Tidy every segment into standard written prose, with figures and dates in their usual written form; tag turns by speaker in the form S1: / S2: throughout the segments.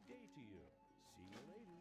S1: day to you. See you later.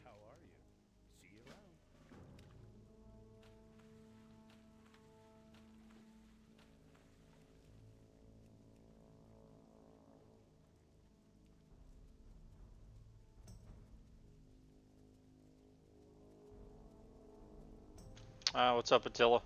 S1: How are you? See you around.
S2: What's up, Attila?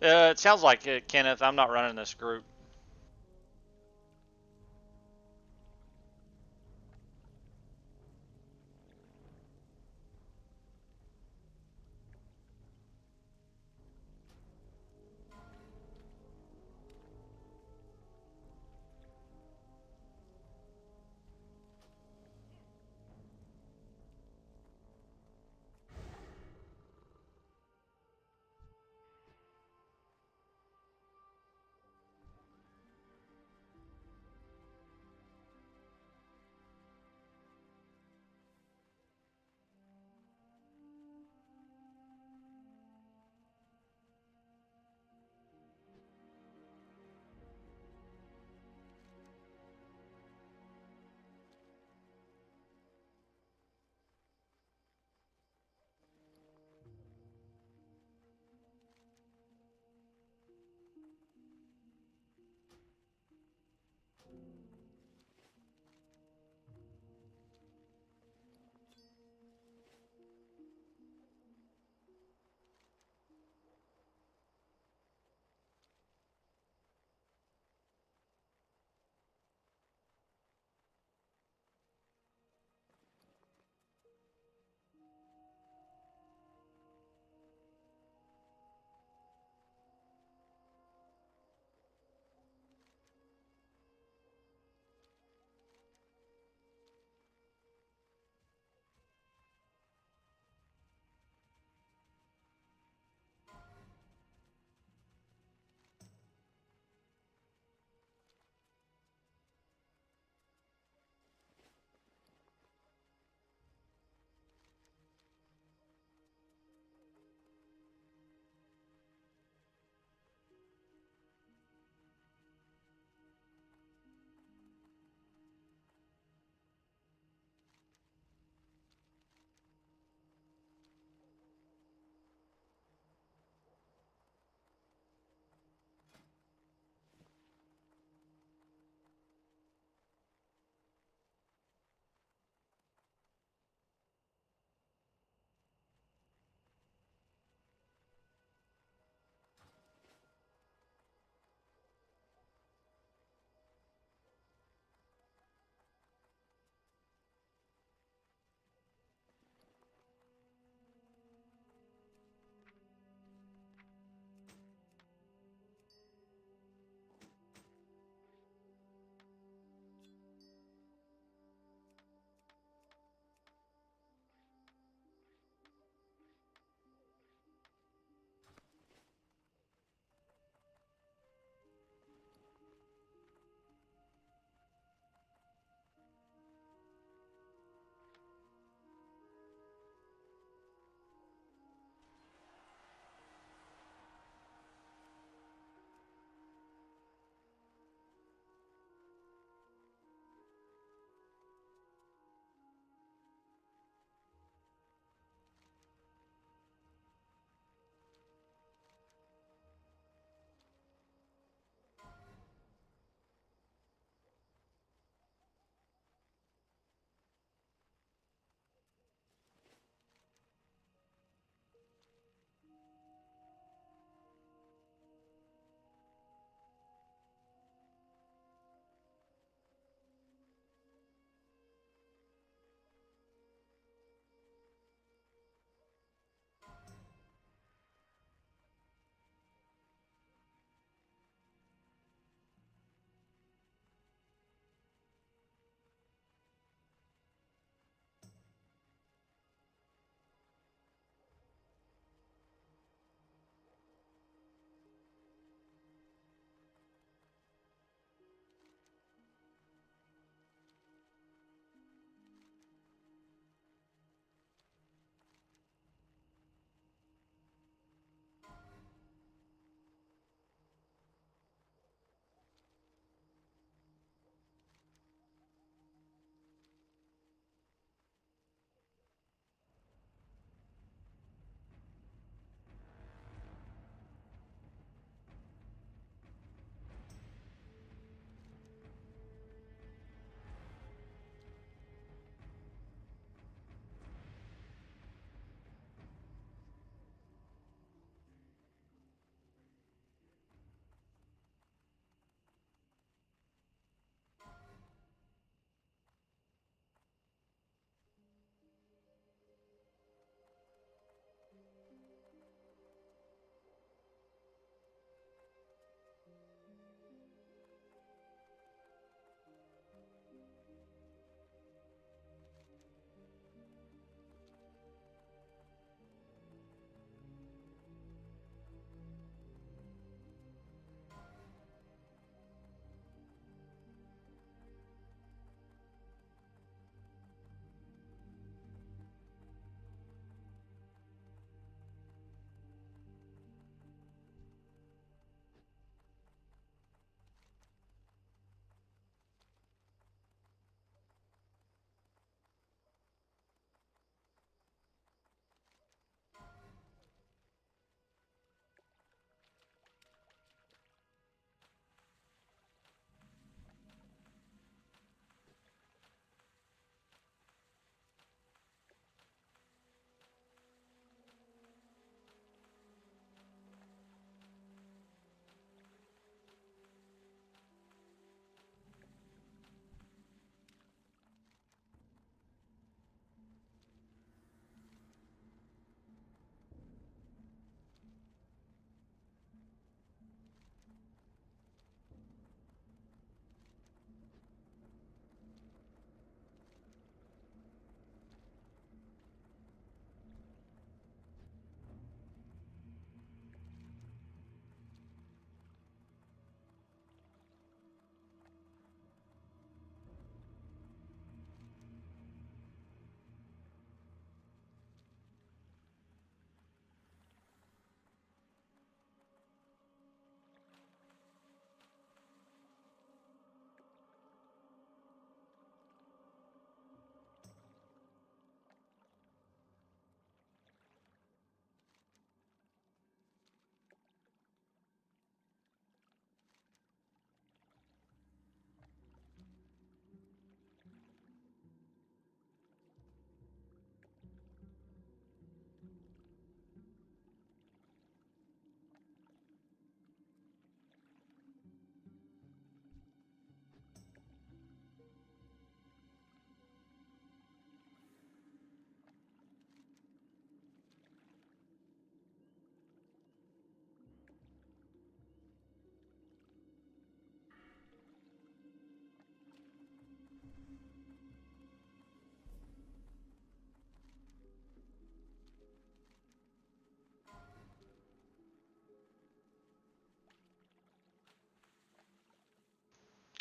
S2: It sounds like it, Kenneth. I'm not running this group.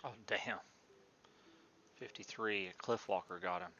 S2: Oh, damn. 53. A Cliffwalker got him.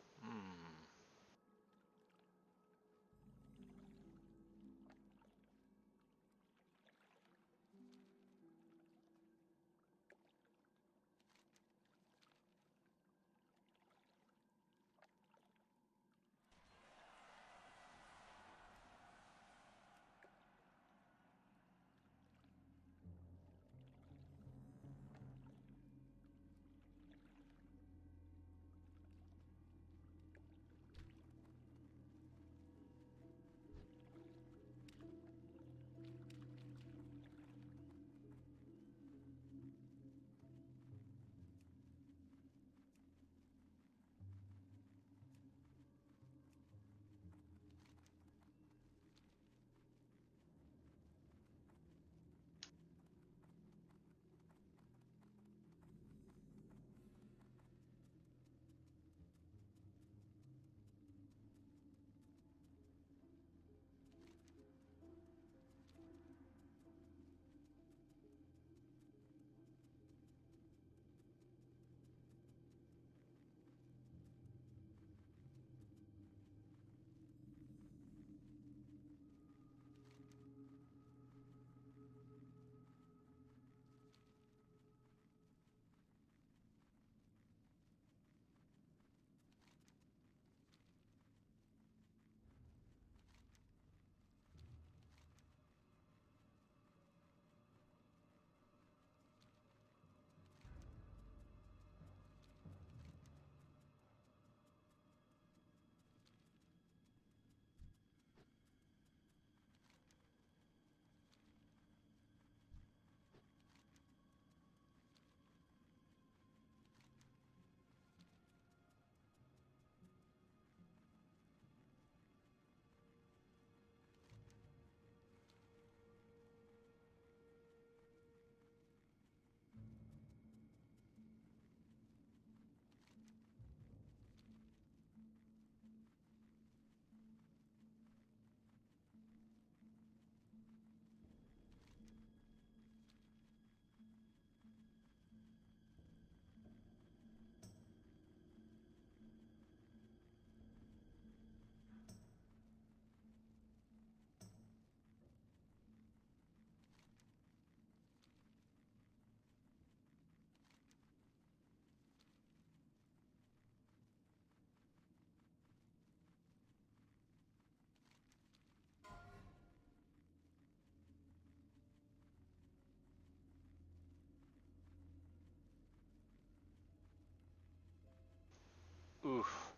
S2: Oof.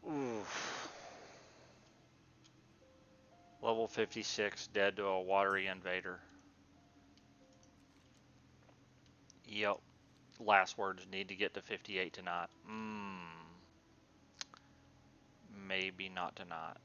S2: Oof. Level 56, dead to a watery invader. Yep. Last words, need to get to 58 tonight. Maybe not tonight.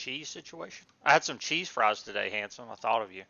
S2: cheese situation? I had some cheese fries today, handsome. I thought of you.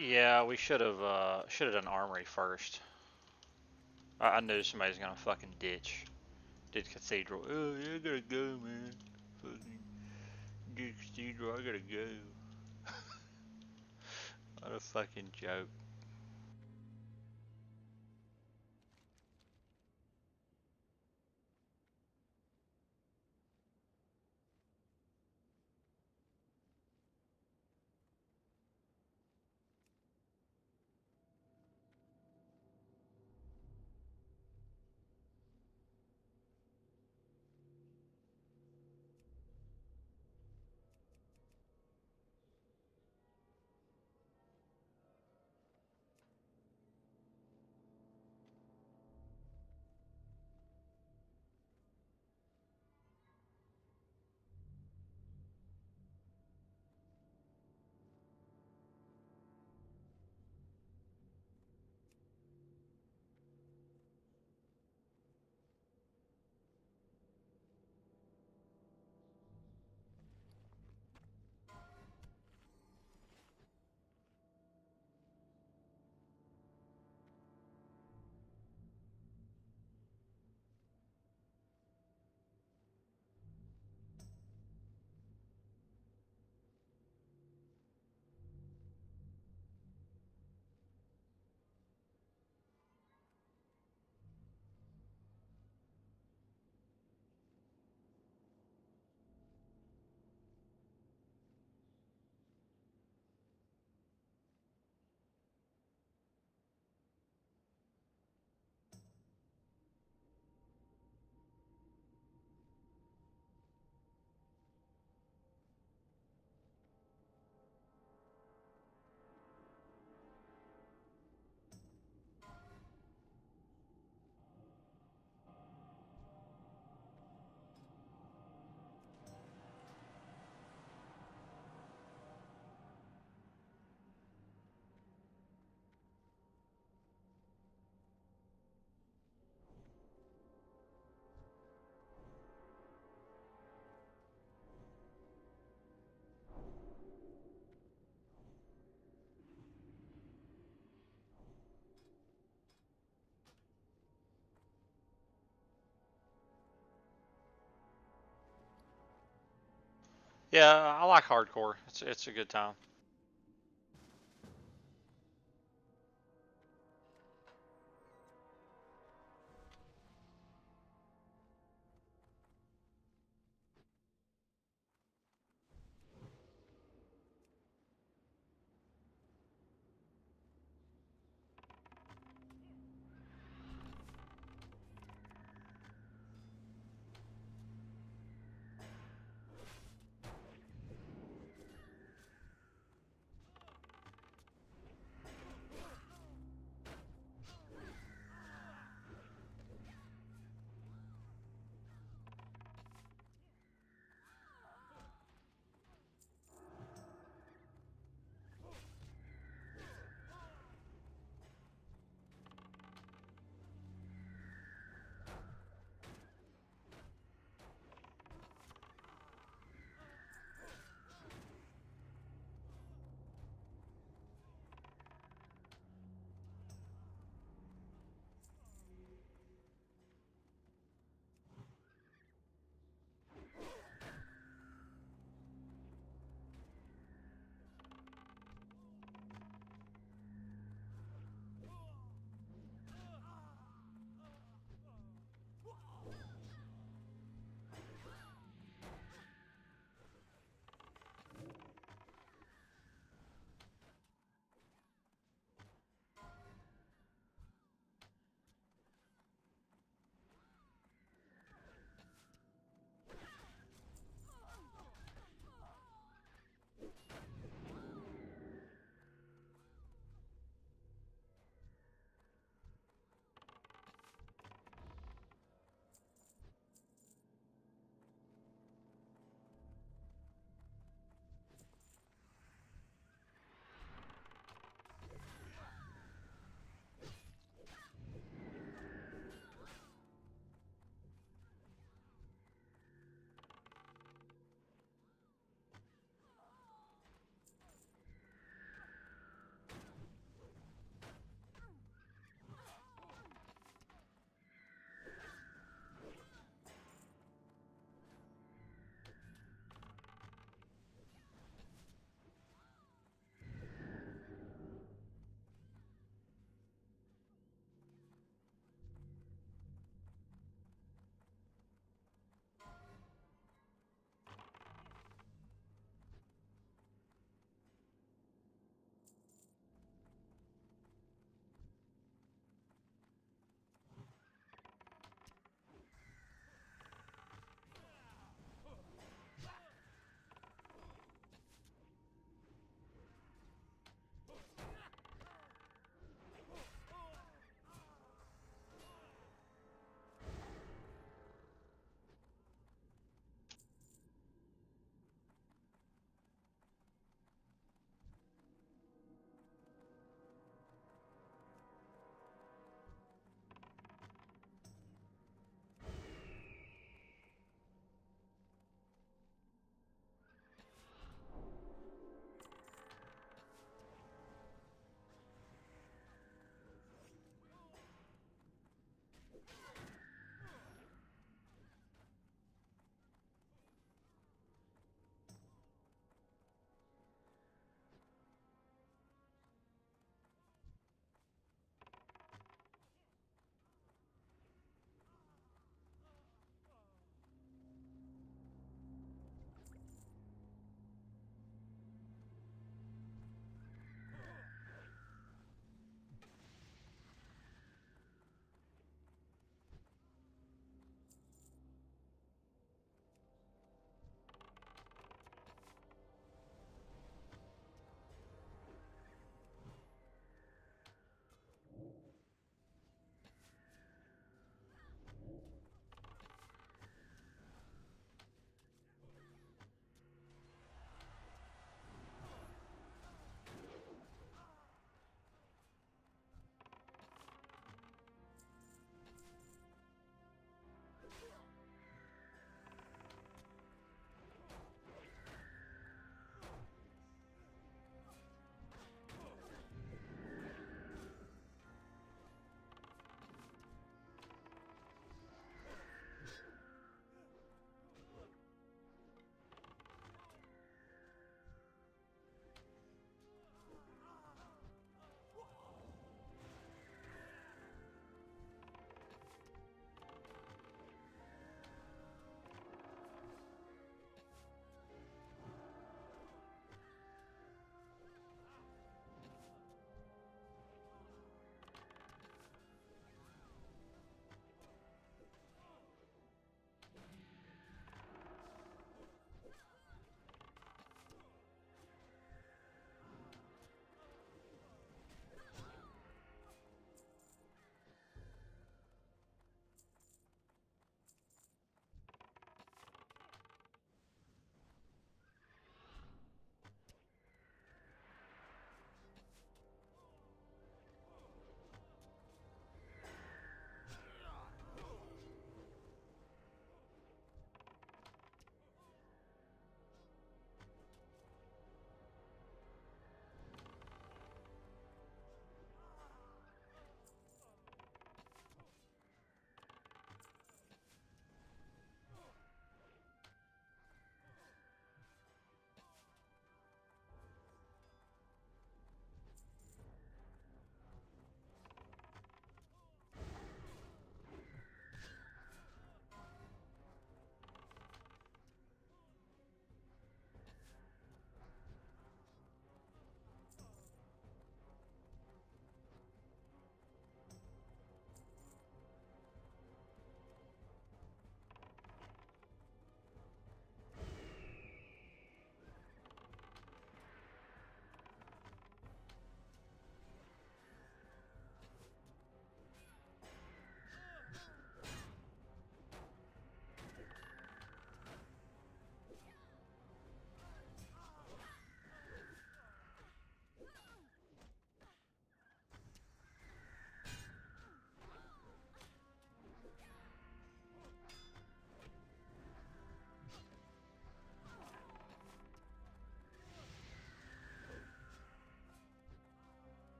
S2: Yeah, we should have done armory first. I knew somebody's gonna fucking ditch. Did cathedral. Oh, yeah, I gotta go, man. Fucking did cathedral. I gotta go. What a fucking joke. Yeah, I like hardcore. It's a good time.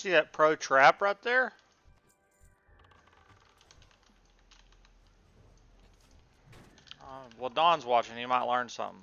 S2: See that pro trap right there? Well, Don's watching. He might learn something.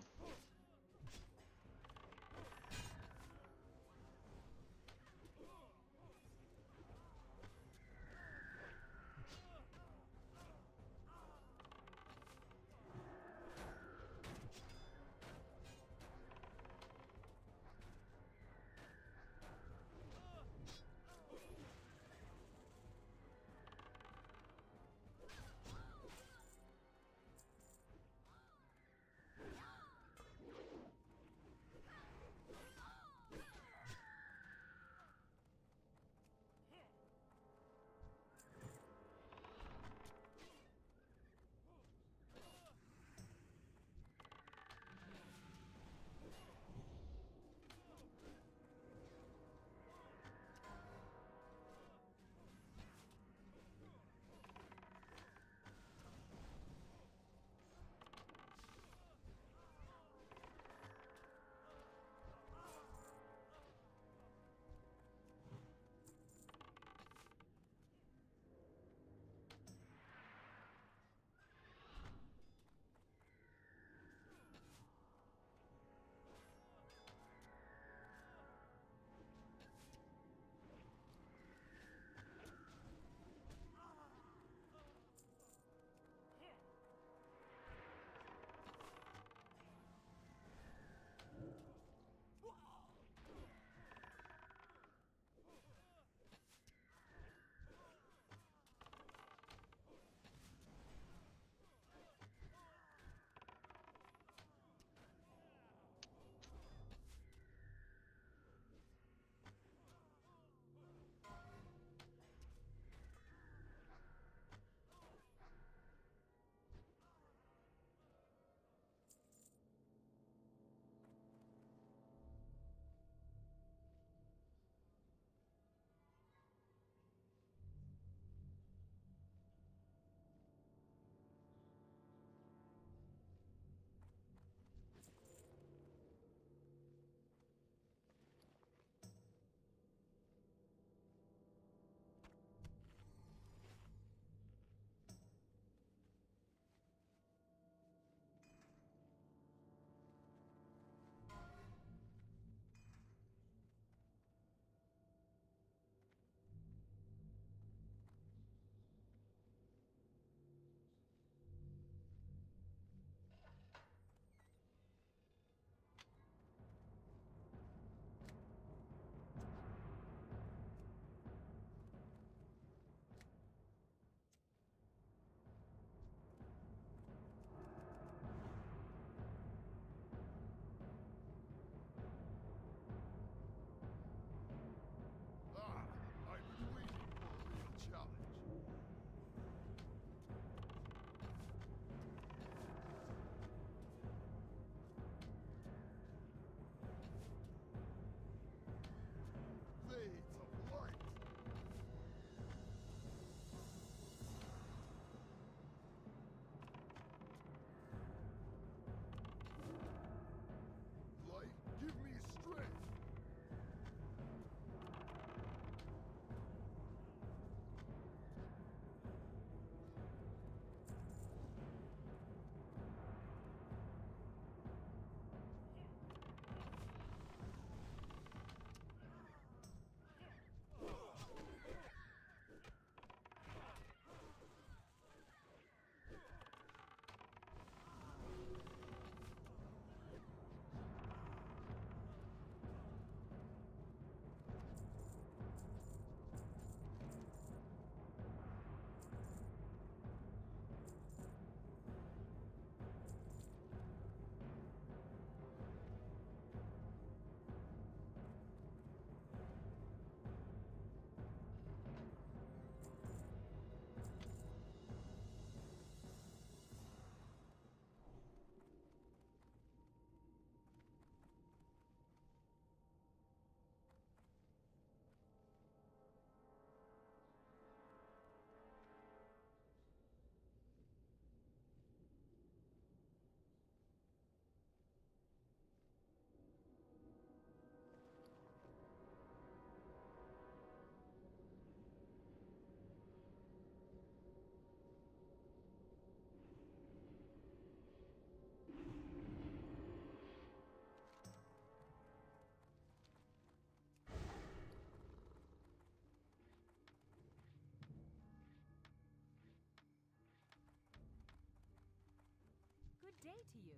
S3: day to you.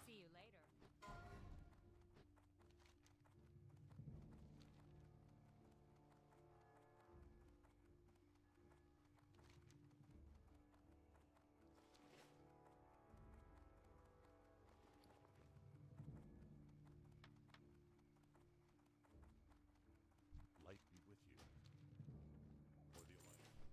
S3: See you later.
S1: Light be with you. For the Alliance.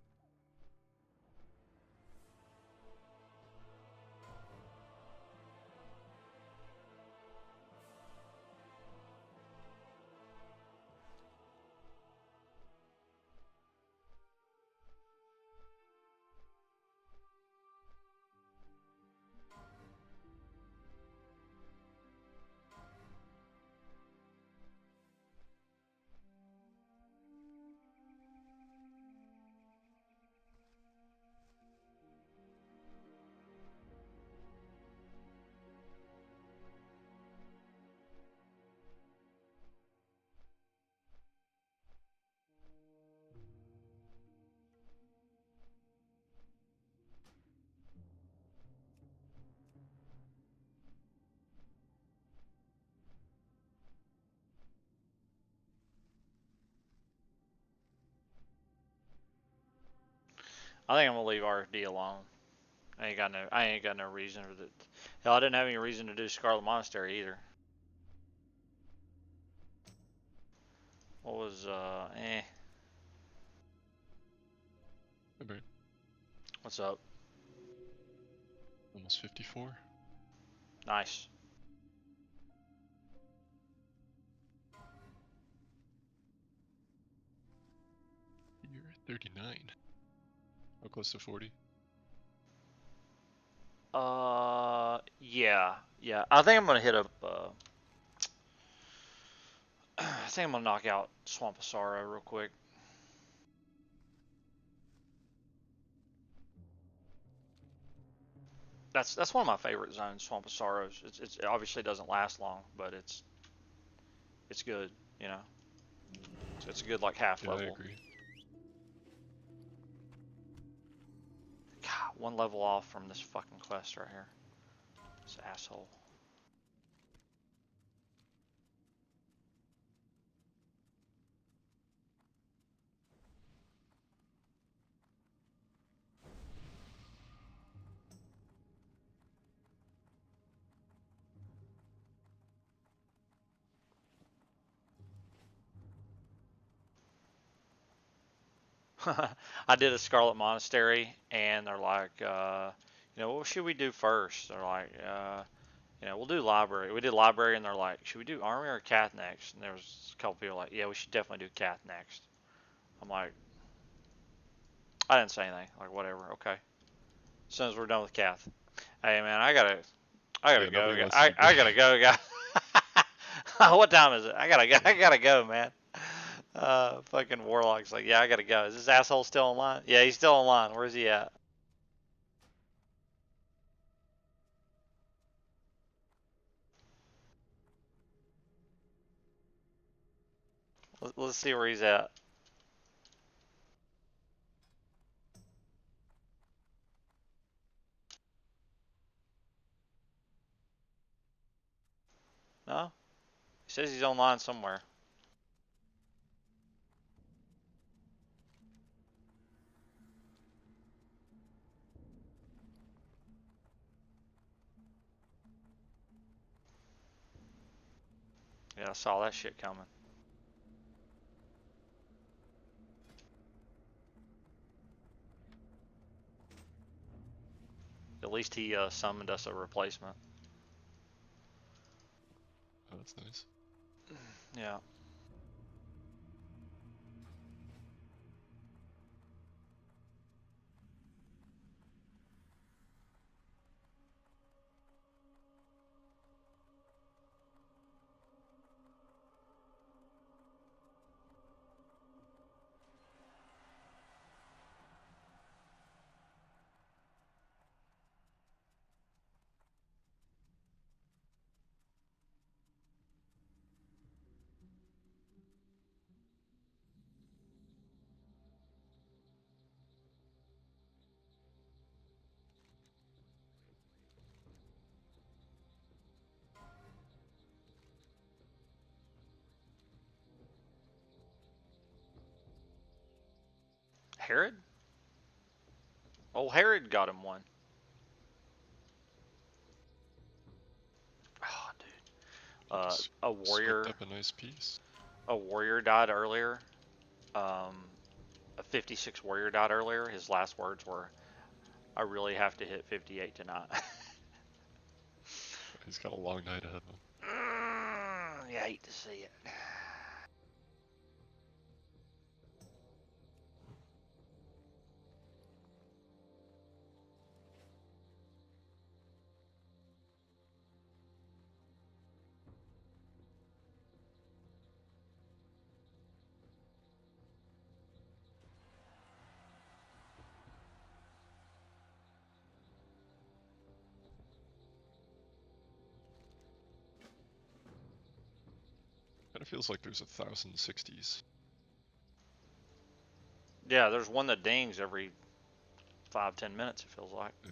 S2: I think I'm gonna leave RFD alone. I ain't got no reason for that. Hell, I didn't have any reason to do Scarlet Monastery either. What was eh?
S4: Hey, Bert.
S2: What's up?
S4: Almost 54.
S2: Nice.
S4: You're at 39. How close to 40?
S2: Yeah. I think I'm gonna hit up. I think I'm gonna knock out Swamp of Sorrow real quick. That's one of my favorite zones, Swamp of Sorrows. It obviously doesn't last long, but it's good, you know. It's a good like half
S4: Yeah, I
S2: level.
S4: agree.
S2: God, one level off from this fucking quest right here. This asshole. I did a Scarlet Monastery, and they're like, what should we do first? They're like, we'll do library. We did library, and they're like, should we do army or cath next? And there was a couple people like, yeah, we should definitely do cath next. I'm like, I didn't say anything. Like, whatever, okay. As soon as we're done with cath. Hey, man, I gotta
S4: Yeah,
S2: go.
S4: nobody wants
S2: I
S4: to do
S2: gotta go, guys. What time is it? I gotta go, man. Fucking Warlock's like, yeah, I gotta go. Is this asshole still online? Yeah, he's still online. Where's he at? Let's see where he's at. No? He says he's online somewhere. Yeah, I saw that shit coming. At least he summoned us a replacement.
S4: Oh, that's nice.
S2: Yeah. Herod? Oh, Herod got him one. Oh, dude.
S4: Just
S2: A
S4: swiped
S2: warrior.
S4: up a nice piece.
S2: A warrior died earlier. A 56 warrior died earlier. His last words were, "I really have to hit 58 tonight."
S4: He's got a long night ahead of him.
S2: You hate to see it.
S4: Kind of feels like there's 1,060s.
S2: Yeah, there's one that dings every 5-10 minutes, it feels like.
S4: Yeah.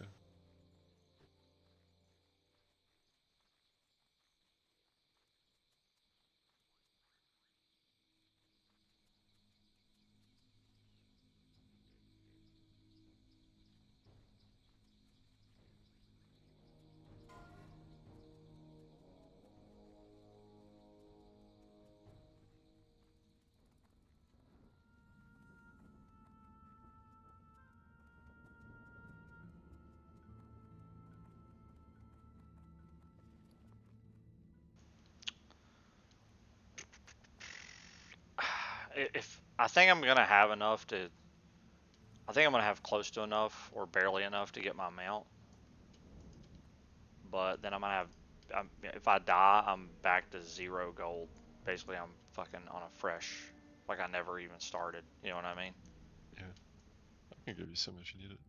S2: If I think I'm gonna have enough to, I think I'm gonna have close to enough or barely enough to get my mount. But then I'm gonna have, if I die, I'm back to 0 gold. Basically, I'm fucking on a fresh, like I never even started. You know what I mean?
S4: Yeah. I can give you some if you need it.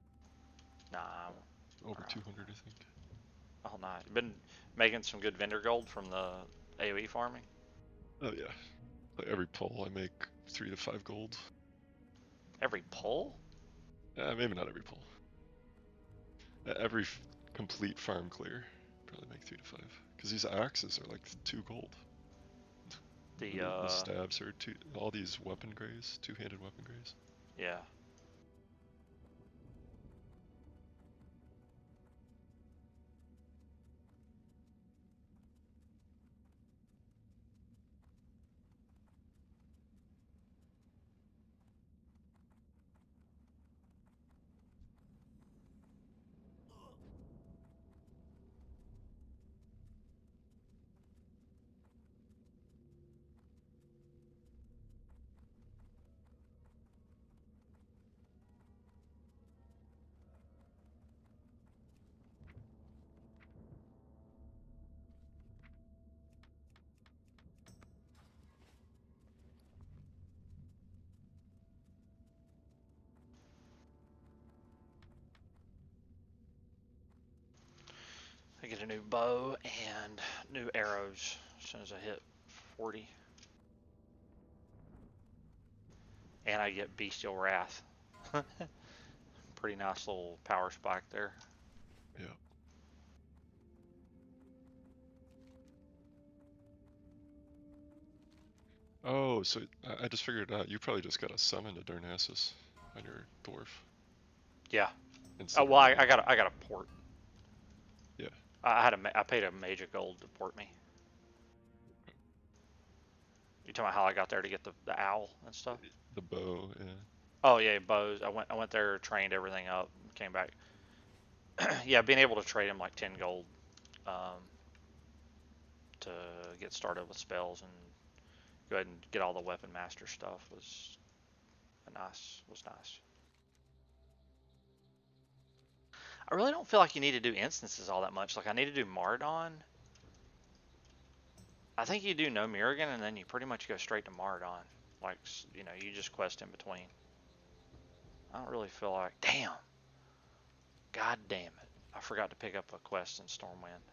S2: Nah.
S4: Over 200, I think.
S2: Oh, nice. Been making some good vendor gold from the AoE farming.
S4: Oh yeah. Like every pull, I make 3 to 5 gold.
S2: Every pull?
S4: Maybe not every pull. Every complete farm clear, probably make 3 to 5. Because these axes are like 2 gold. The stabs are 2. All these weapon grays, 2-handed weapon grays.
S2: Yeah. I get a new bow and new arrows as soon as I hit 40. And I get Bestial Wrath. Pretty nice little power spike there.
S4: Yeah. Oh, so I just figured out you probably just got a summon to Darnassus on your dwarf.
S2: Yeah.
S4: Instead
S2: Oh well,
S4: of
S2: I got a port.
S4: Yeah.
S2: I paid a mage of gold to port me. You talking about how I got there to get the owl and stuff?
S4: The bow, yeah.
S2: Oh yeah, bows. I went there, trained everything up, came back. Yeah, being able to trade him like 10 gold um, to get started with spells and go ahead and get all the weapon master stuff was nice. I really don't feel like you need to do instances all that much. Like I need to do Mardon. I think you do no Murigan and then you pretty much go straight to Mardon. Like, you know, you just quest in between. I don't really feel like, damn. God damn it. I forgot to pick up a quest in Stormwind.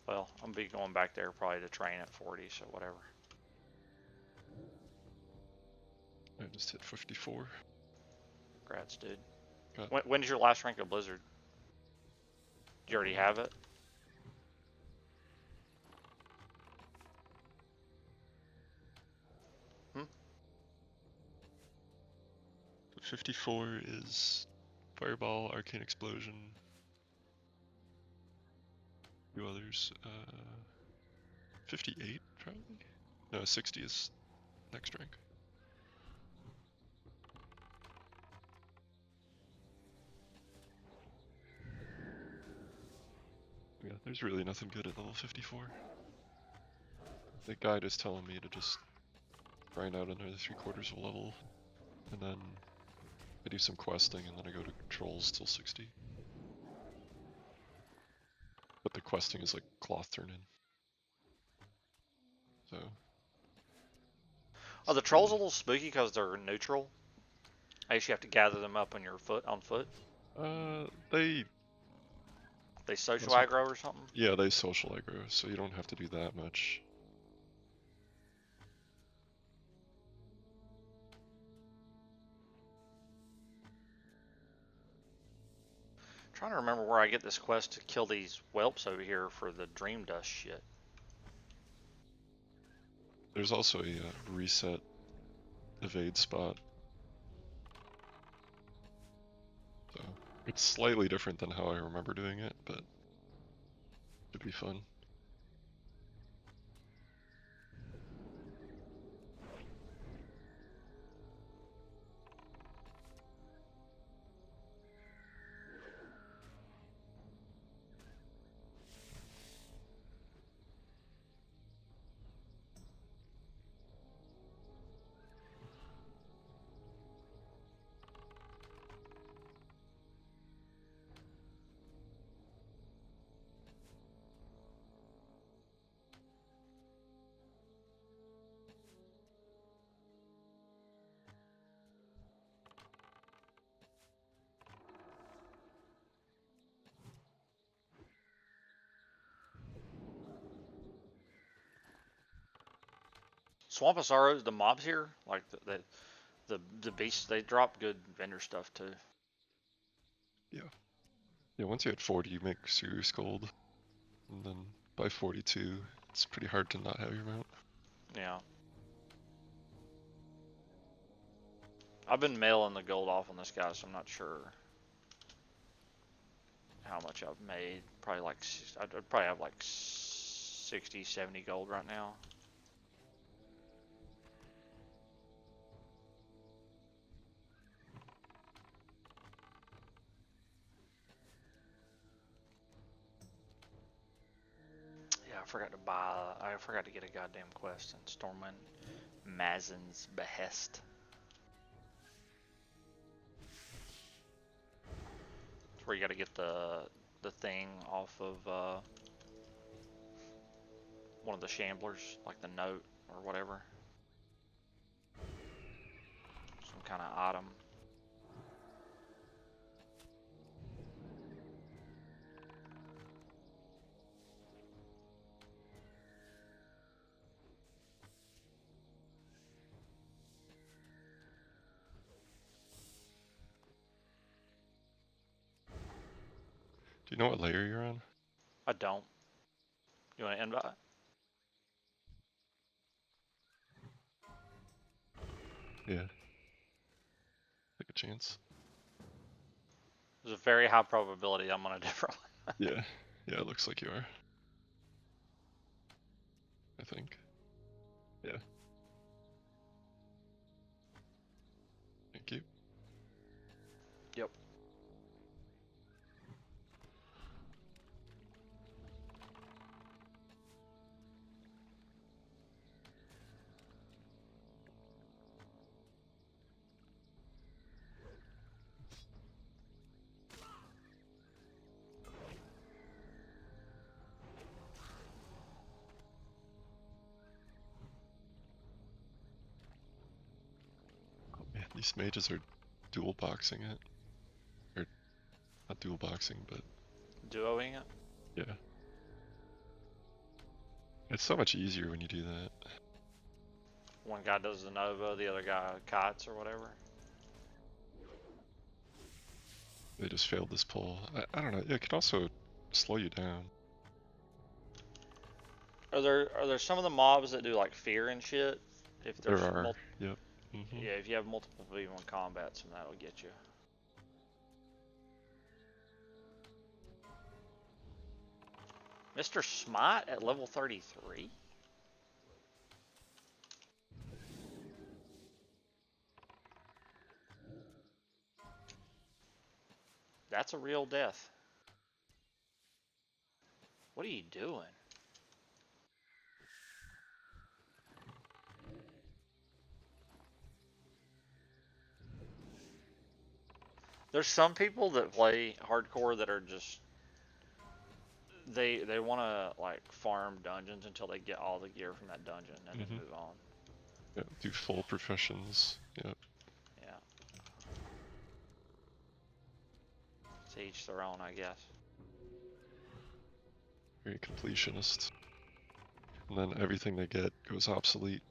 S2: Well, I'm gonna be going back there probably to train at 40, so whatever.
S4: I just hit 54.
S2: Congrats, dude.
S4: Got
S2: When is your last rank of Blizzard? Do you already have it?
S4: 54 is Fireball, Arcane Explosion. A few others. 58 probably. No, 60 is next rank. Yeah, there's really nothing good at level 54. The guide is telling me to just grind out another 3/4 of a level, and then I do some questing, and then I go to controls till 60. But the questing is like cloth turn-in. So.
S2: Are the trolls a little spooky because they're neutral? I guess you have to gather them up on your foot. They social aggro or something?
S4: Yeah, they social aggro, so you don't have to do that much.
S2: I'm trying to remember where I get this quest to kill these whelps over here for the dream dust shit.
S4: There's also a reset evade spot. So it's slightly different than how I remember doing it, but it should be fun.
S2: Swamposaurus, the mobs here, like the beasts, they drop good vendor stuff too.
S4: Yeah. Yeah, once you hit 40, you make serious gold. And then by 42, it's pretty hard to not have your mount.
S2: Yeah. I've been mailing the gold off on this guy, so I'm not sure how much I've made. Probably like, I'd probably have like 60, 70 gold right now. Yeah, I forgot to get a goddamn quest in Stormwind Mazin's Behest. It's where you gotta get the thing off of one of the shamblers, like the note or whatever. Some kind of item.
S4: Do you know what layer you're on?
S2: I don't. You want to invite?
S4: Yeah. Take a chance.
S2: There's a very high probability I'm on a different one.
S4: Yeah. Yeah, it looks like you are. I think. Yeah. Thank you.
S2: Yep.
S4: Oh man, these mages are dual boxing it. Or not dual boxing, but
S2: Duoing it?
S4: yeah. It's so much easier when you do that.
S2: One guy does the Nova, the other guy kites or whatever.
S4: They just failed this pull. I don't know. It could also slow you down.
S2: Are there some of the mobs that do like fear and shit? If
S4: There
S2: there's
S4: are. Yep.
S2: Yeah, if you have multiple people in combat, some that'll get you. Mr. Smite at level 33? That's a real death. What are you doing? There's some people that play hardcore that are just they want to like farm dungeons until they get all the gear from that dungeon and then move on.
S4: Yeah, do full professions. Yeah.
S2: Yeah. To each their own, I guess.
S4: Very completionist. And then everything they get goes obsolete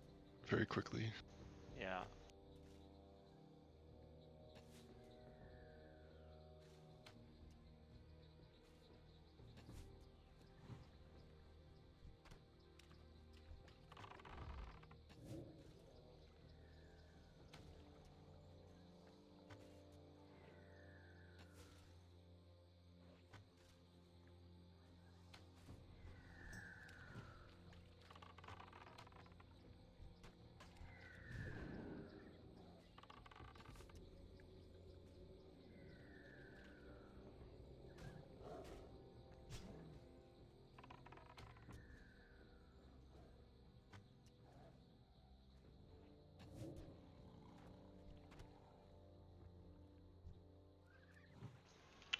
S4: very quickly.
S2: Yeah.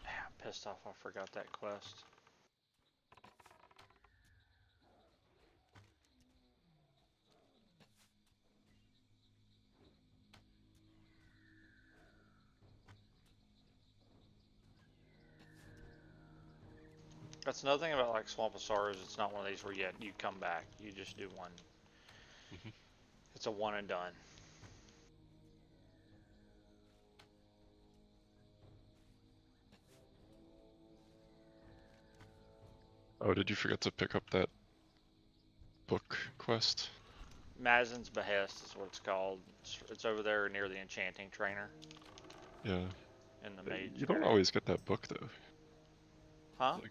S2: I'm pissed off I forgot that quest. That's another thing about like Swamp of Sorrows. It's not one of these where you come back. You just do one. It's a one and done.
S4: Oh, did you forget to pick up that book quest?
S2: Mazin's Behest is what it's called. It's over there near the Enchanting Trainer.
S4: Yeah.
S2: In the mage.
S4: You don't
S2: area.
S4: always get that book though.
S2: Huh?
S4: Like,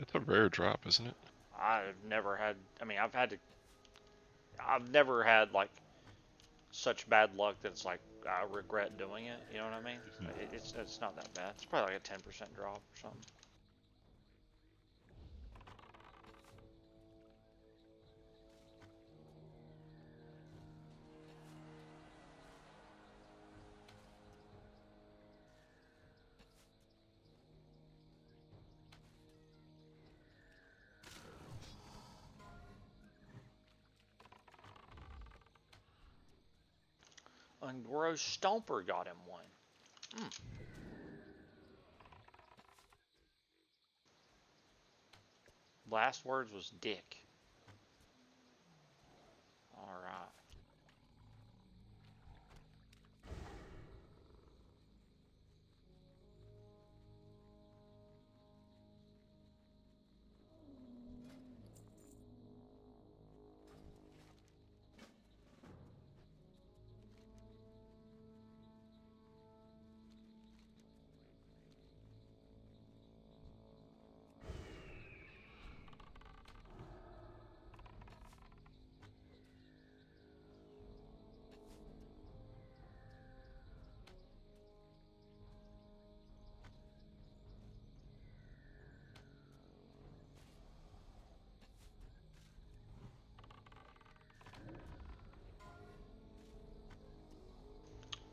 S4: it's a rare drop, isn't it?
S2: I've never had. I mean, I've never had like such bad luck that it's like I regret doing it. You know what I mean? It's not that bad. It's probably like a 10% drop or something. Ungoro Stomper got him one. Last words was dick. Alright.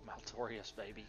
S2: Maltorius, baby.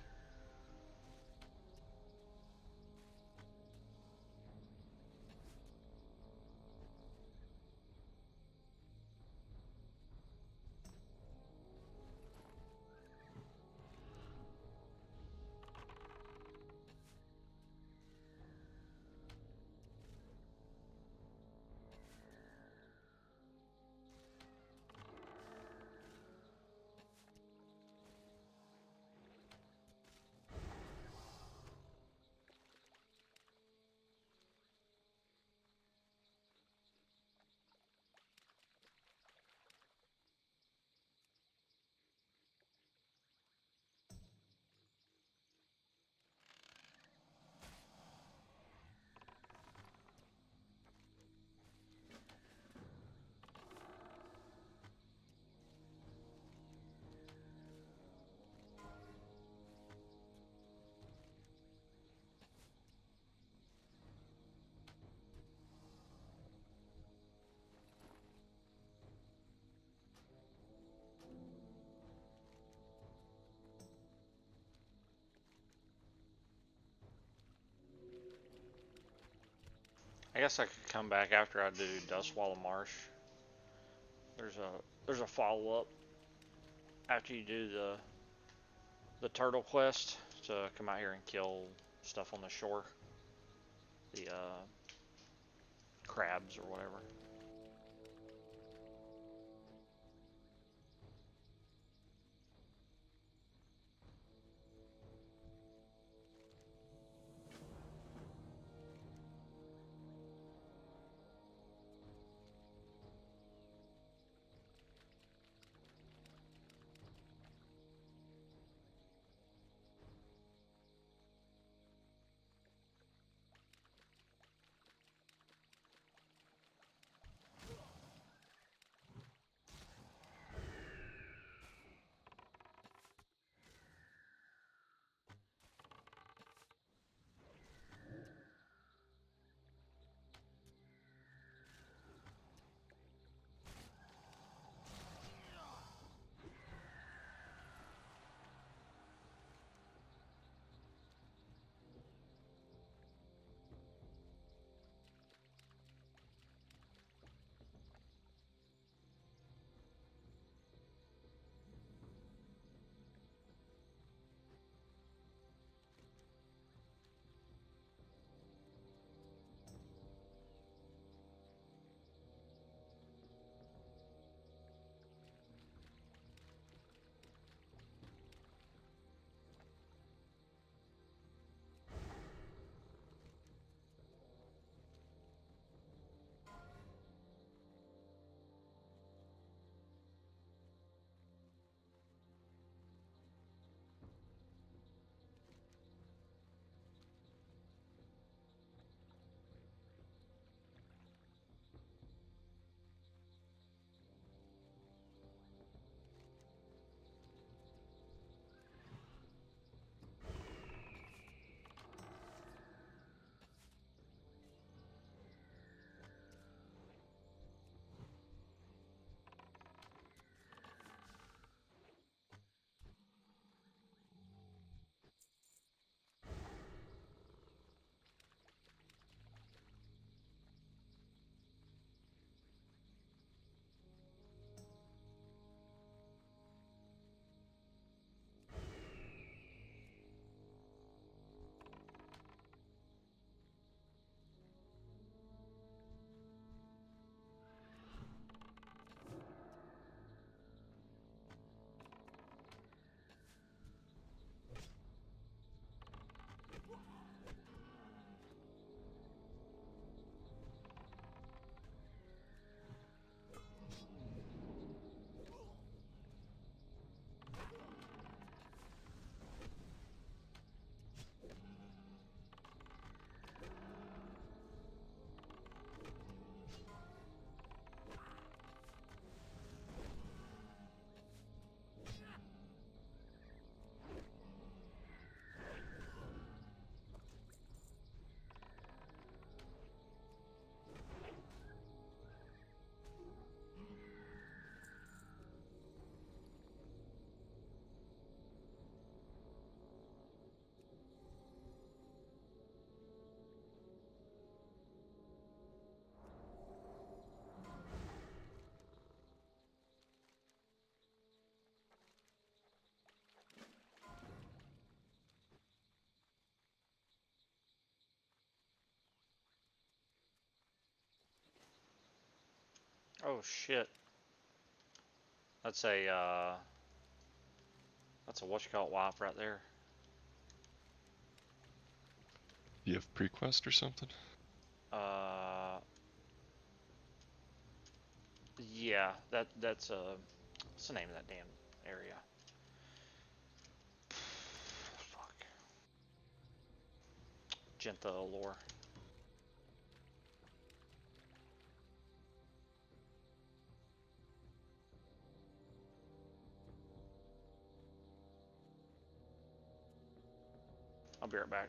S2: I guess I could come back after I do Dustwallow Marsh. There's a follow up after you do the turtle quest to come out here and kill stuff on the shore. The crabs or whatever. Oh shit. That's a what you call it wipe right there.
S4: Do you have pre-quest or something?
S2: Yeah, that's what's the name of that damn area? Fuck. Gentha Allure. I'll be right back.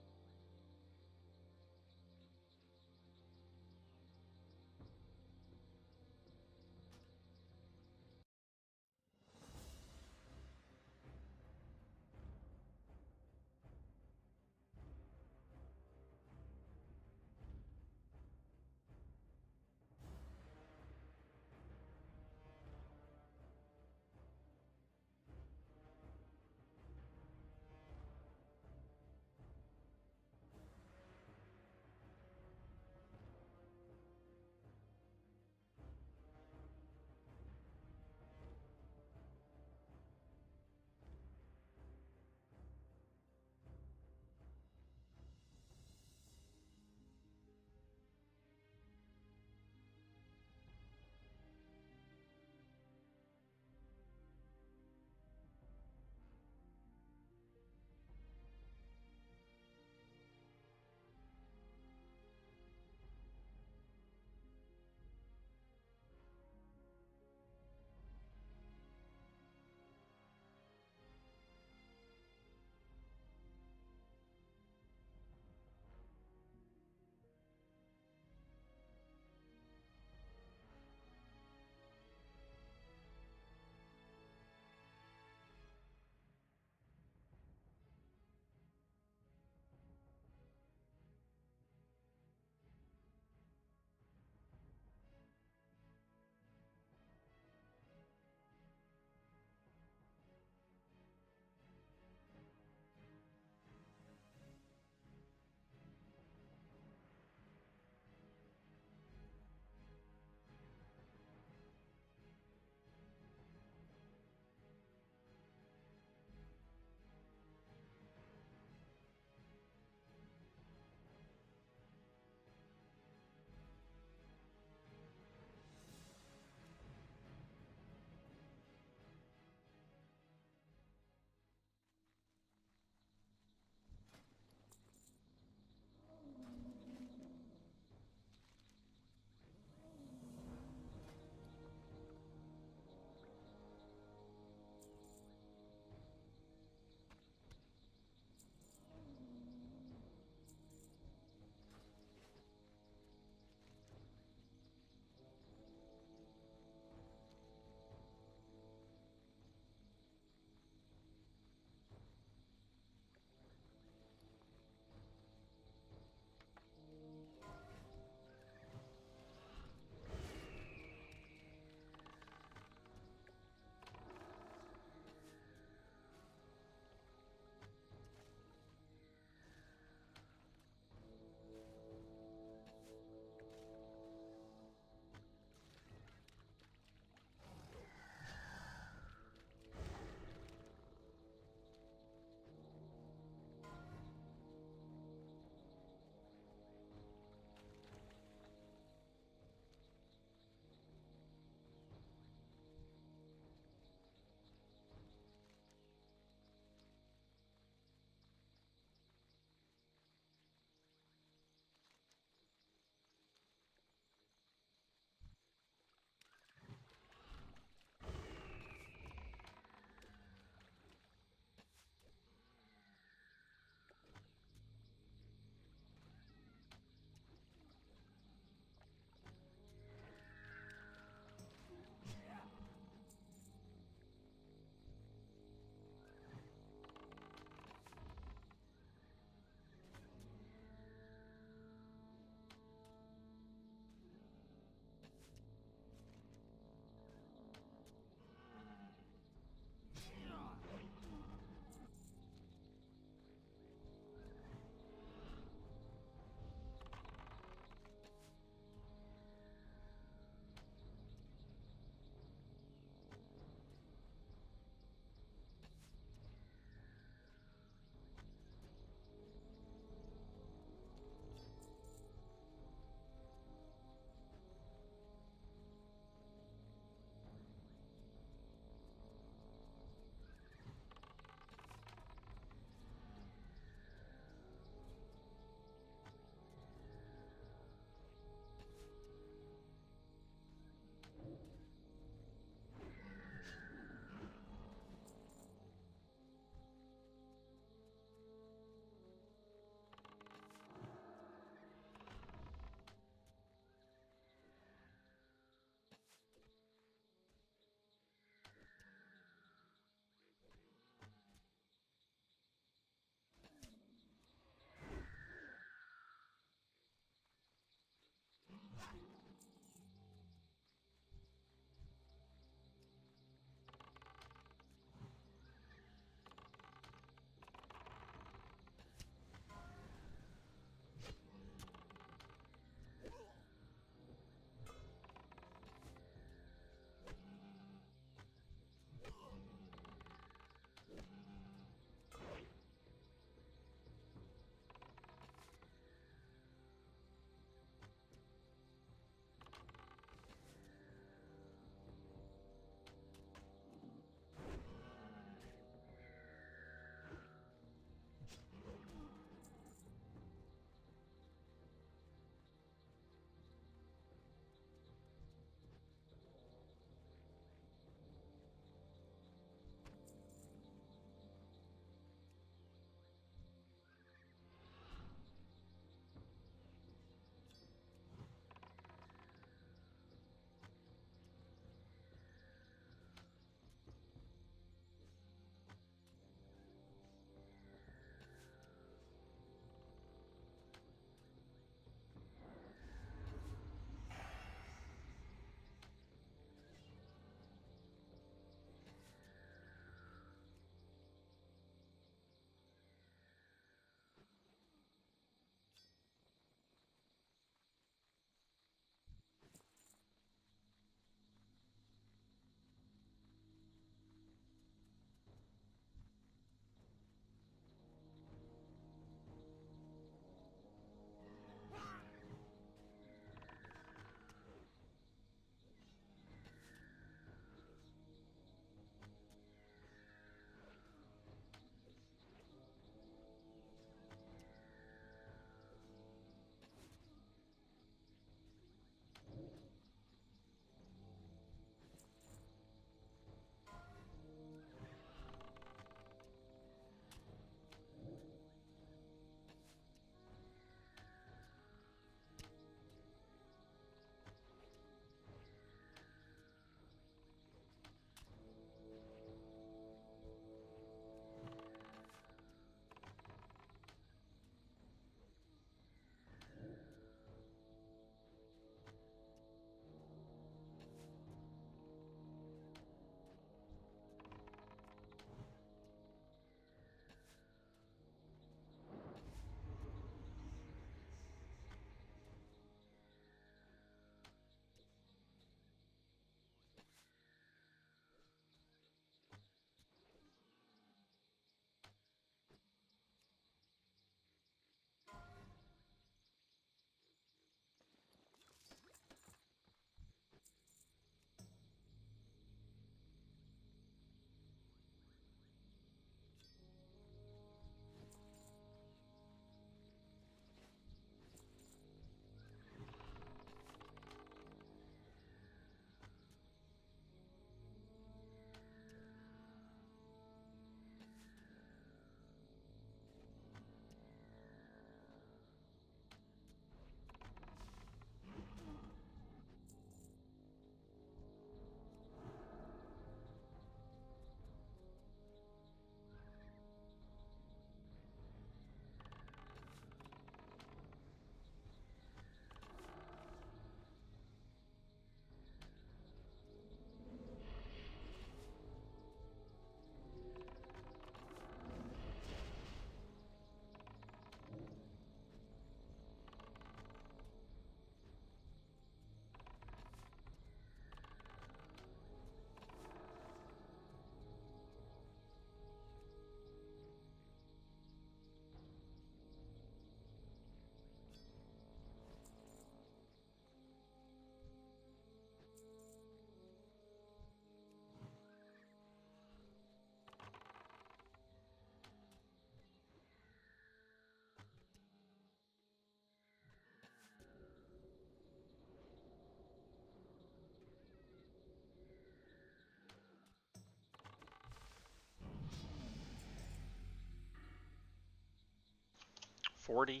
S2: 40.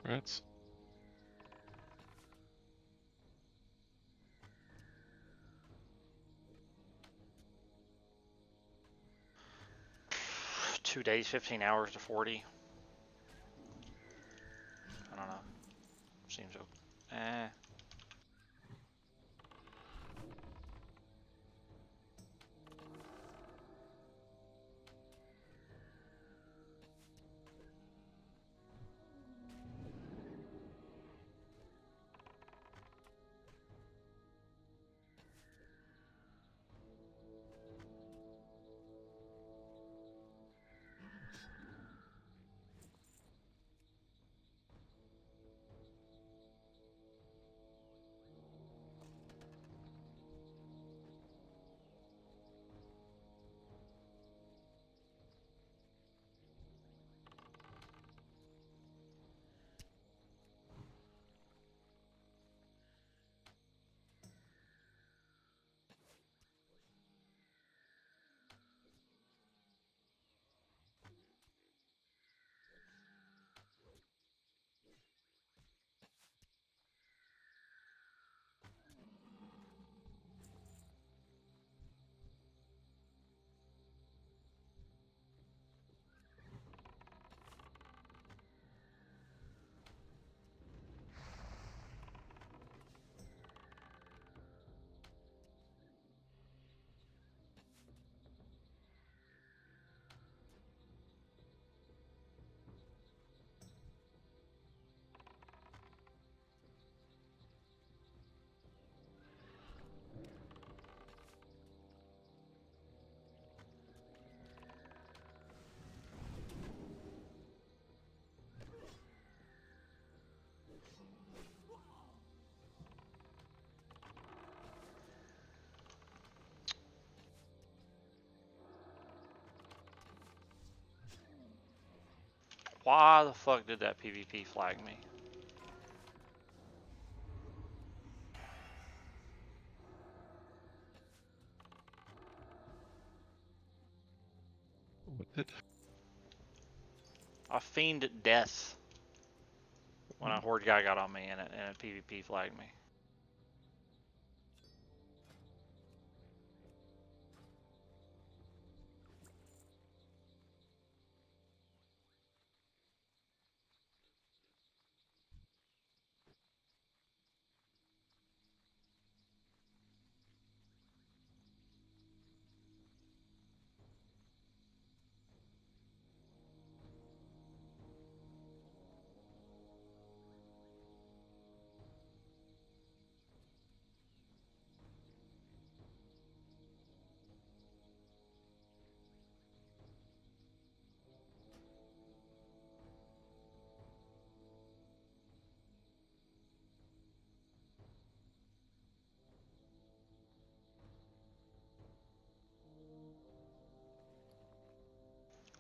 S4: Rats.
S2: Two days, 15 hours to 40. I don't know. Seems okay. Eh. Why the fuck did that PvP flag me?
S4: What did?
S2: I fiended death when a horde guy got on me and a PvP flagged me.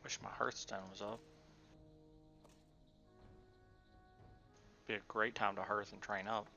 S2: Wish my Hearthstone was up. Be a great time to hearth and train up.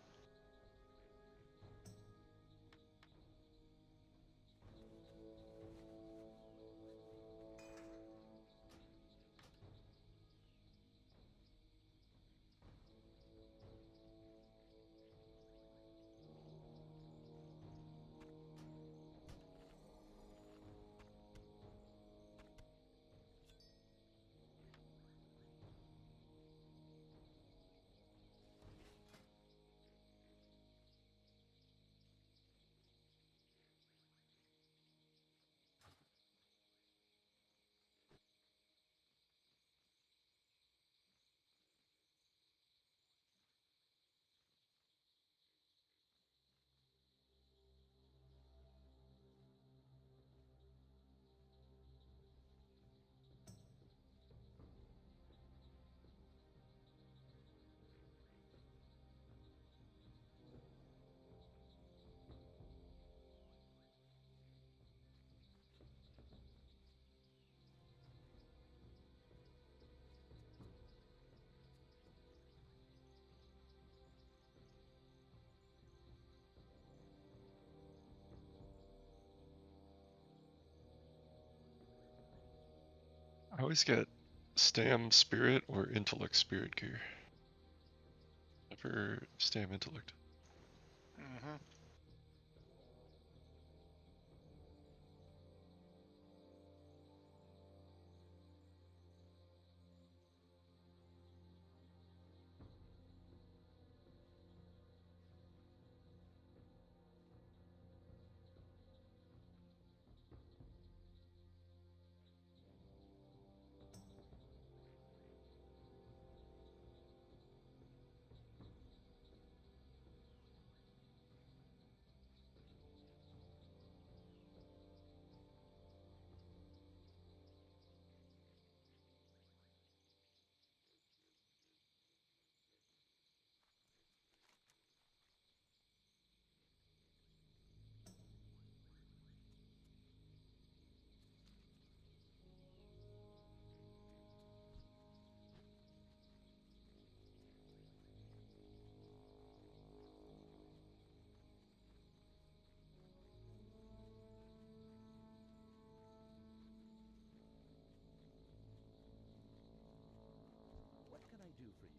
S4: I always get Stam Spirit or Intellect Spirit gear. Never Stam Intellect.
S2: Mm-hmm.
S3: What can I do for you?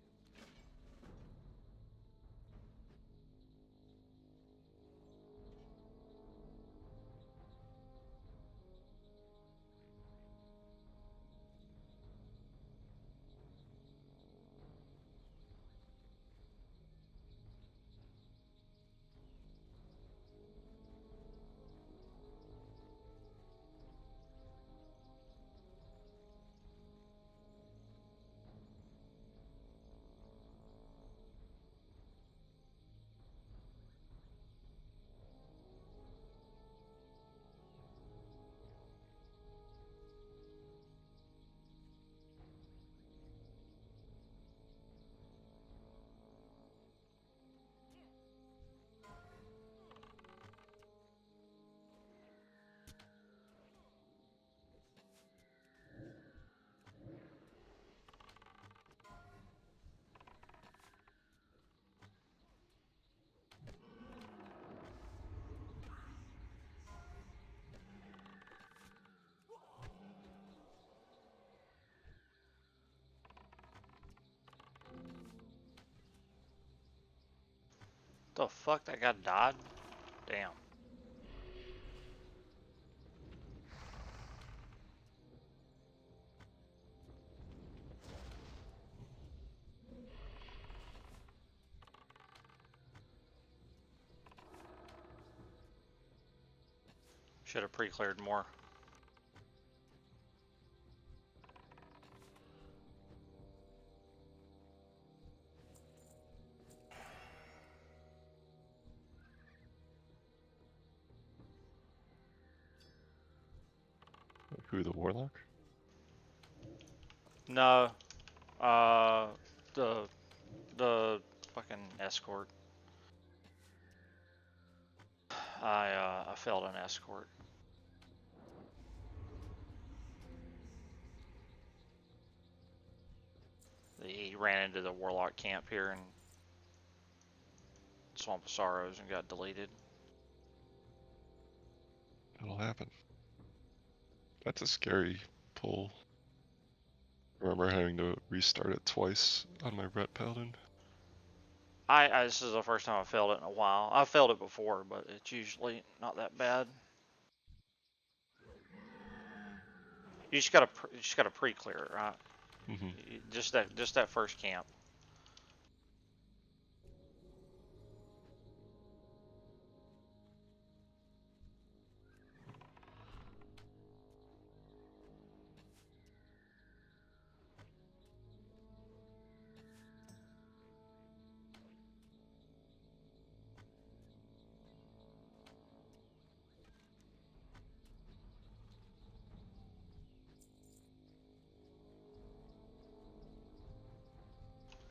S2: The fuck, that guy died? Damn. Should have pre-cleared more.
S4: Who, the Warlock?
S2: No. The fucking escort. I failed an escort. He ran into the Warlock camp here in Swamp of Sorrows and got deleted.
S4: That'll happen. That's a scary pull. I remember having to restart it twice on my Ret Paladin.
S2: This is the first time I failed it in a while. I've failed it before, but it's usually not that bad. You just gotta pre-clear it, right?
S4: Mm-hmm.
S2: Just that first camp.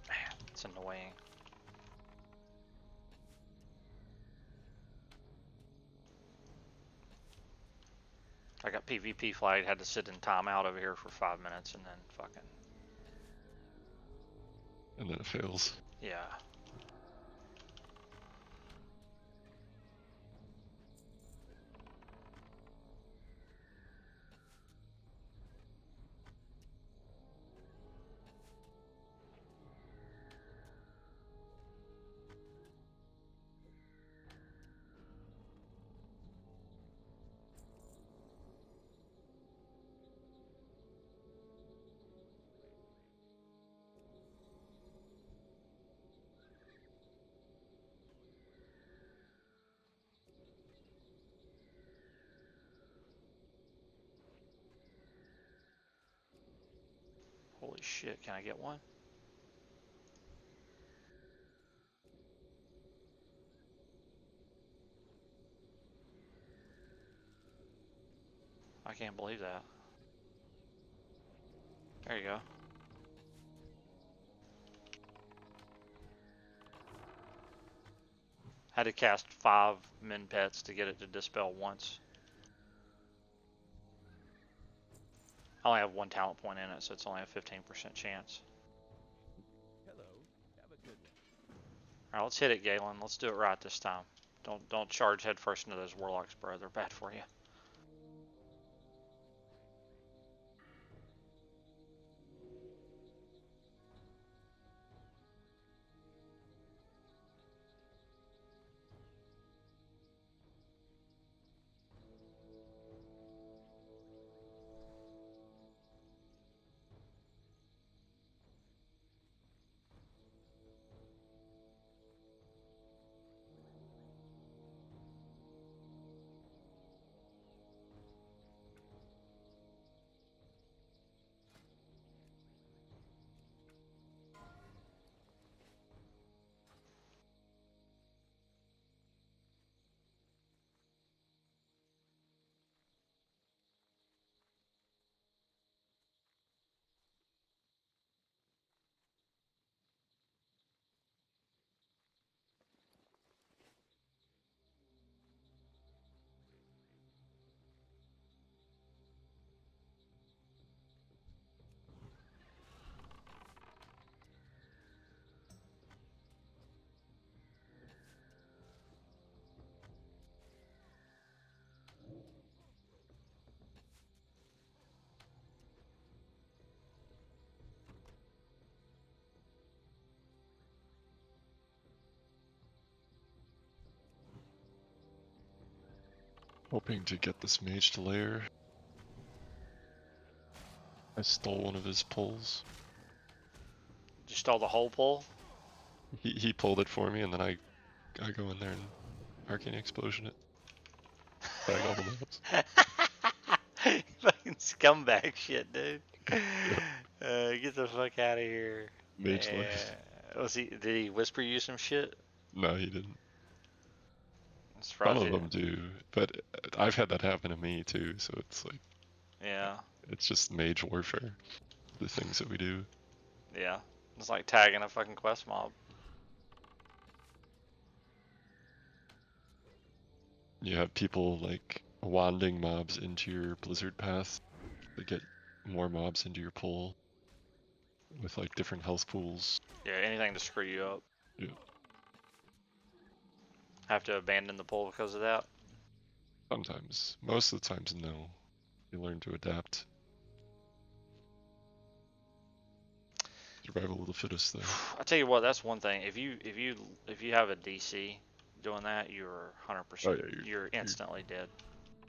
S2: Man, it's annoying. I got PvP flagged, had to sit in timeout over here for 5 minutes, and then fucking
S4: And then it fails.
S2: yeah. Holy shit, can I get one? I can't believe that. There you go. Had to cast 5 min pets to get it to dispel once. I only have 1 talent point in it, so it's only a 15% chance.
S3: Hello. Have a good one.
S2: Alright, let's hit it, Galen. Let's do it right this time. Don't charge headfirst into those warlocks, bro. They're bad for you.
S4: Hoping to get this mage to lair. I stole one of his pulls.
S2: You stole the whole pull?
S4: He pulled it for me, and then I go in there and arcane explosion it. Bag all the mobs.
S2: Fucking scumbag shit, dude. Get the fuck out of here.
S4: Mage life.
S2: Did he whisper you some shit?
S4: No, he didn't.
S2: Some
S4: Some of them do, but I've had that happen to me too, so it's like,
S2: yeah,
S4: it's just mage warfare, the things that we do.
S2: yeah. It's like tagging a fucking quest mob.
S4: You have people like wanding mobs into your blizzard path to get more mobs into your pool with like different health pools.
S2: Yeah, anything to screw you up.
S4: Yeah.
S2: Have to abandon the pull because of that.
S4: Sometimes. Most of the times, no. You learn to adapt. Survival of the fittest, though.
S2: I tell you what, that's one thing. If you have a DC doing that, you're 100%.
S4: Oh, yeah,
S2: you're instantly dead.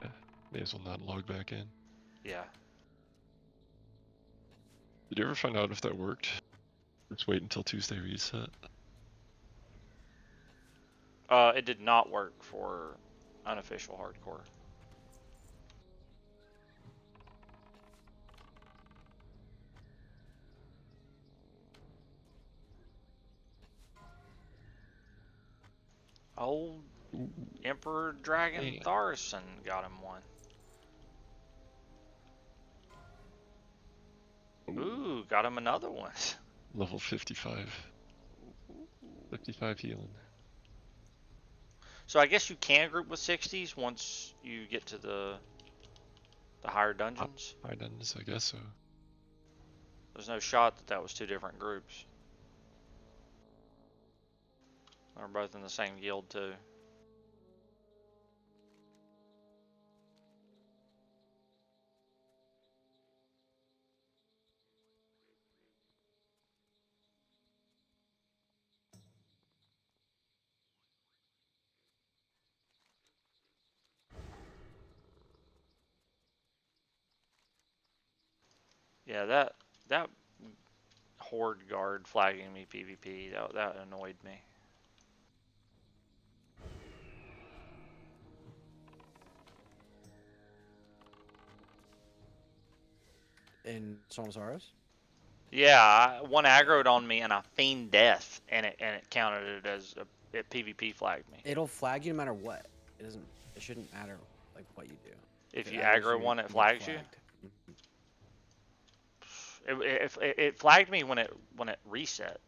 S4: Yeah, may as well not log back in.
S2: Yeah.
S4: Did you ever find out if that worked? Just wait until Tuesday reset.
S2: It did not work for unofficial hardcore. Old Emperor Dragon Tharson got him one. Ooh, got him another one.
S4: Level 55. 55 healing.
S2: So I guess you can group with 60s once you get to the higher dungeons.
S4: High dungeons, I guess so.
S2: There's no shot that was 2 different groups. They're both in the same guild too. Yeah, that horde guard flagging me PvP, that annoyed me.
S5: In Somsaurus?
S2: Yeah, one aggroed on me and I feigned death, and it counted it as it PvP flagged me.
S5: It'll flag you no matter what. It doesn't. It shouldn't matter like what you do.
S2: If
S5: it
S2: you
S5: aggroes
S2: aggro
S5: you,
S2: one, it
S5: you get
S2: flags you.
S5: flagged.
S2: It flagged me when it reset.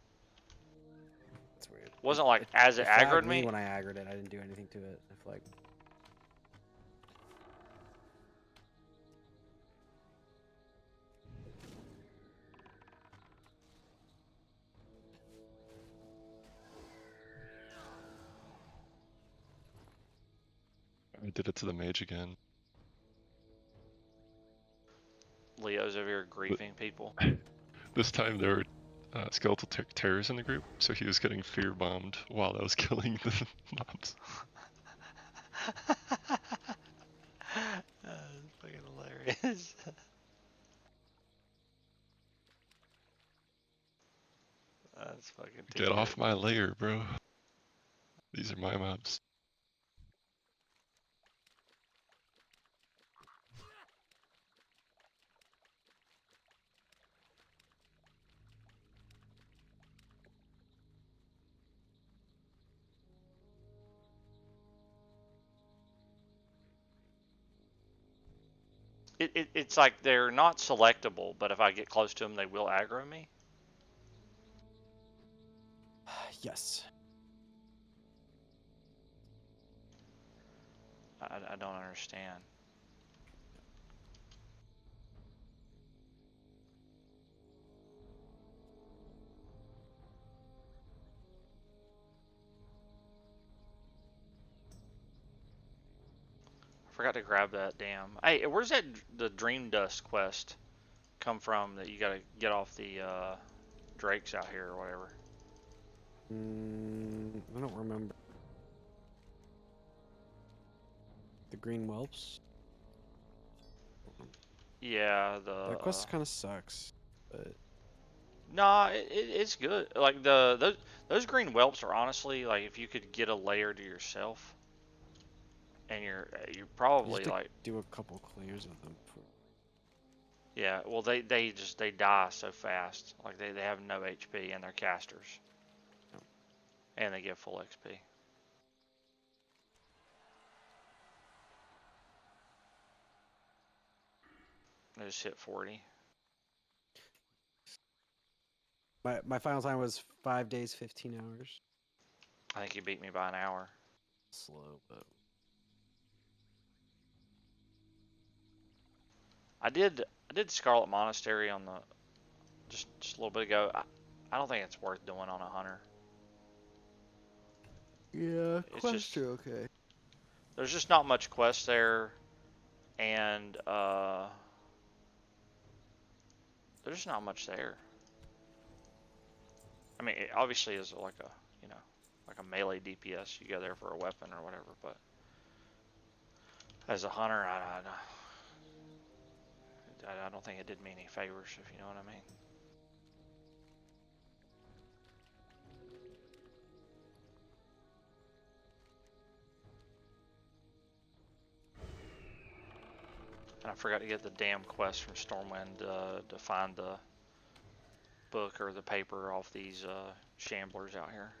S5: That's weird.
S2: Wasn't like as it
S5: flagged
S2: aggroed
S5: me
S2: me.
S5: when I aggroed it. I didn't do anything to it. It flagged.
S4: I did it to the mage again.
S2: Leo's over here grieving people.
S4: This time there were skeletal terrors in the group, so he was getting fear bombed while I was killing the mobs.
S2: That's fucking hilarious. That's fucking too
S4: Get off
S2: good.
S4: my layer, bro. These are my mobs.
S2: It's like they're not selectable, but if I get close to them, they will aggro me.
S5: Yes.
S2: I don't understand. I forgot to grab that damn. Hey, where's the Dream Dust quest come from that you gotta get off the drakes out here or whatever?
S5: I don't remember. The green whelps.
S2: Yeah,
S5: That quest kind of sucks, but
S2: nah, it's good. Like those green whelps are honestly like if you could get a layer to yourself, and you're
S5: you
S2: probably
S5: have to
S2: like
S5: do a couple clears of them.
S2: yeah. Well, they die so fast. Like they have no HP and they're casters,
S5: Oh.
S2: and they get full XP. I just hit 40.
S5: My final time was 5 days, 15 hours.
S2: I think you beat me by an hour.
S5: Slow, but
S2: I did Scarlet Monastery on the just a little bit ago. I don't think it's worth doing on a hunter.
S5: yeah,
S2: It's quests just
S5: are okay.
S2: there's just not much quest there, and there's just not much there. I mean, it obviously is like a like a melee DPS. You go there for a weapon or whatever, but as a hunter, I don't think it did me any favors, if you know what I mean. And I forgot to get the damn quest from Stormwind to find the book or the paper off these shamblers out here.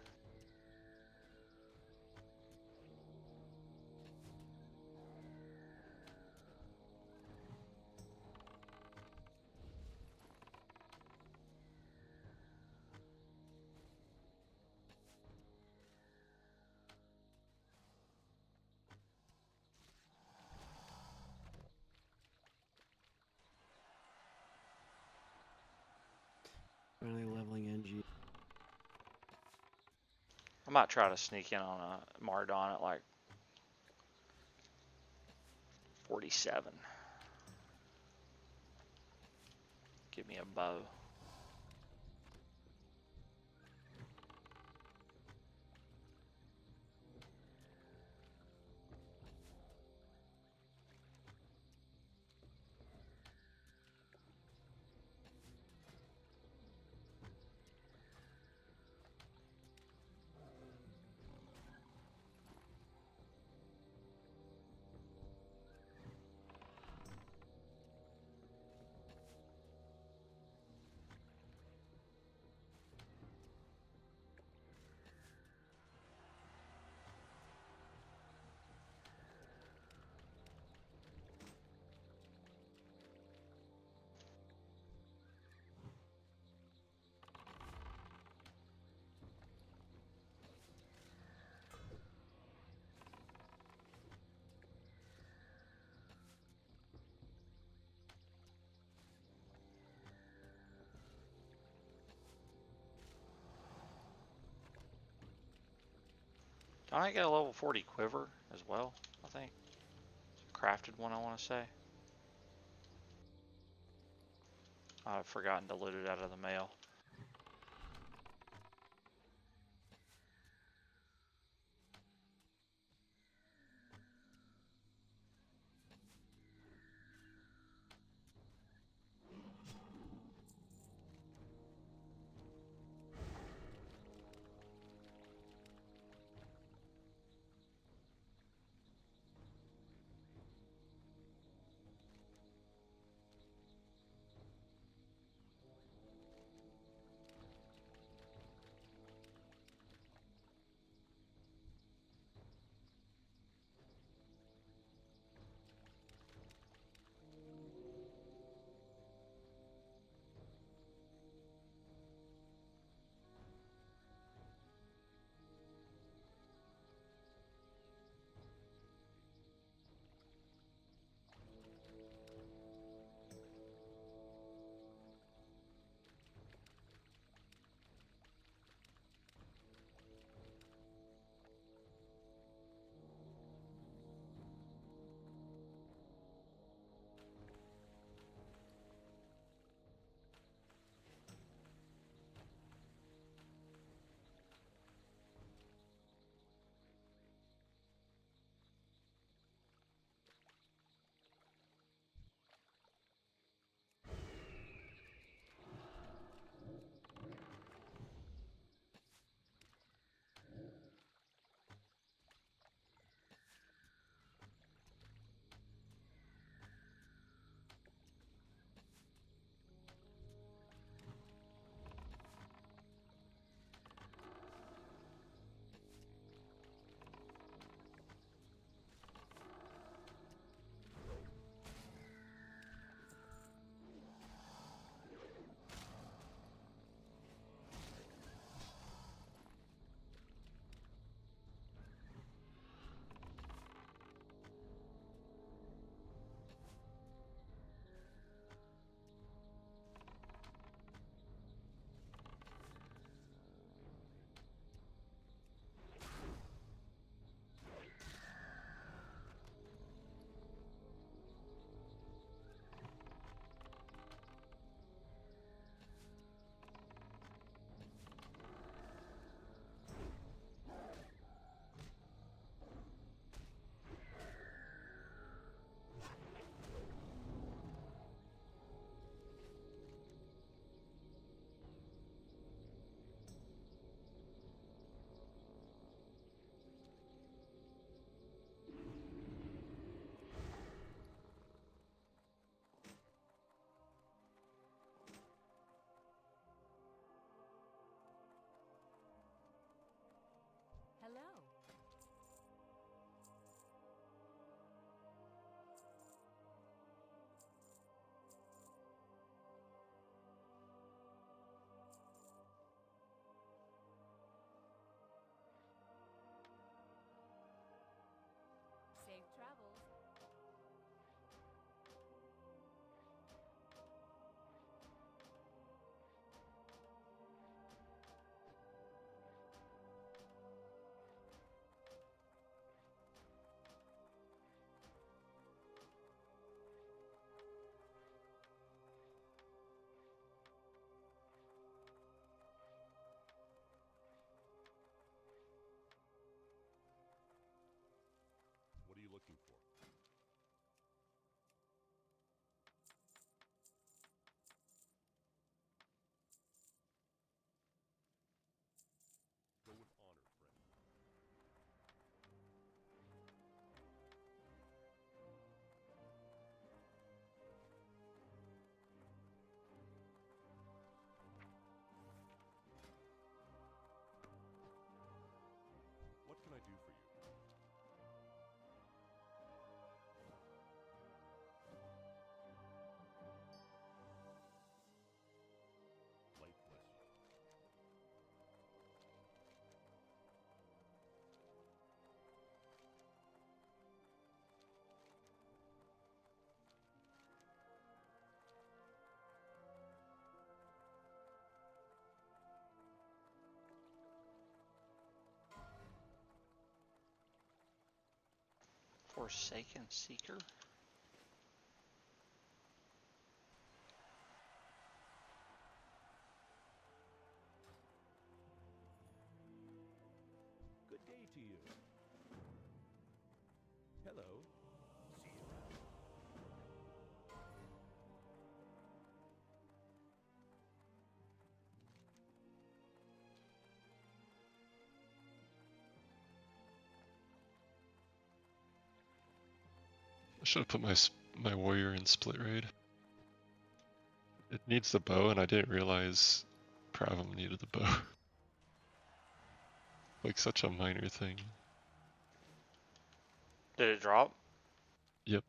S5: Finally leveling NG.
S2: I might try to sneak in on a Mardon at like 47. Give me a bow. I might get a level 40 quiver as well, I think. Crafted one, I want to say. I've forgotten to loot it out of the mail. Forsaken Seeker.
S3: Good day to you. Hello. See you around.
S4: I should have put my warrior in split raid. It needs the bow, and I didn't realize Pravam needed the bow. Like such a minor thing.
S2: Did it drop?
S4: Yep.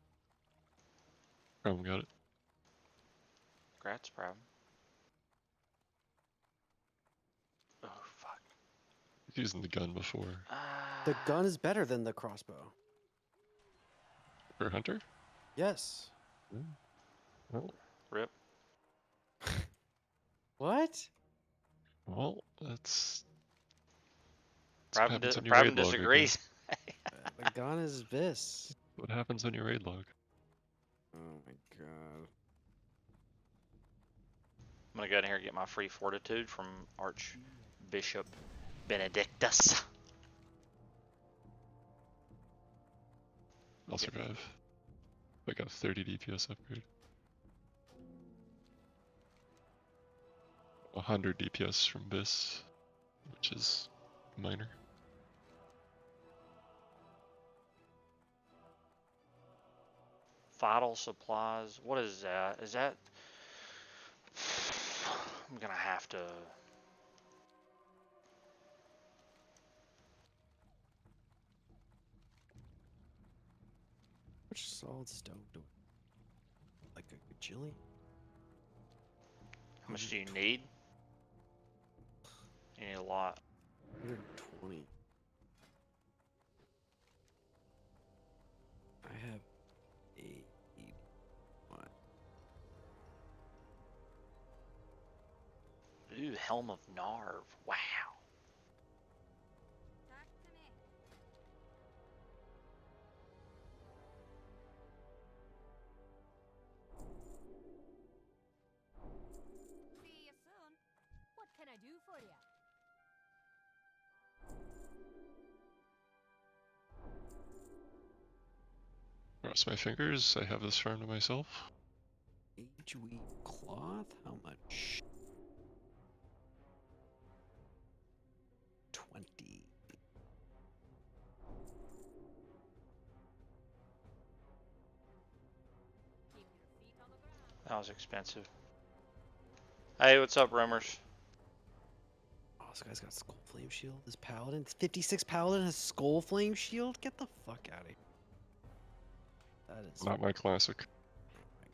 S4: Pravam got it.
S2: Congrats, problem. Oh, fuck.
S4: He's using the gun before.
S5: The gun is better than the crossbow.
S4: For Hunter?
S5: Yes.
S4: Well,
S2: Rip.
S5: What?
S4: well, that's what
S2: Problem,
S4: happens when you
S2: problem
S4: raid log again.
S2: disagrees.
S5: The gun is this.
S4: What happens when you raid log?
S5: Oh my god.
S2: I'm gonna go in here and get my free fortitude from Archbishop Benedictus.
S4: I'll survive. I got 30 DPS upgrade. 100 DPS from Biss, which is minor.
S2: Vital supplies. What is that? Is that? I'm gonna have to.
S5: Which solid stone do like a gajillion?
S2: How much do you need? You need a lot.
S5: 120. I have 8. What?
S2: Ooh, Helm of Narv. Wow.
S6: See you soon. What can I do for you?
S4: Cross my fingers, I have this farm to myself.
S5: Age weave cloth? How much? 20.
S6: Keep your feet on the ground.
S2: That was expensive. Hey, what's up, Rumors?
S5: Oh, this guy's got skull flame shield. This paladin, 56 paladin has skull flame shield. Get the fuck out of here. That is.
S4: Not my classic.
S5: Oh my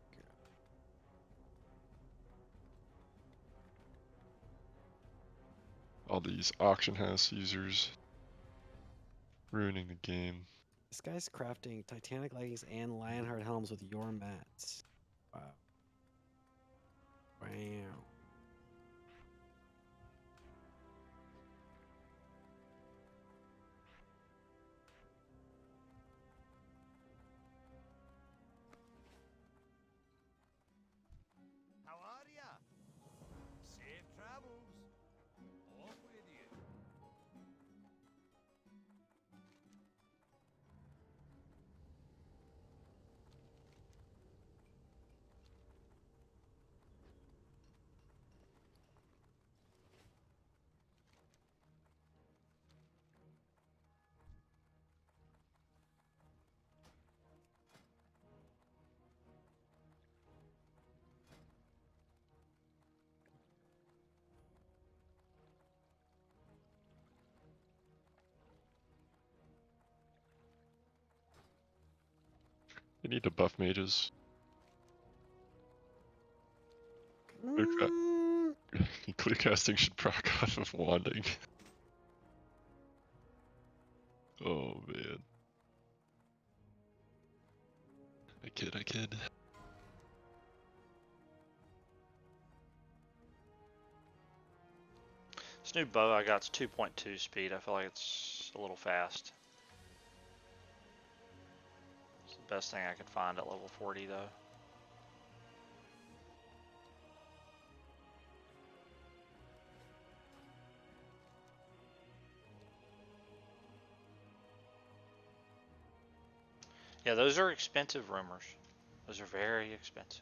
S5: god.
S4: All these auction house users ruining the game.
S5: This guy's crafting Titanic leggings and Lionheart helms with your mats. Wow. Wow.
S3: How are ya? Safe travels. Off with you.
S4: You need to buff mages. Clear,
S5: Mm,
S4: clear casting should proc off of wanding. Oh man. I kid.
S2: This new bow I got's 2.2 speed. I feel like it's a little fast. Best thing I could find at level 40 though. Yeah, those are expensive rumors. Those are very expensive.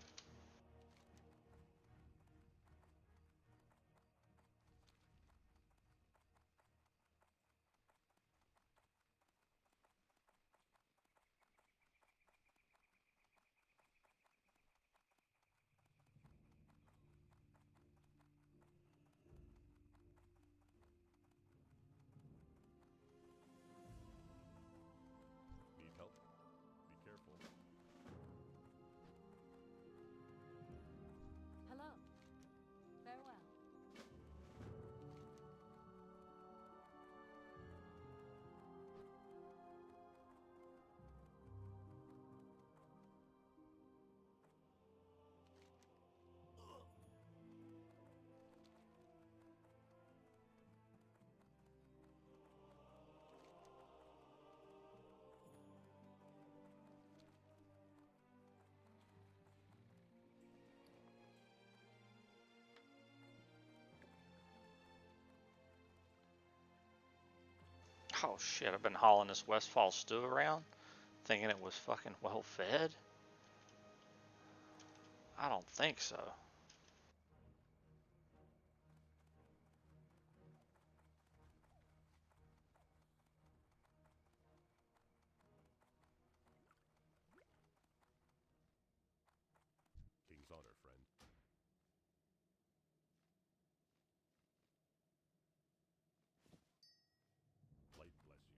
S1: Need help? Be careful.
S6: Hello. Farewell.
S2: Oh shit, I've been hauling this Westfall stew around, thinking it was fucking well fed. I don't think so.
S1: King's honor, friend. Light bless you.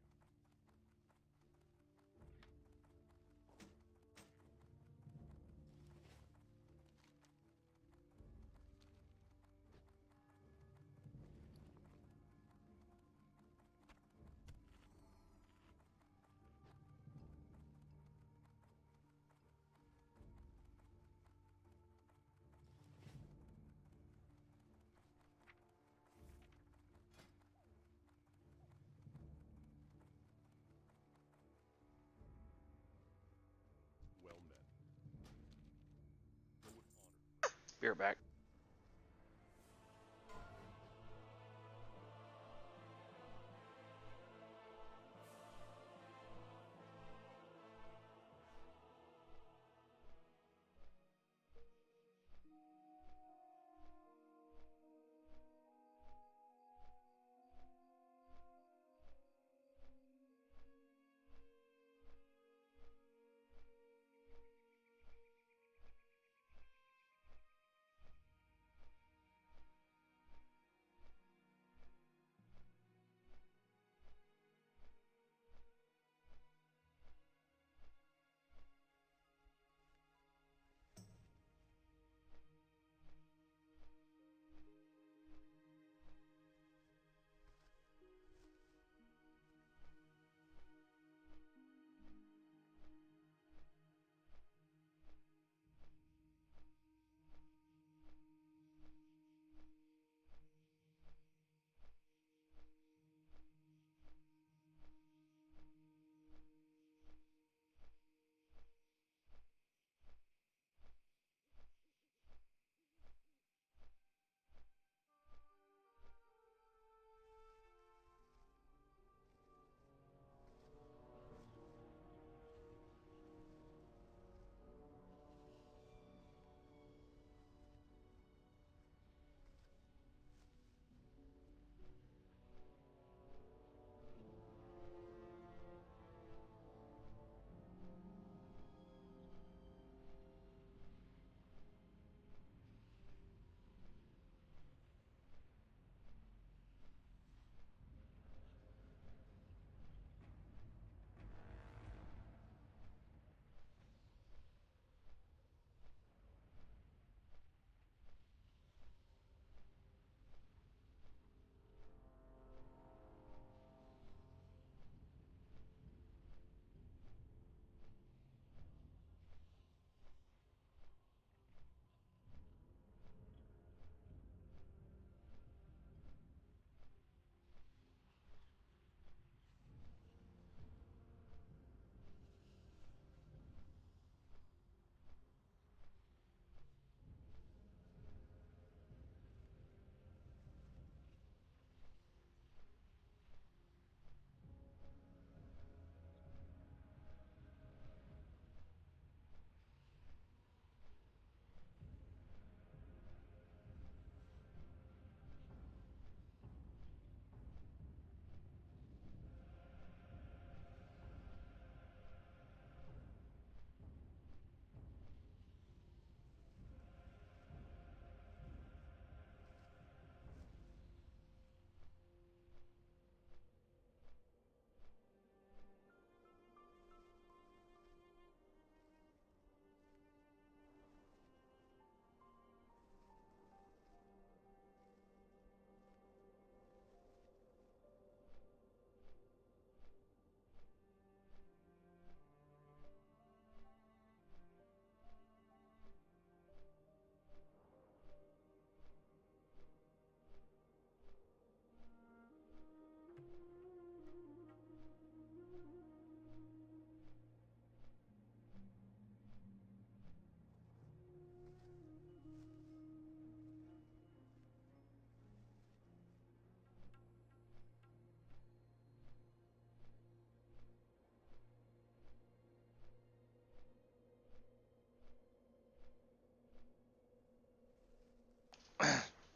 S1: Well met. Go with honor.
S2: Be right back.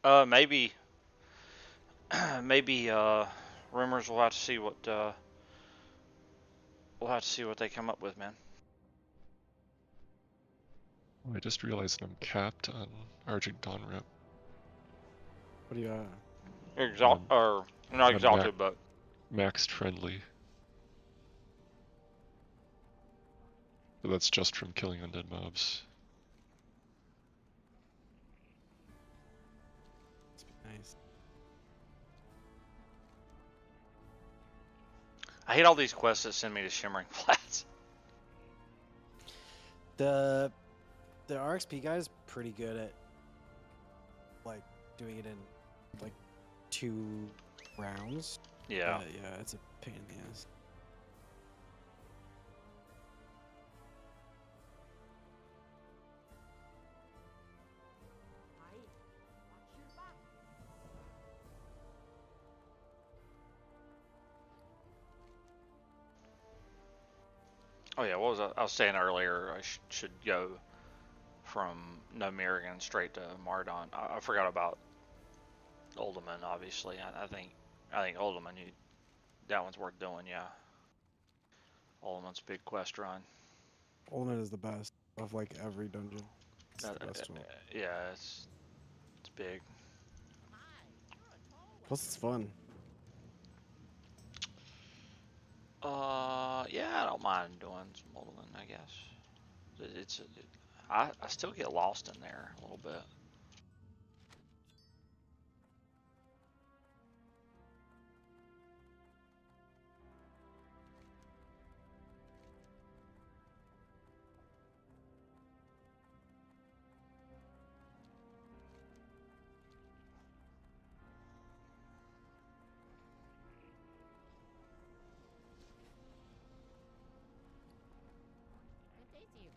S2: Maybe, maybe, rumors. We'll have to see what, we'll have to see what they come up with, man.
S4: I just realized I'm capped on Argent Dawn Rep.
S5: What do you got?
S2: Or not
S4: I'm
S2: exalted, but
S4: Maxed friendly. But that's just from killing undead mobs.
S5: Nice.
S2: I hate all these quests that send me to Shimmering Flats.
S5: The RXP guy is pretty good at like doing it in like 2 rounds.
S2: Yeah.
S5: Yeah, it's a pain in the ass.
S3: Aye. Watch your back.
S2: Oh yeah, what was I was saying earlier? I should go from Nomirigan straight to Mardon. I forgot about Uldaman, obviously. I think Uldaman, that one's worth doing. Yeah, Uldaman's big quest run.
S5: Ultimate is the best of like every dungeon. It's the best one.
S2: Yeah, it's big.
S5: Plus, it's fun.
S2: Yeah, I don't mind doing some Uldaman. I guess I still get lost in there a little bit.
S6: Good day to you.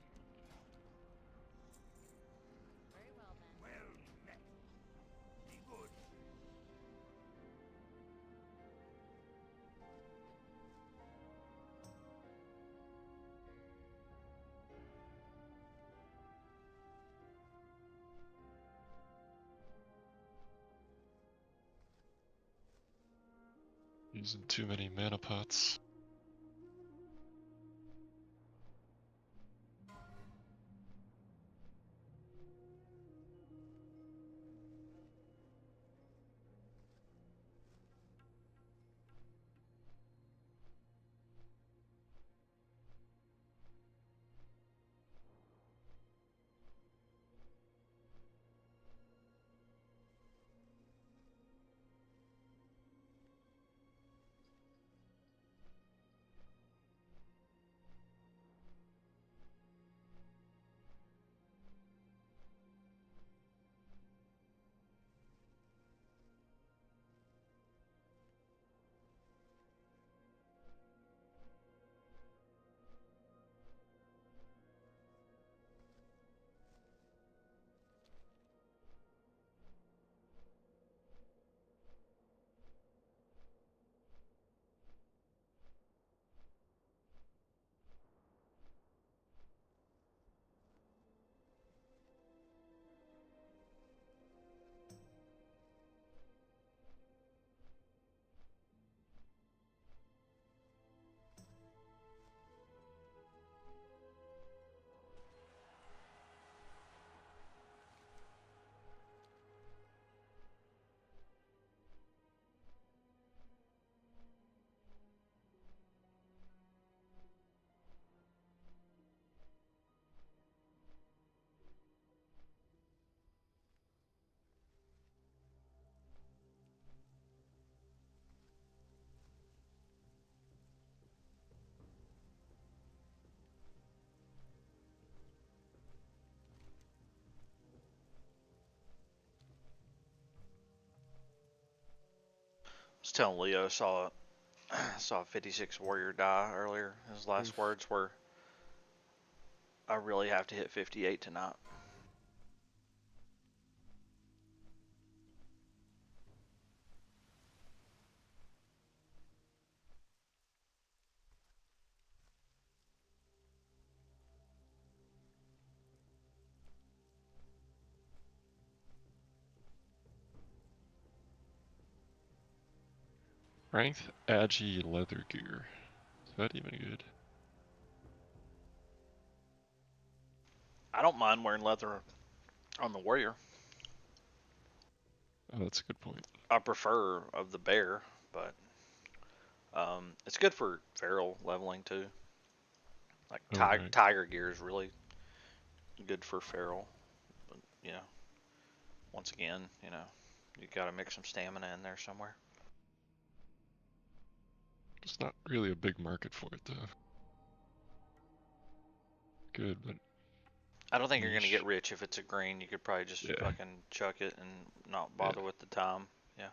S6: Very well then.
S3: Well met. Be good.
S4: Using too many mana pots.
S2: I was telling Leo, saw a 56 warrior die earlier. His last
S5: Oof.
S2: words were, "I really have to hit 58 tonight."
S4: Strength, Agi, leather gear. Is that even good?
S2: I don't mind wearing leather on the warrior.
S4: Oh, that's a good point.
S2: I prefer of the bear, but it's good for feral leveling too. Like
S4: Oh,
S2: tiger,
S4: right.
S2: tiger gear is really good for feral. But, you know, once again, you know, you got to mix some stamina in there somewhere.
S4: There's not really a big market for it though. Good, but
S2: I don't think you're gonna
S4: niche.
S2: get rich if it's a green. You could probably just
S4: Yeah.
S2: fucking chuck it and not bother with the time. Yeah.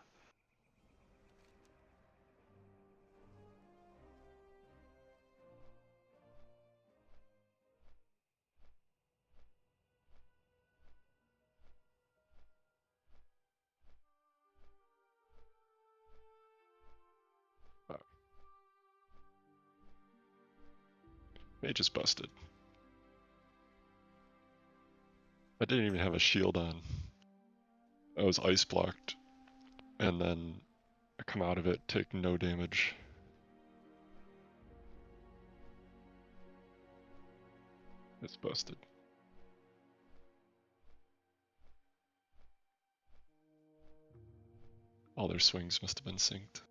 S4: Mage is busted. I didn't even have a shield on. I was ice blocked, and then I come out of it, take no damage. It's busted. All their swings must have been synced.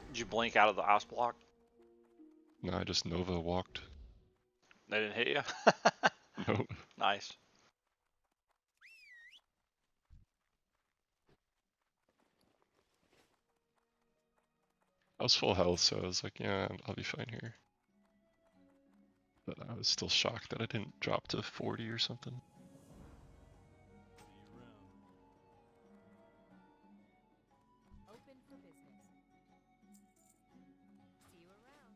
S2: Did you blink out of the ice block?
S4: No, I just Nova walked.
S2: They didn't hit you?
S4: Nope.
S2: Nice.
S4: I was full health, so I was like, yeah, I'll be fine here. But I was still shocked that I didn't drop to 40 or something.
S3: See you around.
S6: Open for business. See you around.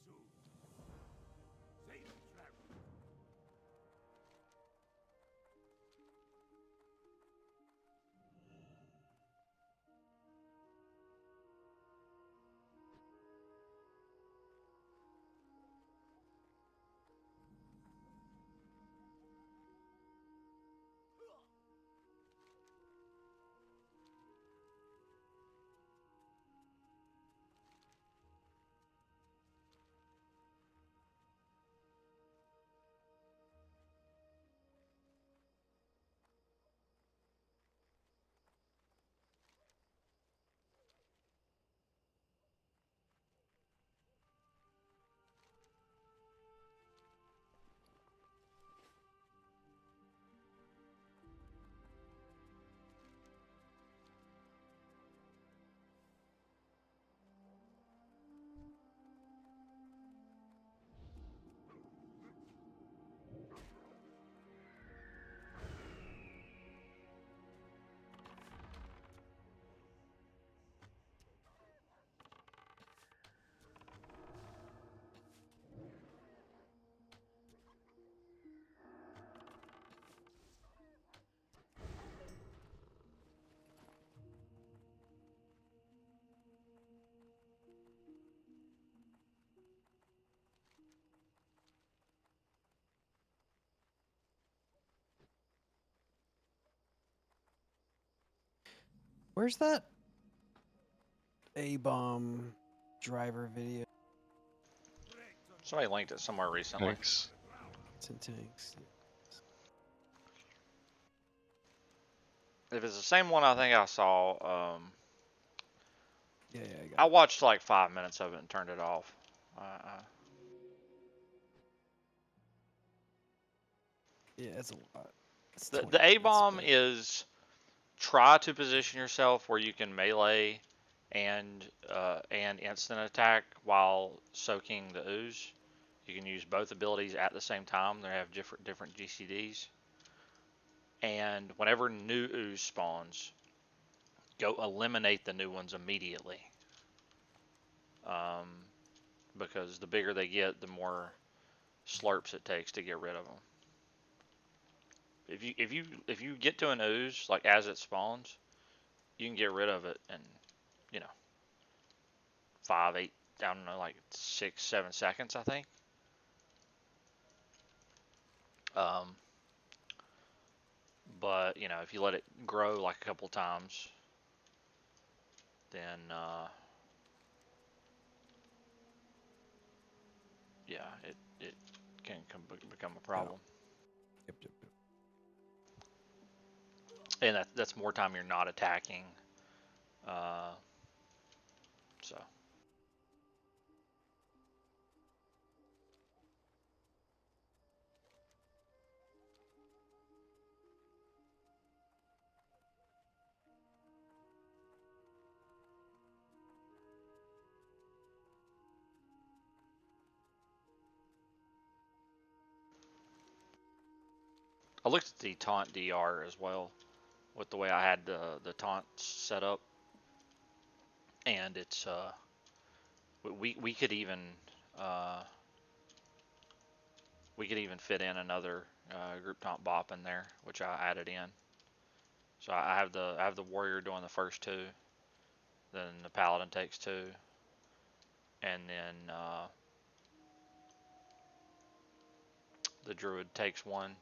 S3: soon. Safe travel.
S5: Where's that A-bomb driver video?
S2: Somebody linked it somewhere recently.
S4: Thanks.
S5: It's in tanks.
S2: If it's the same one I think I saw,
S5: Yeah, I
S2: I
S5: got it.
S2: watched like 5 minutes of it and turned it off.
S5: Yeah, it's a lot. It's
S2: The
S5: 20
S2: A
S5: minutes,
S2: bomb
S5: but-
S2: is try to position yourself where you can melee and instant attack while soaking the ooze. You can use both abilities at the same time. They have different GCDs. And whenever new ooze spawns, go eliminate the new ones immediately. Because the bigger they get, the more slurps it takes to get rid of them. If you get to an ooze like as it spawns, you can get rid of it in 5, 8, I don't know, like 6, 7 seconds, I think. But if you let it grow like a couple times, then yeah, it can become a problem.
S5: Yep.
S2: And that's more time you're not attacking. So. I looked at the taunt DR as well, with the way I had the taunts set up, and it's we could even fit in another group taunt bop in there, which I added in. So I have the warrior doing the first 2, then the paladin takes 2, and then the druid takes 1.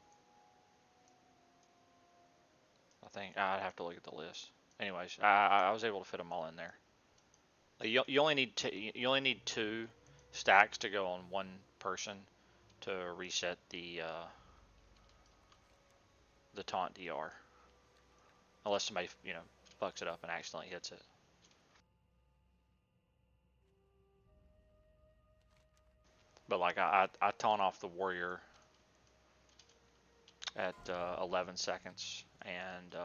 S2: I think I'd have to look at the list. Anyways, I was able to fit them all in there. Like you only need 2 stacks to go on one person to reset the taunt DR, unless somebody fucks it up and accidentally hits it. But like I taunt off the warrior at 11 seconds, and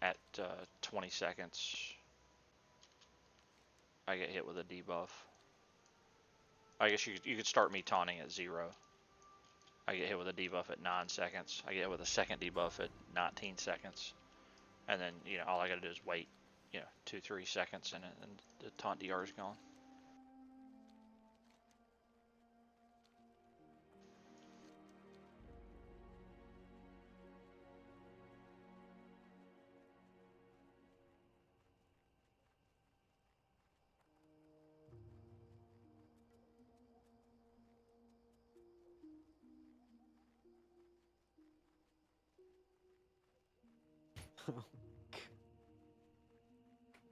S2: at 20 seconds I get hit with a debuff. I guess you could start me taunting at 0. I get hit with a debuff at 9 seconds. I get hit with a second debuff at 19 seconds. And then, all I gotta do is wait, 2-3 seconds and the taunt DR is gone.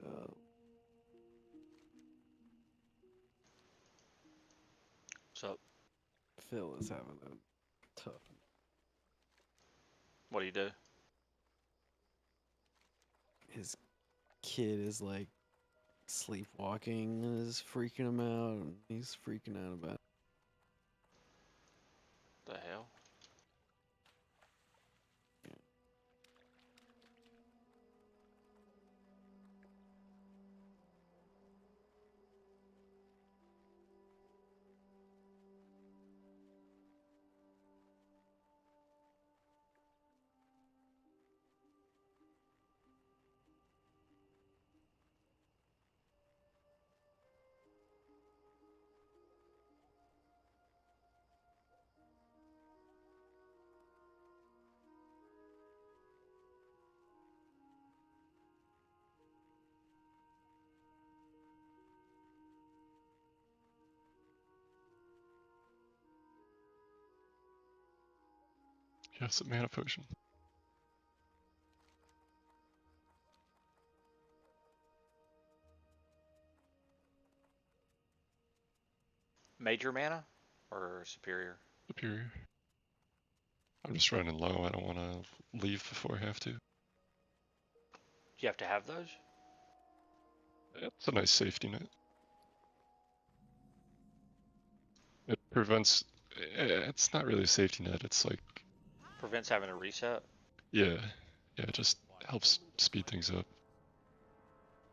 S5: Uh,
S2: So,
S5: Phil is having a tough.
S2: what do you do?
S5: His kid is like sleepwalking and is freaking him out. And he's freaking out about it.
S2: The hell?
S4: Yes, a mana potion.
S2: Major mana or superior?
S4: Superior. I'm just running low. I don't want to leave before I have to.
S2: Do you have to have those?
S4: It's a nice safety net. It prevents. It's not really a safety net. It's like,
S2: Prevents having a reset?
S4: yeah, it just helps speed things up.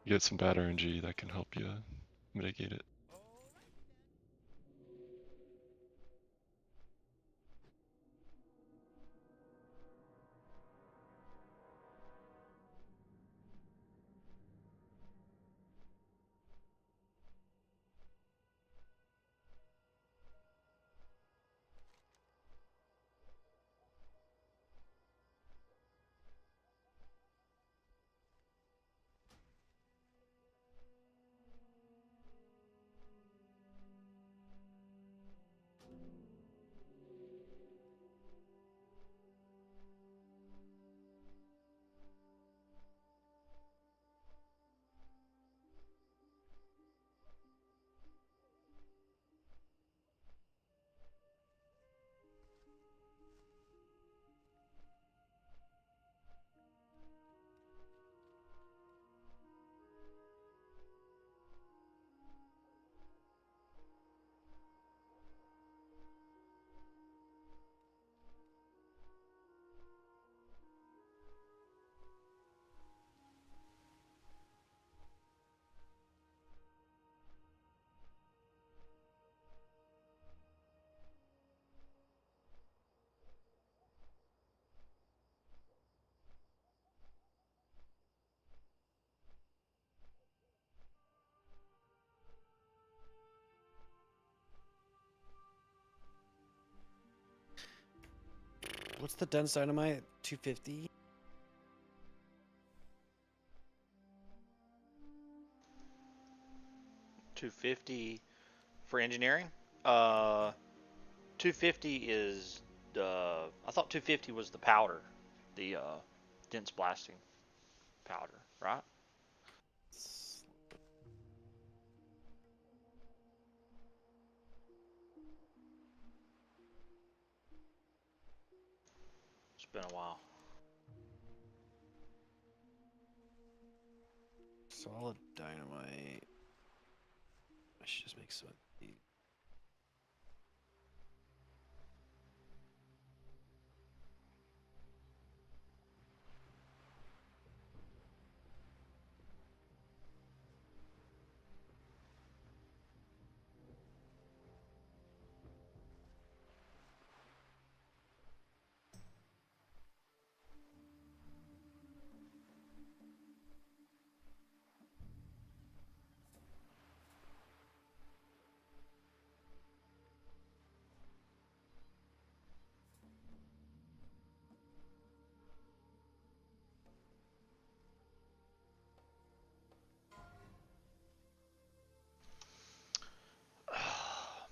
S4: You get some bad RNG that can help you mitigate it.
S5: What's the dense dynamite? 250?
S2: 250 for engineering? 250 is the. I thought 250 was the powder, the dense blasting powder, right? It's been a while.
S5: Solid dynamite. I should just make some of these.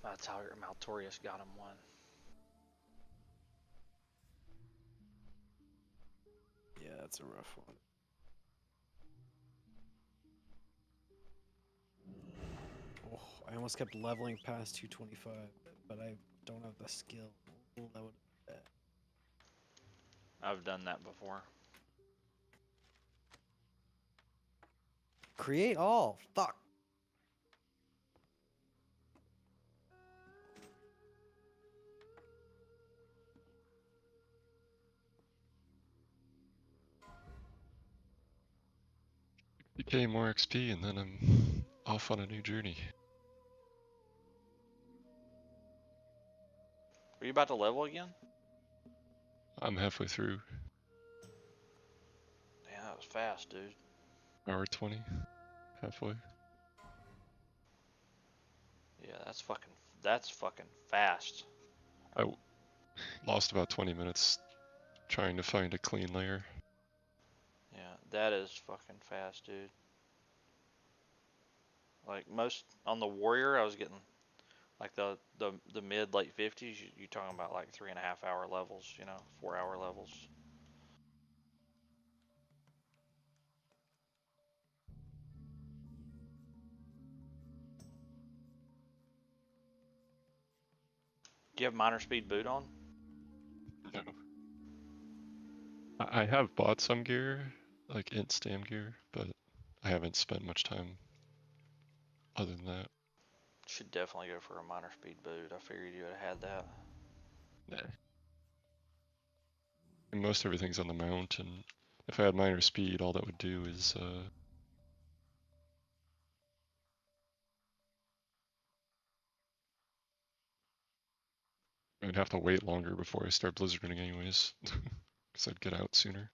S2: That's how Maltorius got him one.
S5: Yeah, That's a rough one. Oh, I almost kept leveling past 225, but I don't have the skill. Oh, that would be bad.
S2: I've done that before.
S5: Create all. Fuck.
S4: BK more XP and then I'm off on a new journey.
S2: Are you about to level again?
S4: I'm halfway through.
S2: Yeah, that was fast, dude.
S4: Hour 20. Halfway.
S2: Yeah, that's fucking fast.
S4: I lost about 20 minutes trying to find a clean layer.
S2: Yeah, that is fucking fast, dude. Like most on the warrior, I was getting like the mid late 50s. You talking about like 3.5 hour levels, 4 hour levels. Do you have minor speed boot on?
S4: No. I have bought some gear, like int stam gear, but I haven't spent much time other than that.
S2: Should definitely go for a minor speed boot. I figured you would have had that.
S4: Nah. And most everything's on the mount, and if I had minor speed, all that would do is I'd have to wait longer before I start blizzarding anyways, because I'd get out sooner.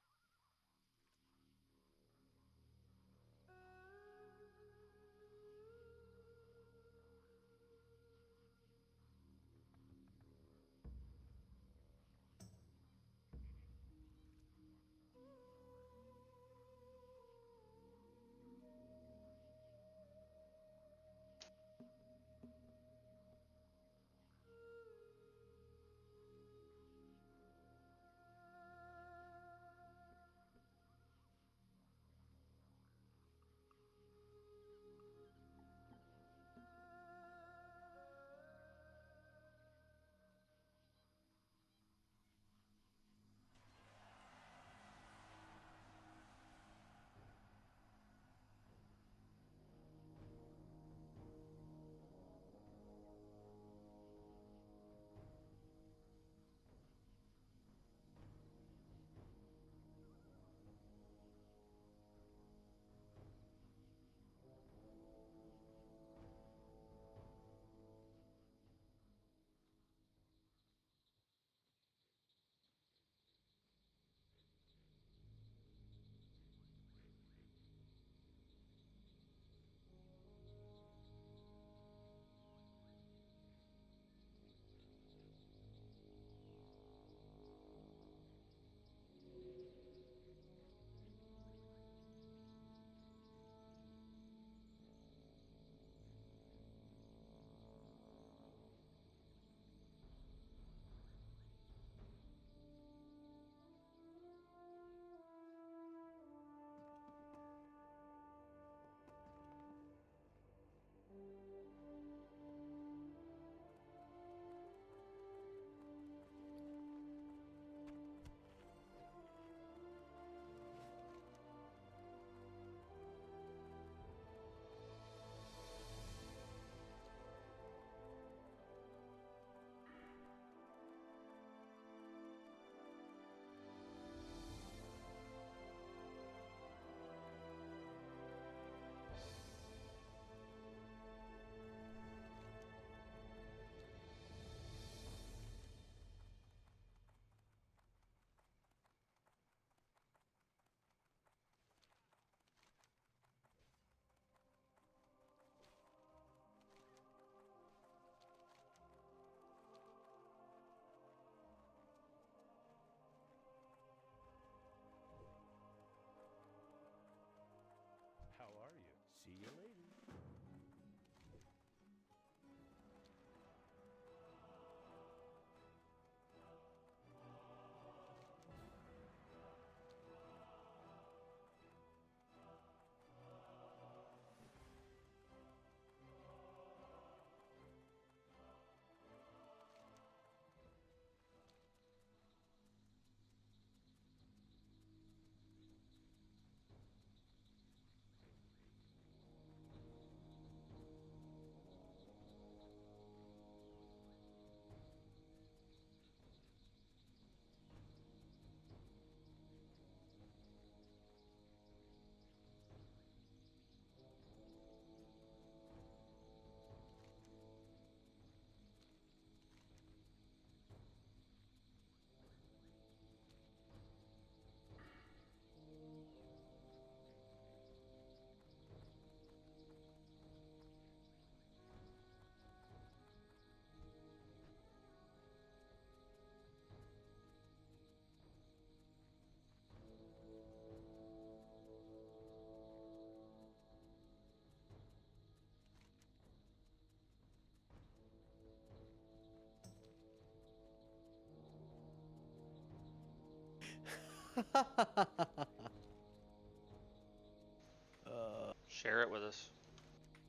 S2: Share it with us.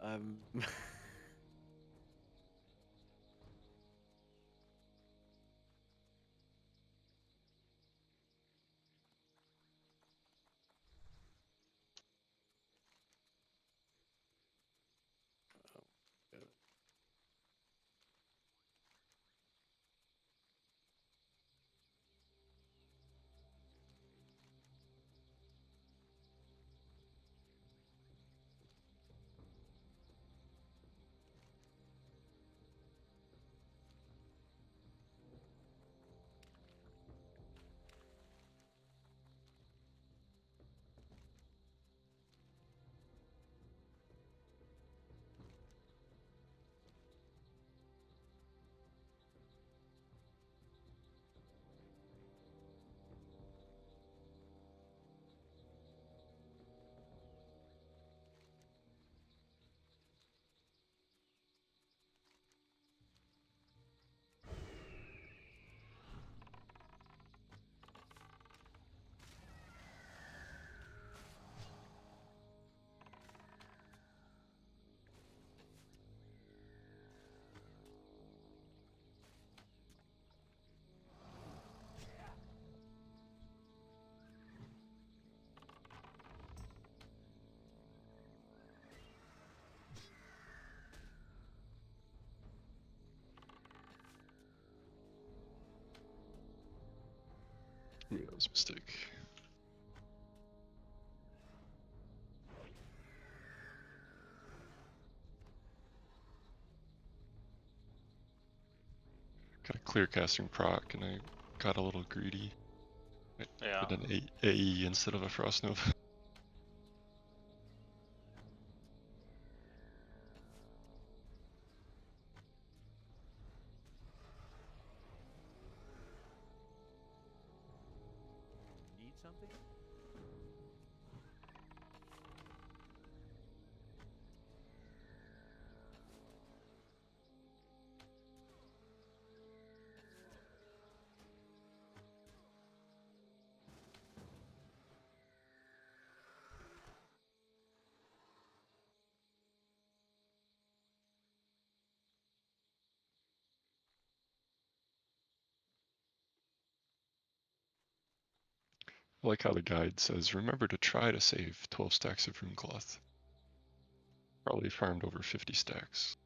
S5: um.
S4: Yeah, that was a mistake. Got a clear casting proc and I got a little greedy. I
S2: Yeah.
S4: did an AE instead of a Frost Nova.
S3: Need something?
S4: I like how the guide says, remember to try to save 12 stacks of rune cloth. Probably farmed over 50 stacks.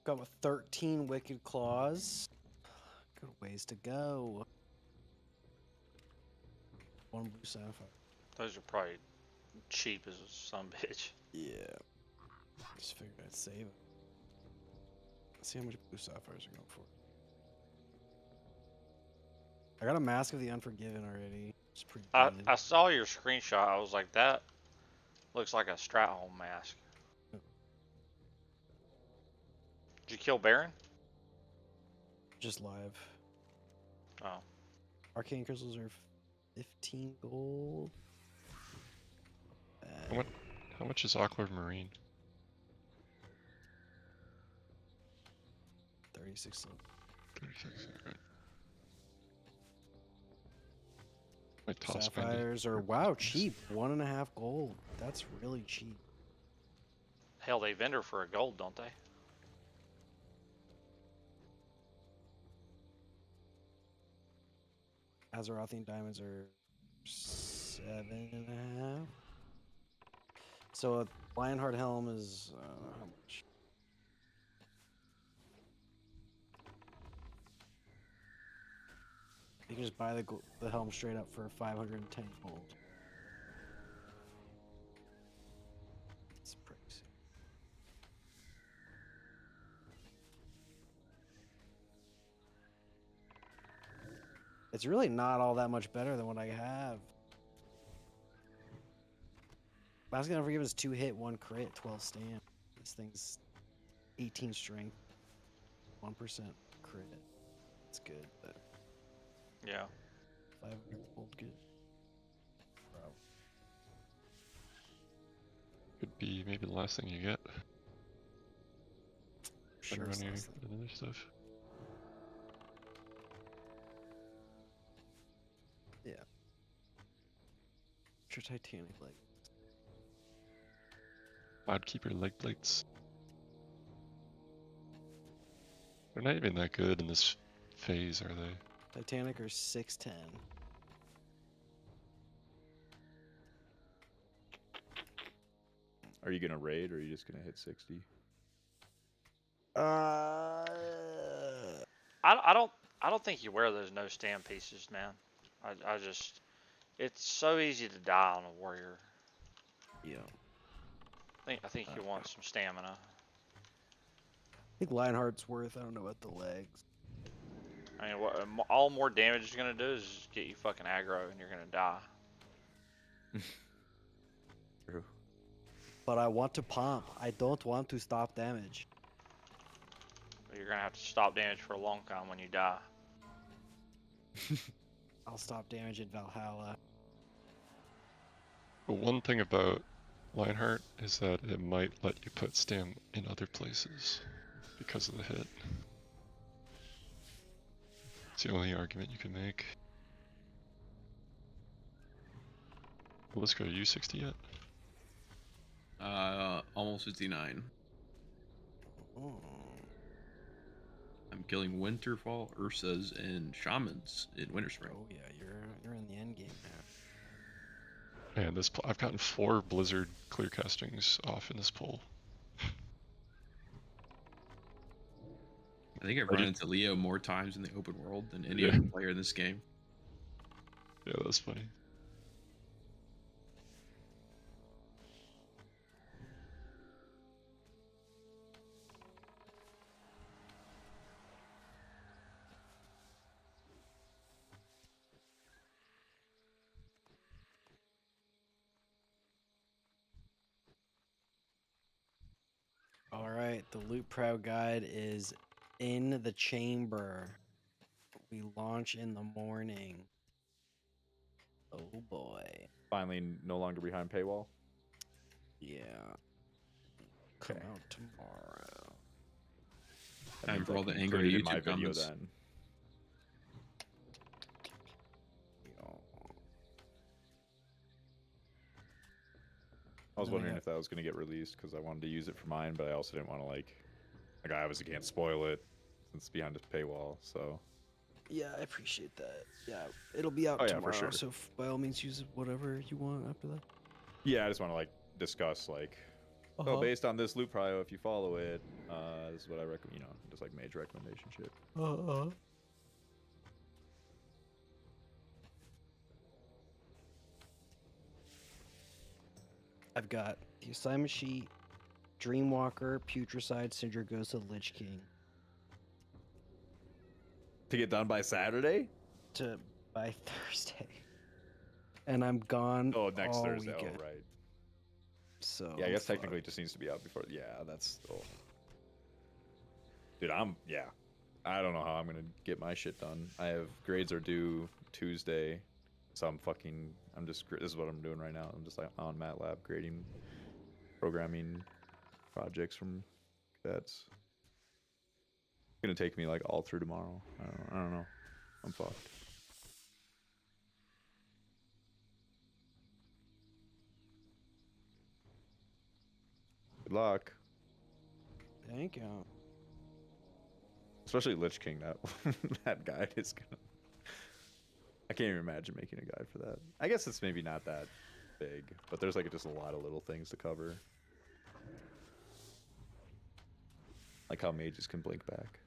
S5: Got with 13 wicked claws. Good ways to go. One blue sapphire.
S2: Those are probably cheap as a son of a bitch.
S5: Yeah. Just figured I'd save it. Let's see how much blue sapphires are going for. I got a Mask of the Unforgiven already. It's pretty good.
S2: I saw your screenshot. I was like, that looks like a Stratholme mask. Did you kill Baron?
S5: Just live.
S2: Oh.
S5: Arcane crystals are 15 gold.
S4: How much is Aquamarine?
S5: 36 silver.
S4: 36, alright. My toss
S5: Sapphires are, wow, cheap. 1.5 gold. That's really cheap.
S2: Hell, they vendor for a gold, don't they?
S5: Azerothian diamonds are 7.5. So a Lionheart helm is how much? You can just buy the helm straight up for 510 gold. It's pricey. It's really not all that much better than what I have. Mask of Unforgiven is 2 hit, 1 crit, 12 stand. This thing's 18 strength, 1% crit. It's good, but
S2: Yeah.
S5: 500 gold good. Bro.
S4: Could be maybe the last thing you get.
S5: Sure,
S4: Better
S5: it's
S4: on your
S5: less than-
S4: other stuff.
S5: Yeah. Your Titanic leg.
S4: I'd keep your leg plates. They're not even that good in this phase, are they?
S5: Titanic are 610.
S7: Are you gonna raid or are you just gonna hit 60?
S2: I don't think you wear those no stand pieces, man. I just, it's so easy to die on a warrior.
S5: Yeah.
S2: I think you want some stamina.
S5: I think Lionheart's worth. I don't know about the legs.
S2: I mean, what all more damage is gonna do is just get you fucking aggro and you're gonna die.
S7: True.
S5: But I want to pump. I don't want to stop damage.
S2: But you're gonna have to stop damage for a long time when you die.
S5: I'll stop damage in Valhalla.
S4: But one thing about Lionheart is that it might let you put stam in other places because of the hit. It's the only argument you can make. Well, let's go. Are you 60 yet?
S8: Almost 59.
S5: Oh.
S8: I'm killing Winterfall, Ursas, and Shamans in Winterspring.
S5: Oh yeah, you're in the end game now.
S4: Man, I've gotten 4 Blizzard clear castings off in this poll.
S8: I think I've run into Leo more times in the open world than any other player in this game.
S4: Yeah, that's funny.
S5: All right, the Loot Proud Guide is in the chamber. We launch in the morning. Oh boy.
S7: Finally, no longer behind paywall.
S5: Yeah. Come
S7: Okay.
S5: out tomorrow.
S7: That
S8: Time
S7: means
S8: for
S7: I
S8: all the
S7: can
S8: angry
S7: put it in my
S8: YouTube
S7: video
S8: comments.
S7: then. I was
S5: Then I
S7: wondering
S5: got-
S7: if that was going to get released because I wanted to use it for mine, but I also didn't want to like I obviously can't spoil it since it's behind a paywall. So
S5: Yeah, I appreciate that. Yeah, it'll be out
S7: Oh, yeah, for
S5: tomorrow,
S7: sure.
S5: so by all means use whatever you want after that.
S7: yeah, I just want to like discuss like So based on this loot prio, if you follow it, this is what I recommend. You know, just like mage recommendation shit.
S5: I've got the assignment sheet, Dreamwalker, Putricide, Sindragosa, Lich King
S7: To get done by Saturday?
S5: to by Thursday, and I'm gone.
S7: Oh, next
S5: all
S7: Thursday.
S5: Weekend.
S7: Oh, right.
S5: So
S7: Yeah, I
S5: I'm
S7: guess
S5: fucked.
S7: technically it just needs to be out before. Yeah, that's. Oh. Dude, yeah. I don't know how I'm gonna get my shit done. I have grades are due Tuesday, so I'm just. This is what I'm doing right now. I'm just like on MATLAB grading programming projects from cadets. It's gonna take me like all through tomorrow. I don't know. I'm fucked. Good luck.
S5: Thank you.
S7: Especially Lich King. That that guide is gonna. I can't even imagine making a guide for that. I guess it's maybe not that big, but there's like just a lot of little things to cover. Like how mages can blink back.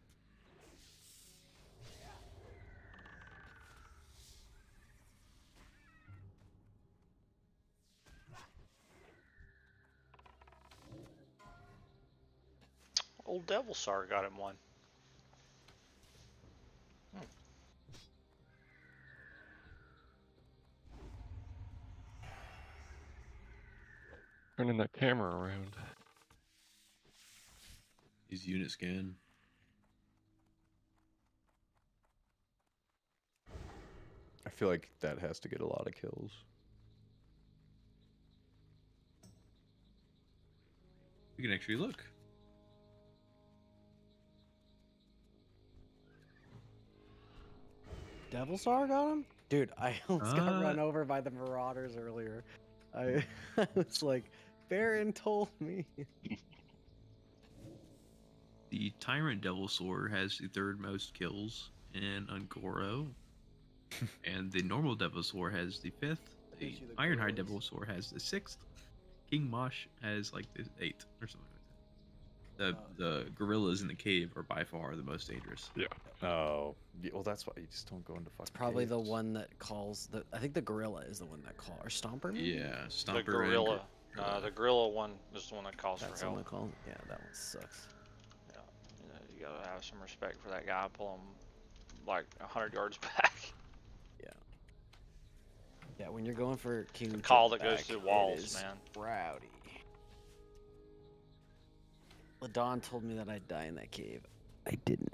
S2: Old Devil Star got him one.
S4: Turning that camera around.
S8: He's unit scan.
S7: I feel like that has to get a lot of kills.
S8: You can actually look.
S5: Devil Star got him? Dude, I almost got run
S8: Uh.
S5: over by the Marauders earlier. I was like, Baron told me.
S8: The Tyrant Devilsaur has the third most kills in Ungoro. And the normal Devilsaur has the fifth. The
S5: Gives you the
S8: Ironhide
S5: gorillas.
S8: Devilsaur has the sixth. King Mosh has like the eighth or something like that. The gorillas in the cave are by far the most dangerous.
S4: Yeah.
S7: Oh, yeah, well that's why you just don't go into fucking.
S5: It's probably the
S7: caves.
S5: one that calls the. I think the gorilla is the one that calls. Or Stomper? maybe?
S8: Yeah, Stomper
S2: The
S8: and
S2: gorilla.
S8: gorilla.
S2: The gorilla one is the one that calls
S5: That's
S2: for
S5: the one
S2: help.
S5: that calls. Yeah, that one sucks.
S2: Yeah, you gotta have some respect for that guy. Pull him like 100 yards back.
S5: Yeah, when you're going for King
S2: The call
S5: Jet
S2: that goes
S5: back,
S2: through
S5: it
S2: walls,
S5: is
S2: man.
S5: Rowdy. Ladon told me that I'd die in that cave. I didn't.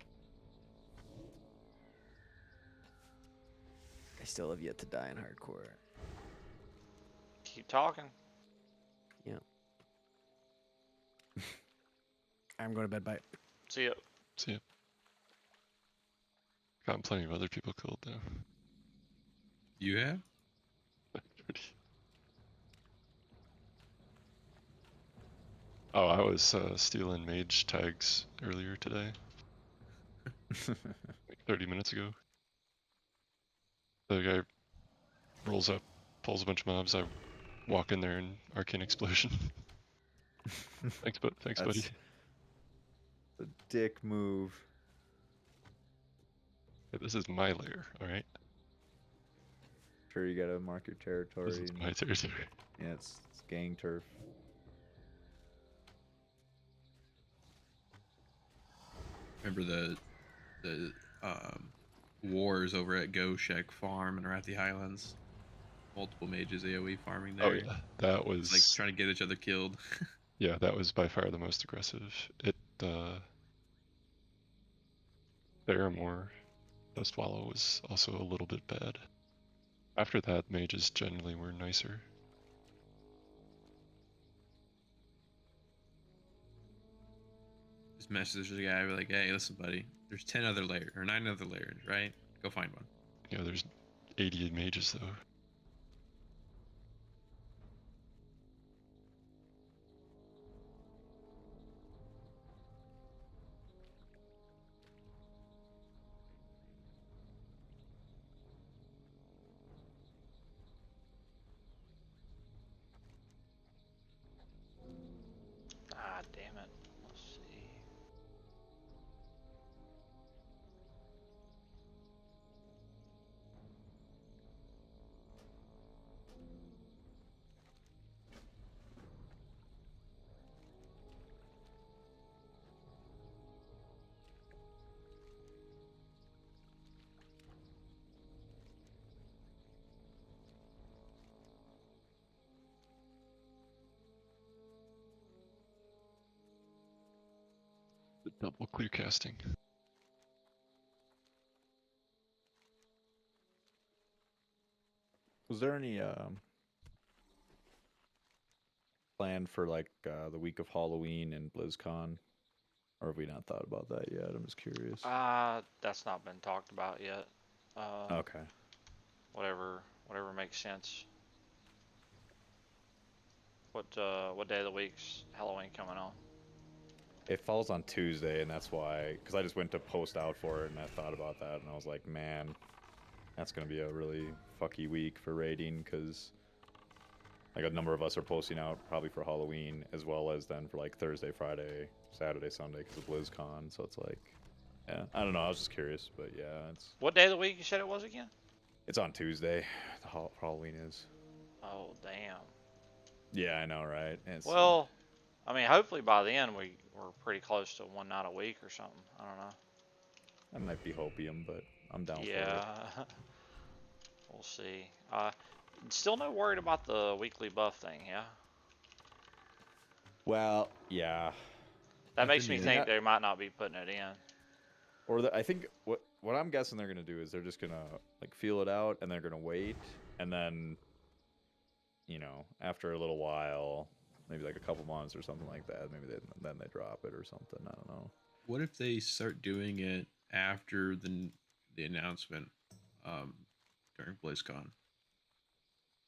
S5: I still have yet to die in hardcore.
S2: Keep talking.
S5: I'm going to bed. Bye.
S2: See ya.
S4: See ya. Gotten plenty of other people killed though.
S8: You have?
S4: Oh, I was stealing mage tags earlier today. Like 30 minutes ago. The guy rolls up, pulls a bunch of mobs. I walk in there and arcane explosion. Thanks, buddy.
S7: The dick move.
S4: Hey, this is my lair, all right.
S7: Sure, you gotta mark your territory.
S4: This is
S7: and-
S4: my territory.
S7: Yeah, it's gang turf.
S8: Remember the wars over at Goshek Farm in Arathi Highlands? Multiple mages AoE farming there.
S4: Oh yeah, that
S8: It was
S4: was
S8: like trying to get each other killed.
S4: yeah, that was by far the most aggressive. It Theramore, Dustwallow was also a little bit bad. After that, mages generally were nicer.
S8: Just message the guy, be like, hey, listen, buddy, there's 10 other layers, or 9 other layers, right? Go find one.
S4: Yeah, there's 88 mages though. Double clear casting.
S7: Was there any plan for like the week of Halloween and BlizzCon, or have we not thought about that yet? I'm just curious.
S2: That's not been talked about yet.
S7: Okay.
S2: Whatever makes sense. What day of the week's Halloween coming on?
S7: It falls on Tuesday, and that's why, because I just went to post out for it, and I thought about that, and I was like, man, that's gonna be a really fucky week for raiding, because like a number of us are posting out probably for Halloween, as well as then for like Thursday, Friday, Saturday, Sunday, because of BlizzCon. So it's like, yeah, I don't know. I was just curious, but yeah,
S2: What day of the week you said it was again?
S7: it's on Tuesday. The Halloween is.
S2: Oh damn.
S7: Yeah, I know, right? It's,
S2: Well, I mean, hopefully by then we're pretty close to one night a week or something. I don't know.
S7: that might be hopium, but I'm down for it.
S2: Yeah. We'll see. Still no worried about the weekly buff thing, yeah?
S7: Well, yeah.
S2: That makes me
S7: Yeah.
S2: think they might not be putting it in.
S7: Or I think what I'm guessing they're gonna do is they're just gonna like feel it out, and they're gonna wait, and then, you know, after a little while, maybe like a couple months or something like that, maybe then they drop it or something. I don't know.
S8: What if they start doing it after the announcement during BlizzCon?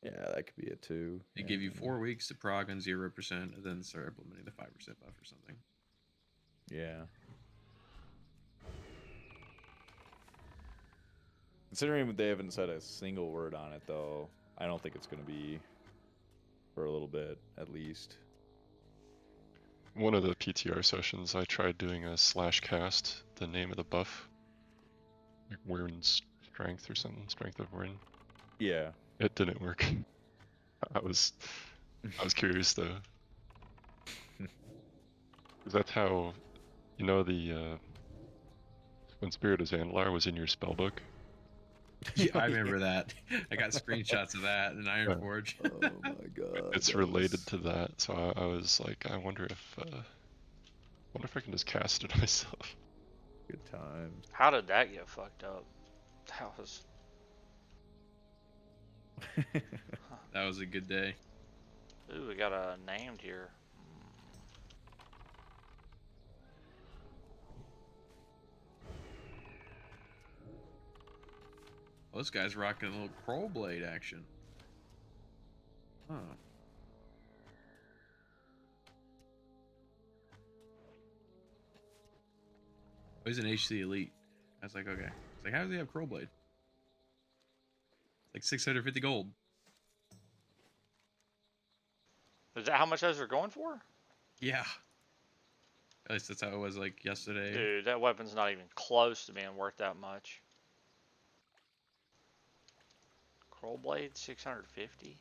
S7: Yeah, that could be it too.
S8: They
S7: Yeah.
S8: give you 4 weeks to prog on 0%, and then start implementing the 5% buff or something.
S7: Yeah. Considering they haven't said a single word on it, though, I don't think it's going to be for a little bit, at least.
S4: One of the PTR sessions, I tried doing a slash cast, the name of the buff. Like Wyrn's strength or something, strength of Wyrn.
S7: Yeah.
S4: It didn't work. I was curious though. 'Cause that's how, you know, the when Spirit of Zandalar was in your spellbook.
S8: Yeah, I remember that. I got screenshots of that in Ironforge.
S7: Oh my god.
S4: It's related to that, so I was like, I wonder if I can just cast it myself.
S7: Good times.
S2: How did that get fucked up? That was...
S8: That was a good day.
S2: Ooh, we got a named here.
S8: Well, this guy's rocking a little Crow Blade action. Huh. Oh, he's an HC Elite. I was like, okay. It's like, how does he have Crow Blade? Like 650 gold.
S2: Is that how much those are going for?
S8: Yeah. At least that's how it was like yesterday.
S2: Dude, that weapon's not even close to being worth that much. Crow Blade, 650?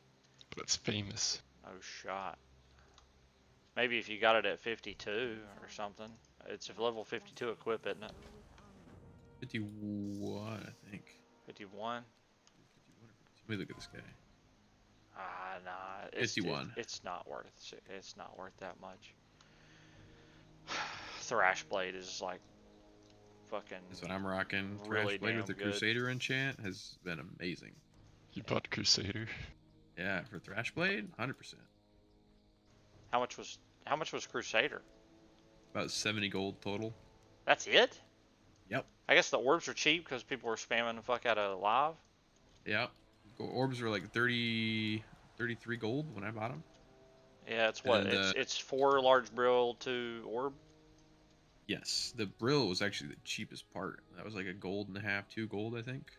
S4: That's famous.
S2: Oh, shot. Maybe if you got it at 52 or something. It's a level 52 equip, isn't it?
S8: 51, I think.
S2: 51?
S8: 51 or 52. Let me look at this guy.
S2: Nah. It's
S8: 51.
S2: It's not worth that much. Thrash Blade is like fucking...
S8: That's what I'm rocking.
S2: really
S8: Thrash Blade with
S2: damn
S8: the
S2: good.
S8: Crusader enchant has been amazing.
S4: You bought Crusader.
S8: Yeah, for Thrash Blade, 100%.
S2: How much was Crusader?
S8: About 70 gold total.
S2: That's it?
S8: Yep.
S2: I guess the orbs are cheap because people were spamming the fuck out of live.
S8: Yep. Orbs were like 33 gold when I bought them.
S2: Yeah, it's what?
S8: And,
S2: It's 4 large brill, 2 orb.
S8: Yes, the brill was actually the cheapest part. That was like a gold and a half, 2 gold, I think.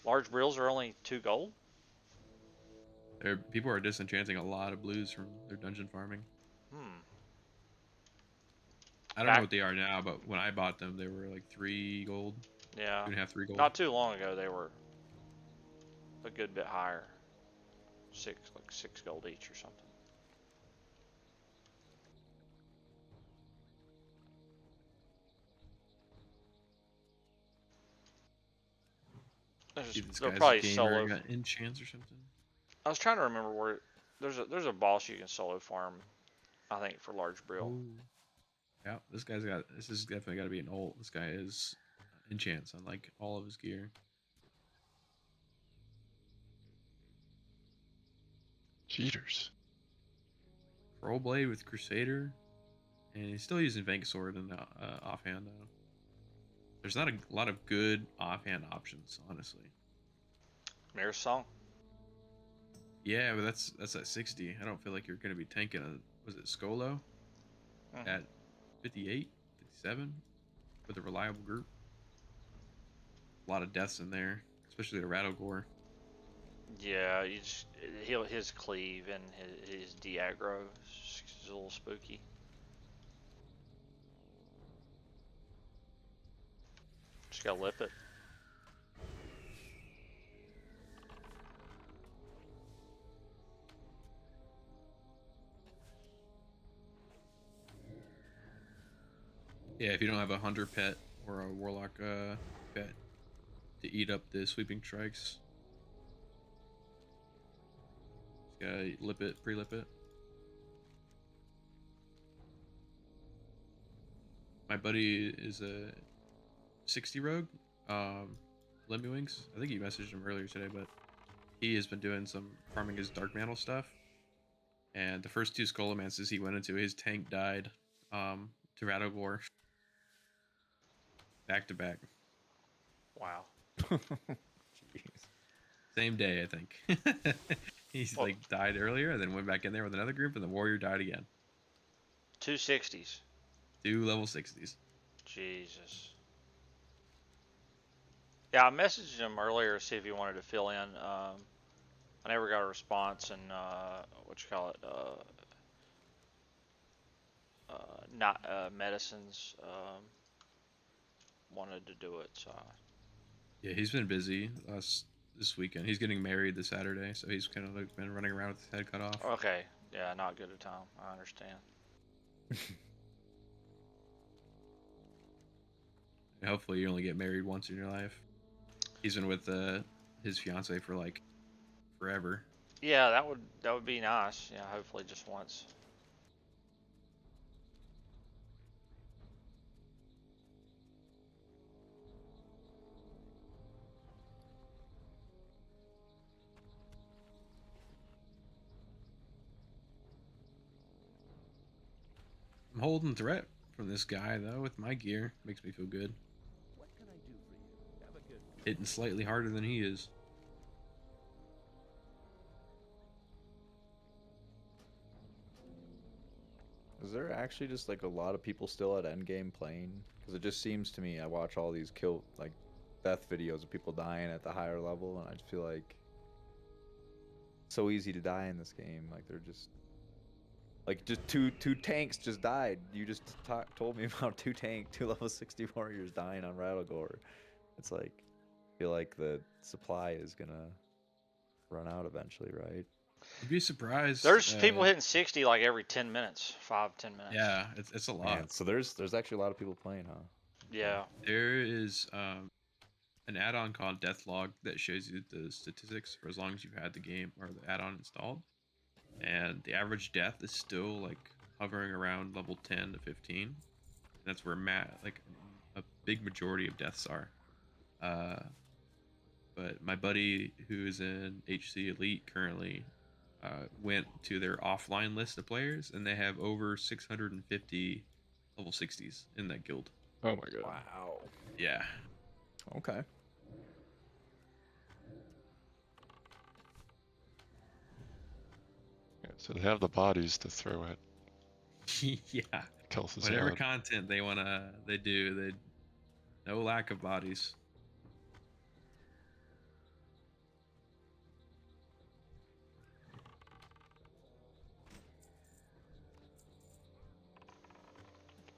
S2: Large brills are only 2 gold?
S8: People are disenchanting a lot of blues from their dungeon farming. I don't know what they are now, but when I bought them, they were like 3 gold.
S2: Yeah.
S8: 2.5, 3 gold.
S2: Not too long ago, they were a good bit higher. 6 gold each or something.
S8: See if this
S2: They're
S8: guy's
S2: probably
S8: a gamer
S2: solo.
S8: and got enchants or something.
S2: I was trying to remember where there's a boss you can solo farm. I think for large brill.
S8: Ooh. Yeah, this guy's got. This is definitely got to be an ult. This guy is enchants on like all of his gear.
S4: Cheaters.
S8: Roll blade with Crusader, and he's still using Vank Sword in the offhand though. There's not a lot of good offhand options, honestly.
S2: Mirror Song.
S8: Yeah, but that's at 60. I don't feel like you're going to be tanking a, was it Skolo
S2: Mhm.
S8: at 58, 57 with a reliable group. A lot of deaths in there, especially the Rattlegore.
S2: Yeah, his cleave and his de-aggro is a little spooky. Just gotta lip it.
S8: Yeah, if you don't have a hunter pet or a warlock pet to eat up the sweeping strikes, just gotta lip it, pre-lip it. My buddy is a 60 rogue, Lemmy Wings. I think you messaged him earlier today, but he has been doing some farming his dark mantle stuff. And the first two Scolomances he went into, his tank died to Rattlegore. Back to back.
S2: Wow.
S7: Jeez.
S8: Same day, I think. He's
S2: Well-
S8: like died earlier and then went back in there with another group and the warrior died again.
S2: 260s.
S8: 2 level 60s.
S2: Jesus. Yeah, I messaged him earlier to see if he wanted to fill in. I never got a response, and not medicines wanted to do it. So
S8: Yeah, he's been busy this weekend. He's getting married this Saturday, so he's kind of like been running around with his head cut off.
S2: okay, yeah, not good at time. I understand.
S8: And hopefully you only get married once in your life. He's been with his fiance for like forever.
S2: Yeah, that would be nice. Yeah, hopefully just once.
S8: I'm holding threat from this guy though with my gear. Makes me feel good.
S3: What can I do for you? Have a good one.
S8: Hitting slightly harder than he is.
S7: Is there actually just like a lot of people still at Endgame playing? Because it just seems to me, I watch all these death videos of people dying at the higher level, and I just feel like it's so easy to die in this game. Like they're just two tanks just died. You just told me about two level 60 warriors dying on Rattlegore. It's like I feel like the supply is gonna run out eventually, right?
S8: You'd be surprised.
S2: There's people hitting 60 like every 10 minutes, 5-10 minutes.
S8: Yeah, it's a lot.
S7: Man, so there's actually a lot of people playing, huh?
S2: Yeah.
S8: There is an add-on called Death Log that shows you the statistics for as long as you've had the game or the add-on installed, and the average death is still like hovering around level 10 to 15. And that's where like a big majority of deaths are. But my buddy who is in HC Elite currently went to their offline list of players, and they have over 650 level 60s in that guild.
S4: Oh my god.
S7: Wow.
S8: Yeah.
S7: Okay.
S4: Yeah, so they have the bodies to throw at
S8: Yeah.
S4: Kelth's
S8: Whatever
S4: ad.
S8: content they do, no lack of bodies.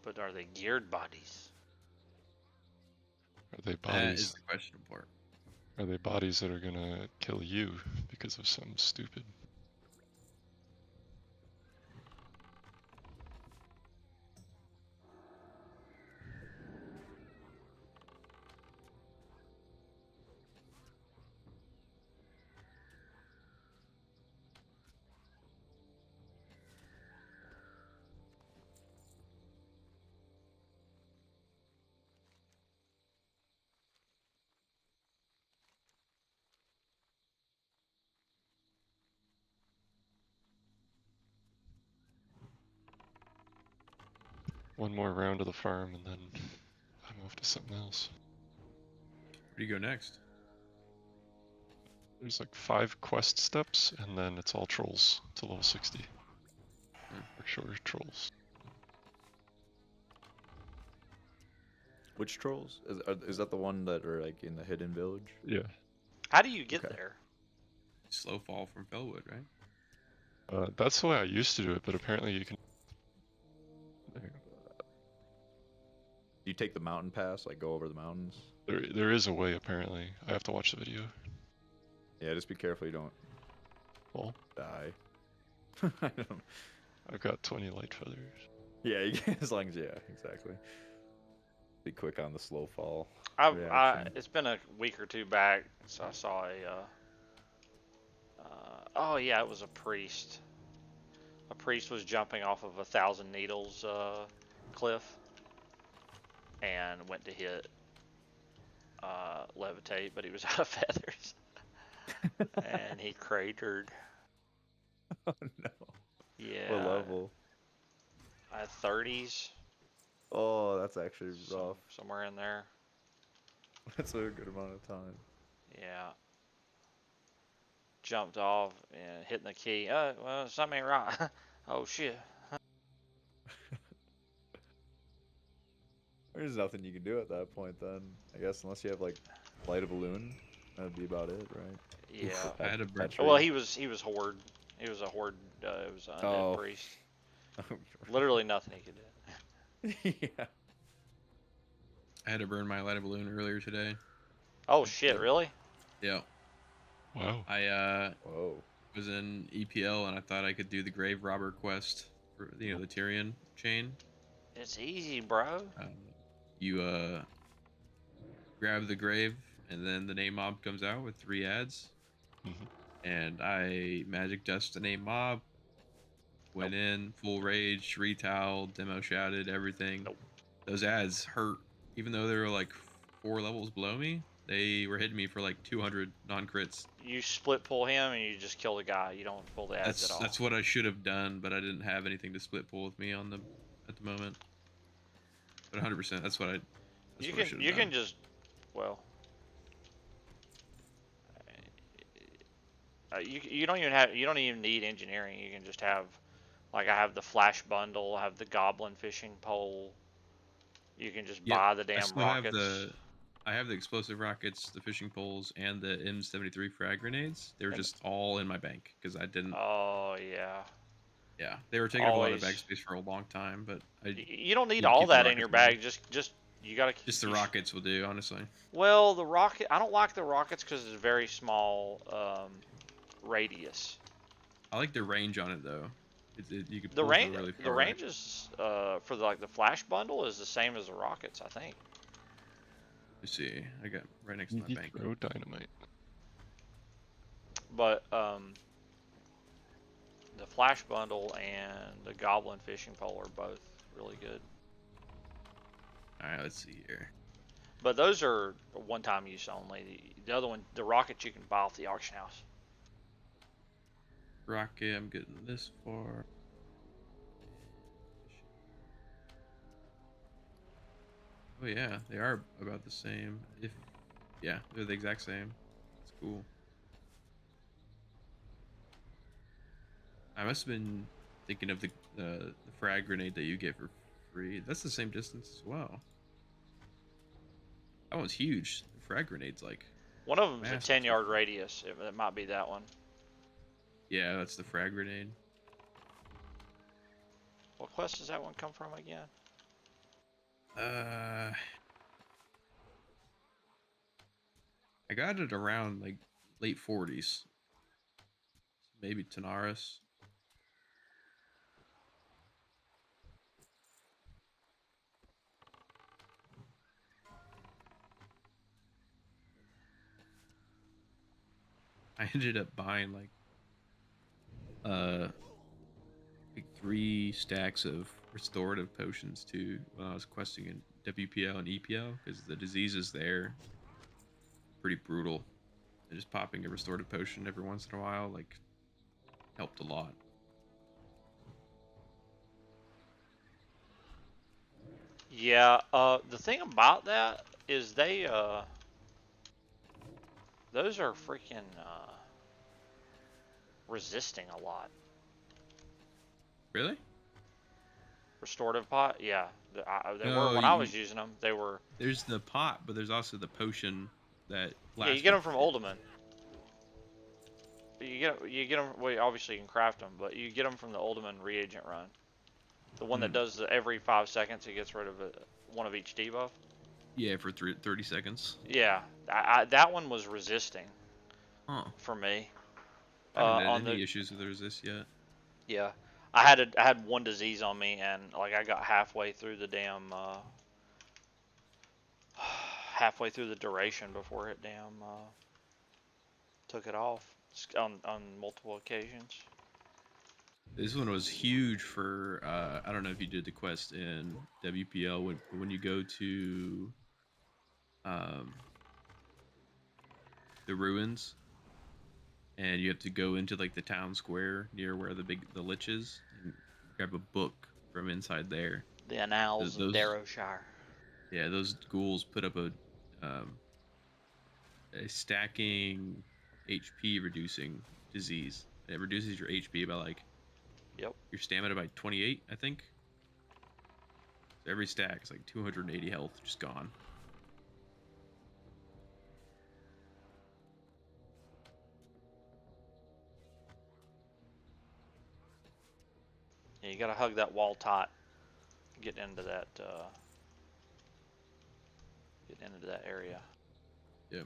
S2: But are they geared bodies?
S4: Are they
S8: That is
S4: bodies?
S8: the question part.
S4: Are they bodies that are gonna kill you because of something stupid? one more round of the farm, and then I'm off to something else.
S8: Where do you go next?
S4: There's like 5 quest steps, and then it's all trolls to level 60. Or shorter trolls.
S7: Which trolls? Is that the one that are like in the hidden village?
S4: Yeah.
S2: How do you get
S7: Okay.
S2: there?
S8: Slow fall from Fellwood, right?
S4: That's the way I used to do it, but apparently you can.
S7: Do you take the mountain pass, like go over the mountains?
S4: There is a way apparently. I have to watch the video.
S7: Yeah, just be careful you don't
S4: Well,
S7: die. I don't.
S4: I've got 20 light feathers.
S7: Yeah, as long as exactly. Be quick on the slow fall.
S2: It's been a week or two back, so I saw oh yeah, it was a priest. A priest was jumping off of 1,000 Needles cliff and went to hit levitate, but he was out of feathers. And he cratered.
S7: Oh no.
S2: Yeah.
S7: What level?
S2: 30s.
S7: Oh, that's actually rough.
S2: Somewhere in there.
S7: That's a good amount of time.
S2: Yeah. Jumped off and hitting the key. Well, something ain't right. Oh shit.
S7: There's nothing you can do at that point then. I guess unless you have like light a balloon, that'd be about it, right?
S2: Yeah.
S8: I had a bird.
S2: Well, he was horde. He was a horde. It was an undead priest. Literally nothing he could do.
S7: Yeah.
S8: I had to burn my lighter balloon earlier today.
S2: Oh shit! Really?
S8: Yeah.
S4: Wow.
S8: I
S7: Whoa.
S8: was in EPL and I thought I could do the grave robber quest for the Tyrion chain.
S2: It's easy, bro.
S8: You grab the grave and then the name mob comes out with 3 ads. And I magic dust the name mob. Went in full rage, retoweled, demo shouted, everything. Those ads hurt, even though they were like 4 levels below me. They were hitting me for like 200 non-crits.
S2: You split pull him and you just kill the guy. You don't pull the ads at all.
S8: That's what I should have done, but I didn't have anything to split pull with me at the moment. But 100%, that's what I. That's what I should have done.
S2: Can just, well. You don't even need engineering. You can just have, like I have the flash bundle, I have the goblin fishing pole. You can just buy the damn rockets.
S8: I have the explosive rockets, the fishing poles, and the M73 frag grenades. They were just all in my bank because I didn't.
S2: Oh yeah.
S8: Yeah, they were taking up a lot of bag space for a long time, but
S2: you don't need all that in your bag. Just you gotta.
S8: Just the rockets will do, honestly.
S2: Well, the rocket. I don't like the rockets because it's a very small radius.
S8: I like the range on it though. You could
S2: The
S8: pull
S2: range.
S8: really
S2: The
S8: far.
S2: range is for the flash bundle is the same as the rockets, I think.
S8: You see, I got right next to my bank.
S4: Throw dynamite.
S2: But the flash bundle and the goblin fishing pole are both really good.
S8: All right, let's see here.
S2: But those are one-time use only. The other one, the rockets, you can buy off the auction house.
S8: Rocket, I'm getting this far. Oh yeah, they are about the same. Yeah, they're the exact same. That's cool. I must have been thinking of the frag grenade that you get for free. That's the same distance as well. That one's huge. The frag grenade's like.
S2: One of them's
S8: massive.
S2: a 10-yard radius. It might be that one.
S8: Yeah, that's the frag grenade.
S2: What quest does that one come from again?
S8: I got it around like late 40s. Maybe Tanaris. I ended up buying like 3 stacks of restorative potions too when I was questing in WPL and EPL because the diseases there pretty brutal. And just popping a restorative potion every once in a while like helped a lot.
S2: Yeah, the thing about that is those are freaking, resisting a lot.
S8: Really?
S2: Restorative pot? Yeah. They were
S8: No,
S2: when I was using them. They were,
S8: there's the pot, but there's also the potion that
S2: yeah, you
S8: lasts
S2: get
S8: for
S2: them from Ultimate. You get them, well, obviously you can craft them, but you get them from the Ultimate reagent run. The one that does every 5 seconds, it gets rid of one of each debuff.
S8: Yeah, for 30 seconds.
S2: Yeah, that one was resisting
S8: Huh.
S2: for me.
S8: I haven't had
S2: On
S8: any
S2: the
S8: issues with resist yet.
S2: Yeah, I had one disease on me, and like I got halfway through the damn halfway through the duration before it damn took it off on multiple occasions.
S8: This one was huge for I don't know if you did the quest in WPL when you go to um, the ruins and you have to go into like the town square near where the lich is and grab a book from inside there.
S2: The Annals of
S8: Those
S2: Darrowshire.
S8: yeah, those ghouls put up a stacking HP reducing disease. It reduces your HP by like your stamina by 28, I think. So every stack is like 280 health just gone.
S2: Yeah, you gotta hug that wall tight. Get into that area.
S8: Yep.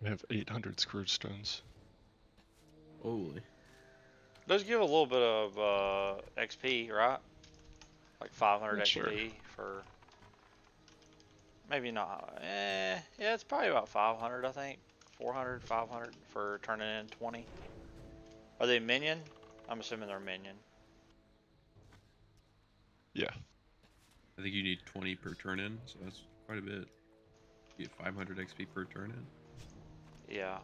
S4: I have 800 scourge stones.
S8: Holy.
S2: Does give a little bit of XP, right? Like 500
S4: Not
S2: XP
S4: sure.
S2: for maybe not. Yeah, it's probably about 500, I think. 400, 500 for turning in 20. Are they minion? I'm assuming they're minion.
S4: Yeah.
S8: I think you need 20 per turn in, so that's quite a bit. You get 500 XP per turn in.
S2: Yeah.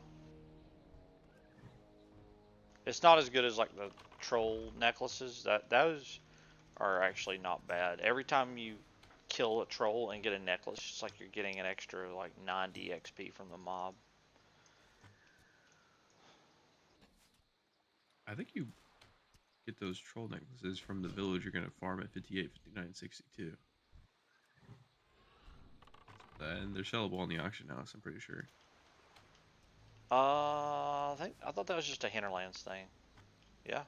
S2: It's not as good as like the troll necklaces. Those are actually not bad. Every time you kill a troll and get a necklace, it's like you're getting an extra like 90 XP from the mob.
S8: I think you get those troll necklaces from the village you're going to farm at 58, 59, 62. And they're sellable on the auction house, I'm pretty sure.
S2: I thought that was just a Hinterlands thing. Yeah.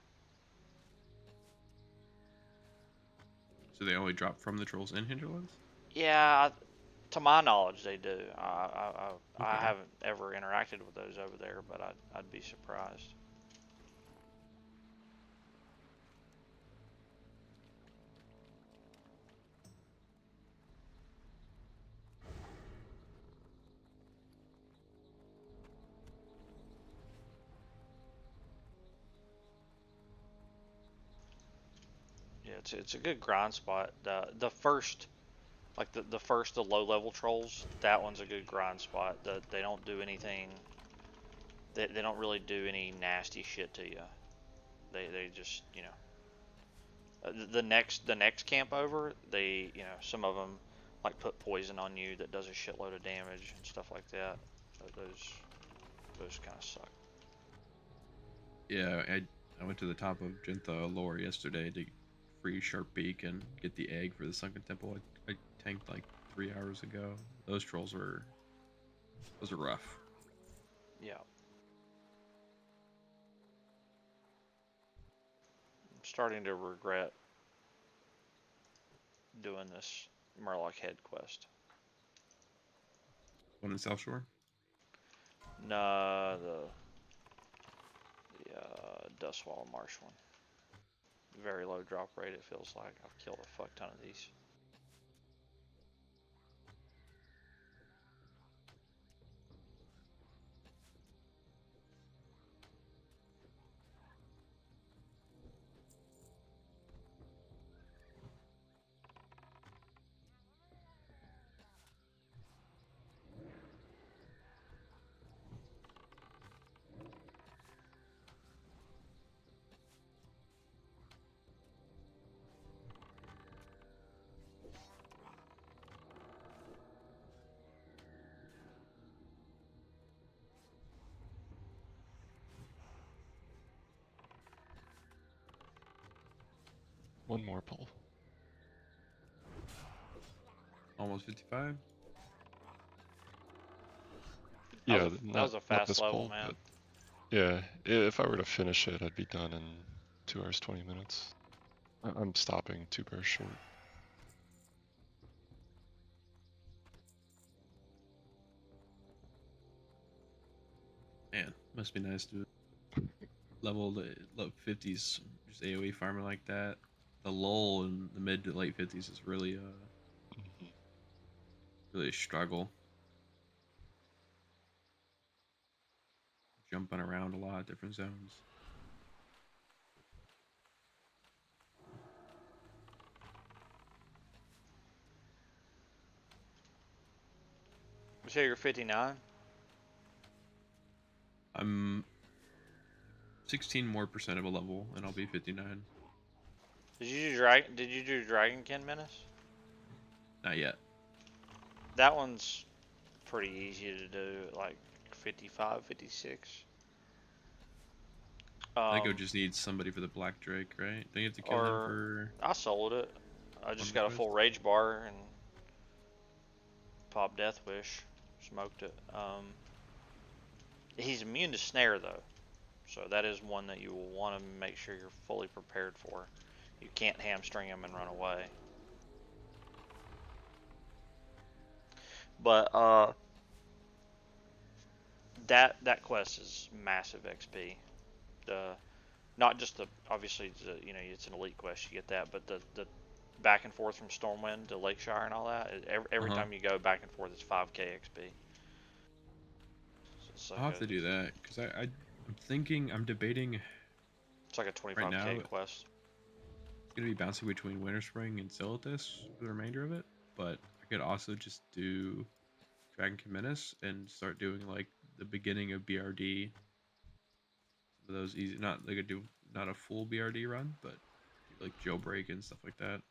S8: So they only drop from the trolls in Hinterlands?
S2: Yeah, to my knowledge, they do. I
S8: Okay.
S2: haven't ever interacted with those over there, but I'd be surprised. Yeah, it's a good grind spot. The first, like the low level trolls, that one's a good grind spot. They don't do anything. They don't really do any nasty shit to you. They just, the next camp over, some of them, like put poison on you that does a shitload of damage and stuff like that. Those kind of suck.
S8: Yeah, I went to the top of Jintha lore yesterday to free Sharp Beak and get the egg for the Sunken Temple. I tanked like 3 hours ago. Those trolls were rough.
S2: Yeah. I'm starting to regret doing this Murloc Head quest.
S8: One in South Shore.
S2: Nah, the Dustwall Marsh one. Very low drop rate, it feels like. I've killed a fuck ton of these.
S4: One more pull.
S8: Almost 55.
S4: Yeah,
S2: That was a
S4: not
S2: fast
S4: this
S2: level,
S4: pull,
S2: man.
S4: but yeah, if I were to finish it, I'd be done in 2 hours 20 minutes. I'm stopping 2 bears short.
S8: Man, must be nice to level the low 50s, just AoE farming like that. The lull in the mid to late 50s is really really a struggle. Jumping around a lot of different zones.
S2: You say you're 59?
S8: I'm 16 more percent of a level, and I'll be 59.
S2: Did you do Dragonkin Menace?
S8: Not yet.
S2: That one's pretty easy to do, like 55, 56.
S8: I think it just needs somebody for the Black Drake, right? Don't you have to kill him
S2: Or
S8: for
S2: I sold it. I just
S8: one
S2: got a
S8: quest?
S2: full rage bar and popped Death Wish. Smoked it. He's immune to snare though. So that is one that you will want to make sure you're fully prepared for. You can't hamstring him and run away. But that quest is massive XP. Not just the obviously it's an elite quest, you get that, but the back and forth from Stormwind to Lakeshire and all that. Every time you go back and forth, it's 5k XP. So
S8: I'll have to do that because I'm debating.
S2: It's like a 25k
S8: right now,
S2: quest.
S8: It's gonna be bouncing between Winterspring and Silithus for the remainder of it, but I could also just do Dragonkin Menace and start doing like the beginning of BRD. Those easy, not like not a full BRD run, but do like jailbreak and stuff like that.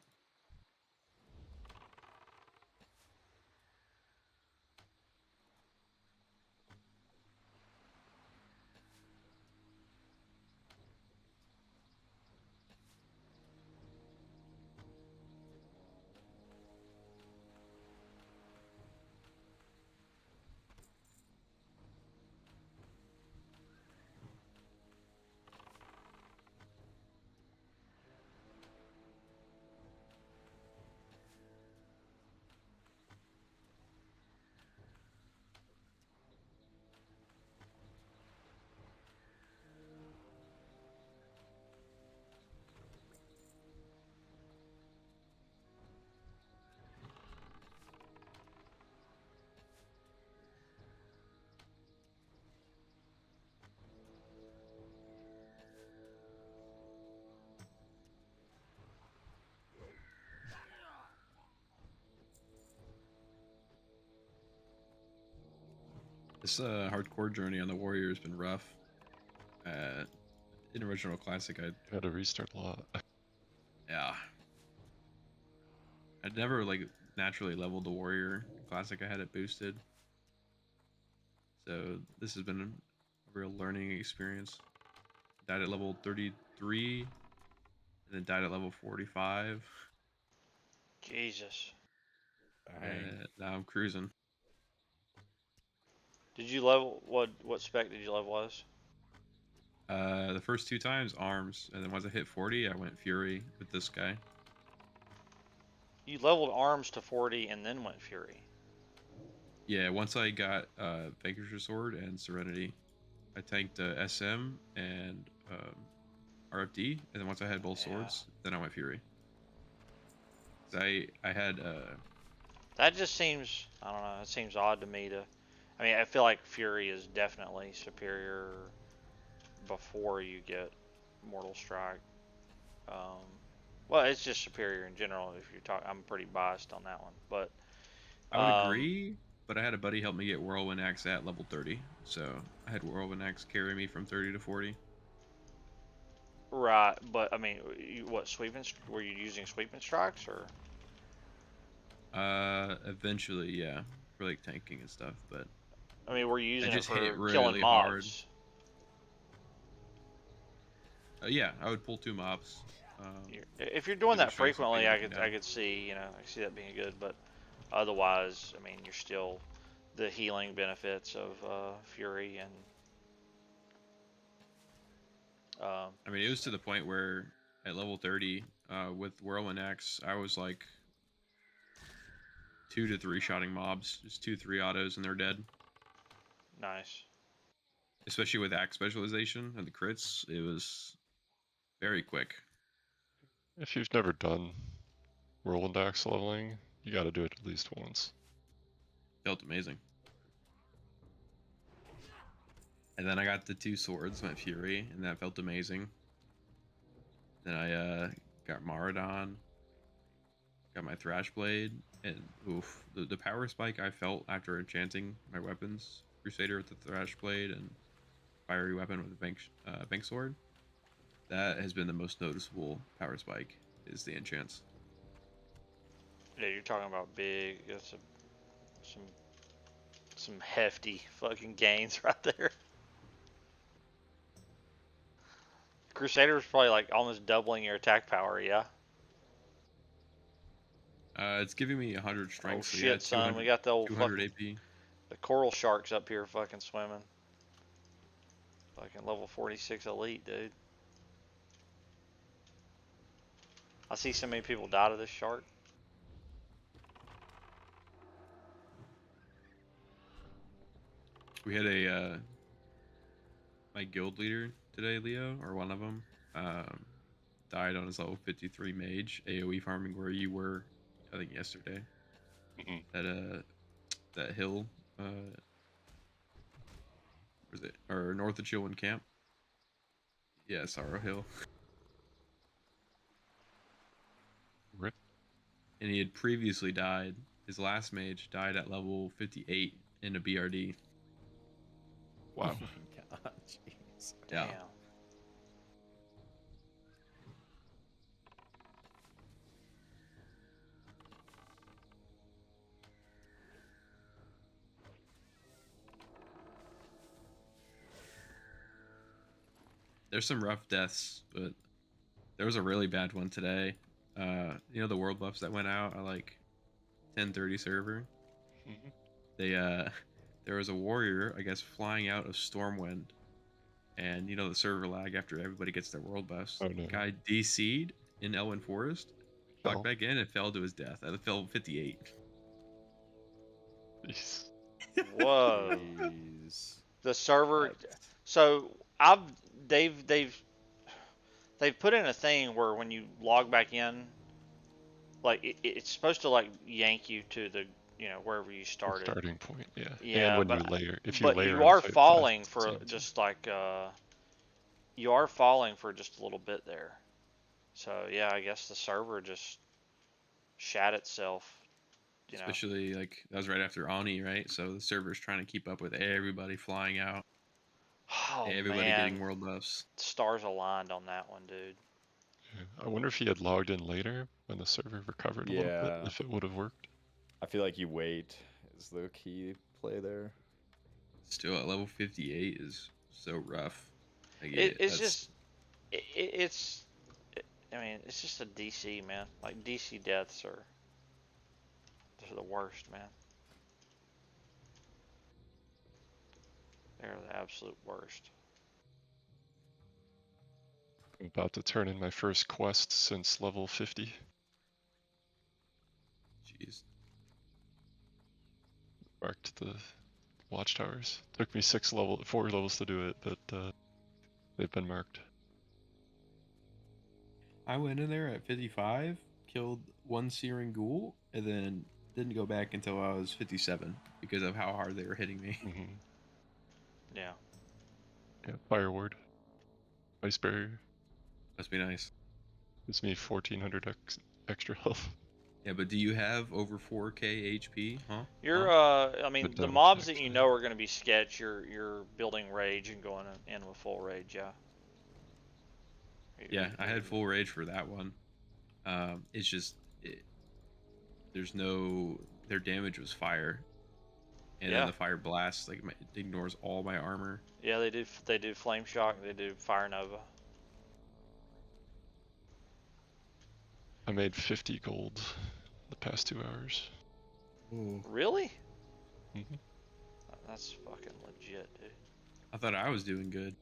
S8: This hardcore journey on the warrior has been rough. In original classic, I
S4: Had to restart a lot.
S8: yeah, I'd never like naturally leveled the warrior classic. I had it boosted. So this has been a real learning experience. Died at level 33, and then died at level 45.
S2: Jesus.
S8: And now I'm cruising.
S2: Did you level what spec did you level as?
S8: The first 2 times arms, and then once I hit 40, I went fury with this guy.
S2: You leveled arms to 40 and then went fury.
S8: Yeah, once I got Vanquisher's Sword and Serenity, I tanked SM and RFD, and then once I had both swords, then I went fury. I had
S2: That just seems, I don't know, it seems odd to me to, I mean, I feel like fury is definitely superior before you get Mortal Strike. Well, it's just superior in general. If you're talking, I'm pretty biased on that one, but
S8: I would agree, but I had a buddy help me get Whirlwind Axe at level 30, so I had Whirlwind Axe carry me from 30 to 40.
S2: Right, but I mean, what sweeping? Were you using sweeping strikes or?
S8: Eventually, yeah, for like tanking and stuff, but
S2: I mean, were you using it
S8: just
S2: for
S8: hit really
S2: killing
S8: hard.
S2: mobs?
S8: Yeah, I would pull 2 mobs.
S2: If you're doing
S8: Maybe
S2: that
S8: show something
S2: frequently,
S8: up
S2: I
S8: and
S2: could
S8: down.
S2: see, you know, I see that being good, but otherwise, I mean, you're still the healing benefits of fury and.
S8: I mean, it was to the point where at level 30, with Whirlwind Axe, I was like 2 to 3 shotting mobs, just 2-3 autos, and they're dead.
S2: Nice.
S8: Especially with axe specialization and the crits, it was very quick.
S4: If you've never done Whirlwind Axe leveling, you gotta do it at least once.
S8: Felt amazing. And then I got the 2 swords, went Fury, and that felt amazing. Then I got Maradon, got my Thrash Blade, and oof, the power spike I felt after enchanting my weapons, Crusader with the Thrash Blade and Fiery Weapon with the Bank Sword, that has been the most noticeable power spike, is the enchants.
S2: Yeah, you're talking about big. That's some hefty fucking gains right there. Crusader was probably like almost doubling your attack power. Yeah.
S8: It's giving me 100 strength.
S2: Oh
S8: so
S2: shit,
S8: yeah,
S2: son, we got the old
S8: 200
S2: fucking
S8: AP.
S2: the coral sharks up here fucking swimming. Fucking level 46 elite, dude. I see so many people die to this shark.
S8: We had a my guild leader today, Leo, or one of them, died on his level 53 mage AoE farming where you were, I think yesterday. That hill, was it, or north of Chilwyn Camp? Yeah, Sorrow Hill.
S4: Rip.
S8: And he had previously died. His last mage died at level 58 in a BRD.
S4: Wow.
S7: Oh my god, jeez.
S8: Yeah.
S2: Damn.
S8: There's some rough deaths, but there was a really bad one today. You know the world buffs that went out at like 10:30 server. They there was a warrior, I guess, flying out of Stormwind, and you know the server lag after everybody gets their world buffs.
S4: Oh no.
S8: Guy DC'd in Elwyn Forest,
S4: Fell.
S8: walked back in and fell to his death. I fell 58.
S4: Jeez.
S2: Whoa.
S7: Jeez.
S2: The server.
S7: That's-
S2: So they've put in a thing where when you log back in, like it's supposed to like yank you to the wherever you
S4: The
S2: started.
S4: starting point, yeah.
S2: Yeah,
S4: and when you
S2: but
S4: layer, if you
S2: but
S4: layer
S2: you are
S4: outside of
S2: falling
S4: that,
S2: for
S4: it's
S2: just like you are falling for just a little bit there. So yeah, I guess the server just shat itself. You know.
S8: Especially like that was right after Ani, right? So the server's trying to keep up with everybody flying out,
S2: Oh
S8: everybody
S2: man,
S8: getting world buffs.
S2: stars aligned on that one, dude.
S4: Yeah. I wonder if he had logged in later when the server recovered a little bit,
S7: Yeah.
S4: if it would have worked.
S7: I feel like you wait is the key play there.
S8: Still at level 58 is so rough. Like,
S2: It's
S8: that's
S2: just, it's, I mean, it's just a DC, man. Like, DC deaths are, they're the worst, man. They're the absolute worst.
S4: I'm about to turn in my first quest since level 50.
S8: jeez.
S4: Marked the watchtowers. Took me 4 levels to do it, but they've been marked.
S8: I went in there at 55, killed one Searing Ghoul, and then didn't go back until I was 57 because of how hard they were hitting me.
S4: Mm-hmm.
S2: Yeah.
S4: Yeah, Fireward. Ice Barrier.
S8: Must be nice.
S4: Gives me 1400 extra health.
S8: Yeah, but do you have over 4k HP? Huh?
S2: You're,
S8: Huh?
S2: I mean,
S4: But
S2: the
S4: don't
S2: mobs that you
S4: actually.
S2: know are going to be sketch, you're building rage and going in with full rage, yeah.
S8: Yeah, I had full rage for that one. It's just, there's no, their damage was fire. And
S2: Yeah.
S8: then the fire blast, like, it ignores all my armor.
S2: Yeah, they do flame shock, they do fire nova.
S4: I made 50 gold the past 2 hours.
S5: Ooh.
S2: Really?
S4: Mm-hmm.
S2: That's fucking legit, dude.
S8: I thought I was doing good.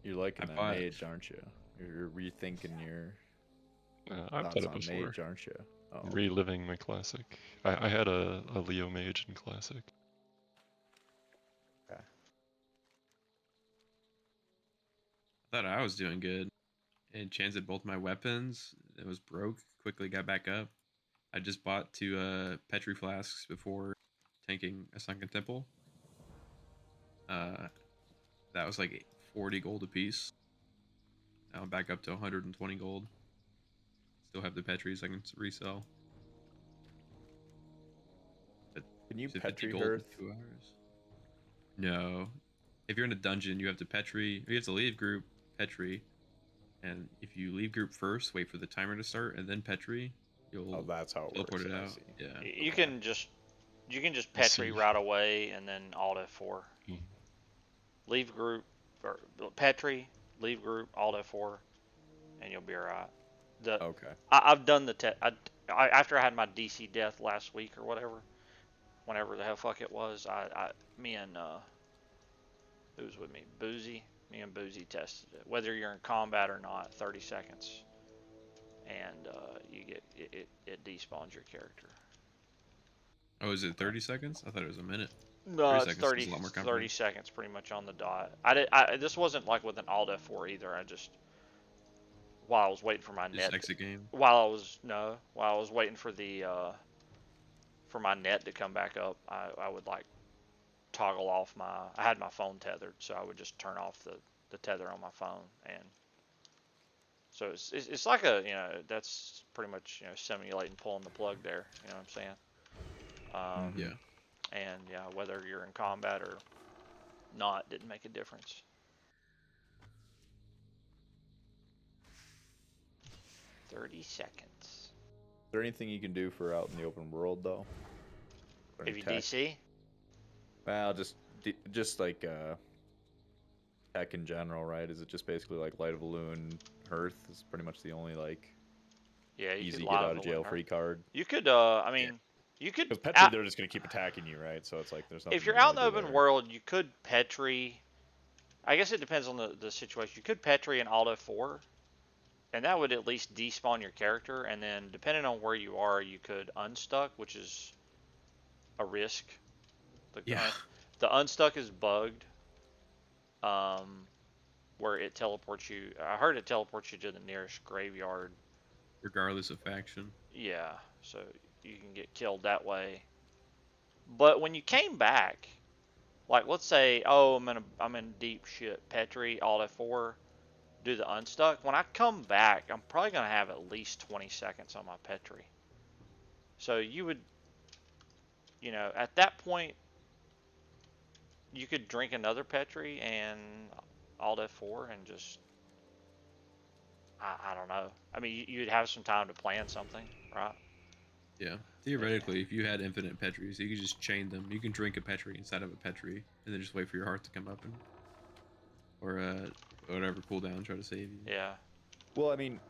S7: You're liking
S8: I
S7: that
S8: bought-
S7: mage, aren't you? You're rethinking your
S4: I've
S7: thoughts
S4: done it
S7: on
S4: before.
S7: mage, aren't you? Oh, okay.
S4: Reliving my classic. I had a Leo mage in classic.
S7: Okay.
S8: I thought I was doing good. And chanced both my weapons. It was broke. Quickly got back up. I just bought 2 Petri flasks before tanking a Sunken Temple. That was like 40 gold apiece. Now I'm back up to 120 gold. Still have the Petris I can resell. But
S7: Can you
S8: 50
S7: Petri
S8: gold in
S7: Hearth?
S8: 2 hours? No. If you're in a dungeon, you have to Petri. You have to leave group, Petri. And if you leave group first, wait for the timer to start, and then Petri, you'll
S7: Oh, that's how it
S8: teleport
S7: works.
S8: it
S7: I
S8: out.
S7: see.
S8: Yeah.
S2: You can just
S4: I see.
S2: Petri right away and then Alt F4.
S4: Mhm.
S2: Leave group or Petri, leave group, Alt F4, and you'll be alright.
S7: Okay.
S2: I've done the after I had my DC death last week or whatever, whenever the hell fuck it was. Me and who was with me? Boozy. Me and Boozy tested it. Whether you're in combat or not, 30 seconds, and you get it despawns your character.
S8: Oh, is it 30 seconds? I thought it was a minute.
S2: No,
S8: 30
S2: it's
S8: seconds
S2: 30,
S8: is a lot more
S2: 30
S8: comforting.
S2: seconds pretty much on the dot. This wasn't like with an Alt F4 either. I just, while I was waiting for my
S8: Just
S2: net,
S8: exit game.
S2: while I was waiting for the, for my net to come back up, I would like toggle off I had my phone tethered, so I would just turn off the tether on my phone. And so it's like that's pretty much, simulating pulling the plug there, you know what I'm saying?
S8: Yeah.
S2: And yeah, whether you're in combat or not didn't make a difference. "30 seconds.
S7: Is there anything you can do for out in the open world though? Or
S2: If
S7: any
S2: you
S7: tech?
S2: DC,
S7: Well, just like tech in general, right? Is it just basically like Light of Loon, Hearth is pretty much the only like
S2: yeah, you
S7: easy
S2: could
S7: get
S2: live
S7: out of
S2: the
S7: jail
S2: winner.
S7: free card?
S2: You could, I mean, you could.
S7: Because Petri, they're just gonna keep attacking you, right? So it's like there's nothing.
S2: If you're
S7: you
S2: out in
S7: really
S2: the
S7: do
S2: open
S7: there.
S2: world, you could Petri. I guess it depends on the situation. You could Petri and Alt F4, and that would at least despawn your character. And then, depending on where you are, you could unstuck, which is a risk.
S8: Yeah.
S2: The unstuck is bugged, where it teleports you. I heard it teleports you to the nearest graveyard.
S8: Regardless of faction.
S2: Yeah, so you can get killed that way. But when you came back, like let's say, oh, I'm in deep shit, Petri, Alt F4, do the unstuck. When I come back, I'm probably gonna have at least 20 seconds on my Petri. So you would, at that point, you could drink another Petri and Alt F4 and just, I don't know. I mean, you'd have some time to plan something, right?
S8: Yeah. Theoretically, if you had infinite Petries, you could just chain them. You can drink a Petri inside of a Petri, and then just wait for your heart to come up, and or whatever cooldown try to save you.
S2: Yeah.
S7: Well, I mean,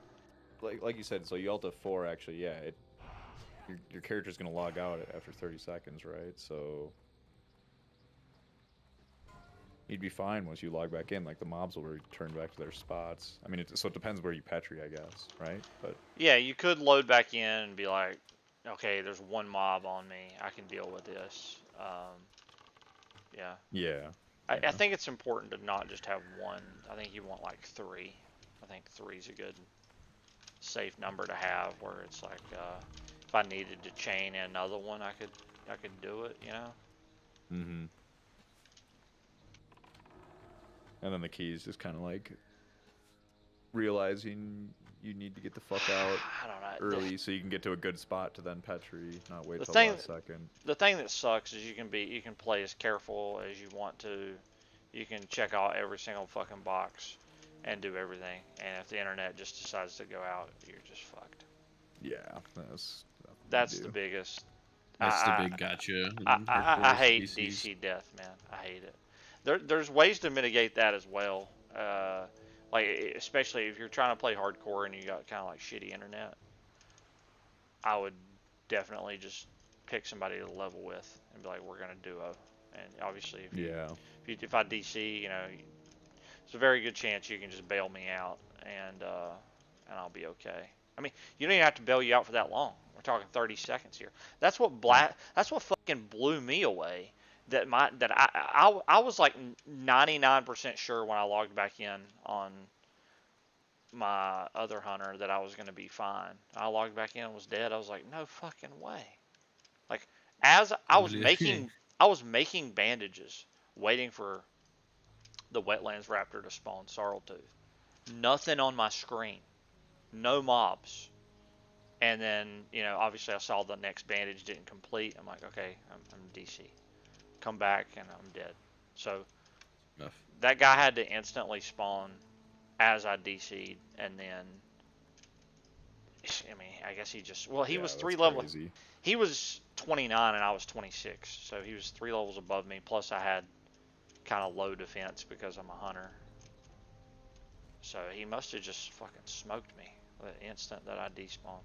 S7: like you said, so you ult F4 actually, yeah, your character's gonna log out after 30 seconds, right? So you'd be fine once you log back in. Like the mobs will return back to their spots. I mean, so it depends where you Petri, I guess, right? But
S2: Yeah, you could load back in and be like, okay, there's one mob on me. I can deal with this. Yeah.
S7: yeah,
S2: I think it's important to not just have one. I think you want like 3. I think 3's a good safe number to have, where it's like if I needed to chain another one, I could do it, you know.
S7: mm-hmm. And then the key is just kind of like realizing you need to get the fuck out
S2: I don't know.
S7: early so you can get to a good spot to then Petri, not wait
S2: The
S7: till
S2: thing-
S7: the last second.
S2: The thing that sucks is you can play as careful as you want to. You can check out every single fucking box and do everything. And if the internet just decides to go out, you're just fucked.
S7: Yeah, that's
S2: That's the biggest.
S8: That's
S2: I-
S8: the big gotcha.
S2: I hate DC death, man. I hate it. There's ways to mitigate that as well. Like especially if you're trying to play hardcore and you got kind of like shitty internet, I would definitely just pick somebody to level with and be like, we're gonna duo. And obviously, if I DC, you know, it's a very good chance you can just bail me out and I'll be okay. I mean, you don't even have to bail you out for that long. We're talking 30 seconds here. That's what fucking blew me away. I was like 99% sure when I logged back in on my other hunter that I was gonna be fine. I logged back in and was dead. I was like, no fucking way. Like as I was making bandages, waiting for the wetlands raptor to spawn Sarletooth. Nothing on my screen. No mobs. And then, you know, obviously I saw the next bandage didn't complete. I'm like, okay, I'm DC. Come back and I'm dead. So that guy had to instantly spawn as I DC'd, and then I mean, I guess he just he was 3 levels. He was 29 and I was 26, so he was 3 levels above me. Plus I had kind of low defense because I'm a hunter. So he must have just fucking smoked me the instant that I despawned.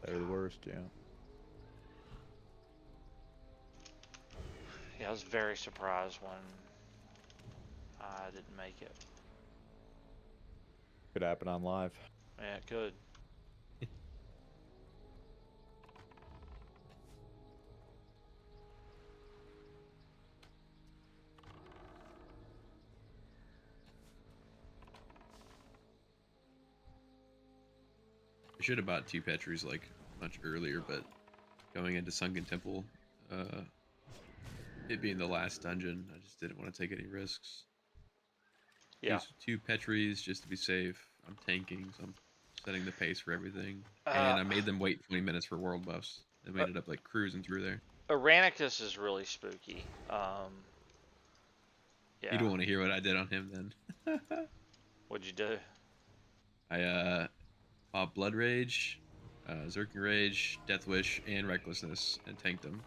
S7: They're the worst, yeah.
S2: Yeah, I was very surprised when I didn't make it.
S7: Could happen on live.
S2: Yeah, it could.
S8: I should have bought 2 Petries like much earlier, but going into Sunken Temple, it being the last dungeon, I just didn't want to take any risks.
S2: Yeah.
S8: Use 2 Petries just to be safe. I'm tanking, so I'm setting the pace for everything. And I made them wait 20 minutes for world buffs. They ended up like cruising through there.
S2: ahn'qiraj is really spooky. Yeah.
S8: You don't want to hear what I did on him then.
S2: What'd you do?
S8: I bought Blood Rage, zul'gurub, Death Wish, and Recklessness, and tanked them.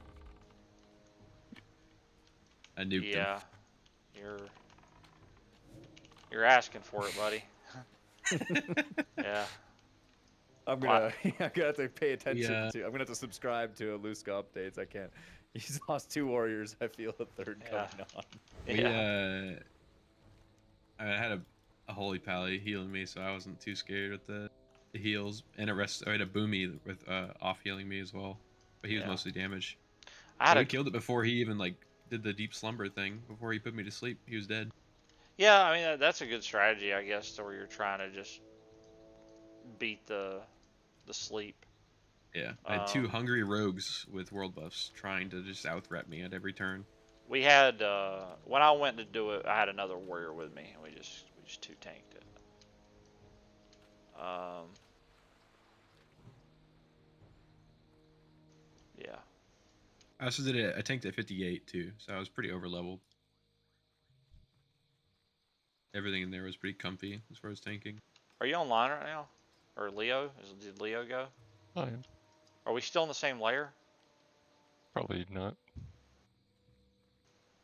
S8: I nuked them.
S2: Yeah, you're asking for it, buddy. Yeah.
S7: I'm gonna have to pay attention to. I'm gonna have to subscribe to Aluska updates. I can't. He's lost 2 warriors. I feel a 3rd coming on.
S8: I had a holy pally healing me, so I wasn't too scared with the heals, and I had a boomy with off healing me as well, but he was mostly damaged. I killed it before he even like did the deep slumber thing. Before he put me to sleep, he was dead.
S2: Yeah, I mean that's a good strategy, I guess, to where you're trying to just beat the sleep.
S8: Yeah, I had 2 hungry rogues with world buffs trying to just out-threat me at every turn.
S2: We had when I went to do it, I had another warrior with me, and we just 2 tanked it. Yeah.
S8: I also did it. I tanked at 58 too, so I was pretty over leveled. Everything in there was pretty comfy as far as tanking.
S2: Are you online right now? Or Leo? Did Leo go?
S4: I am.
S2: Are we still in the same layer?
S4: Probably not.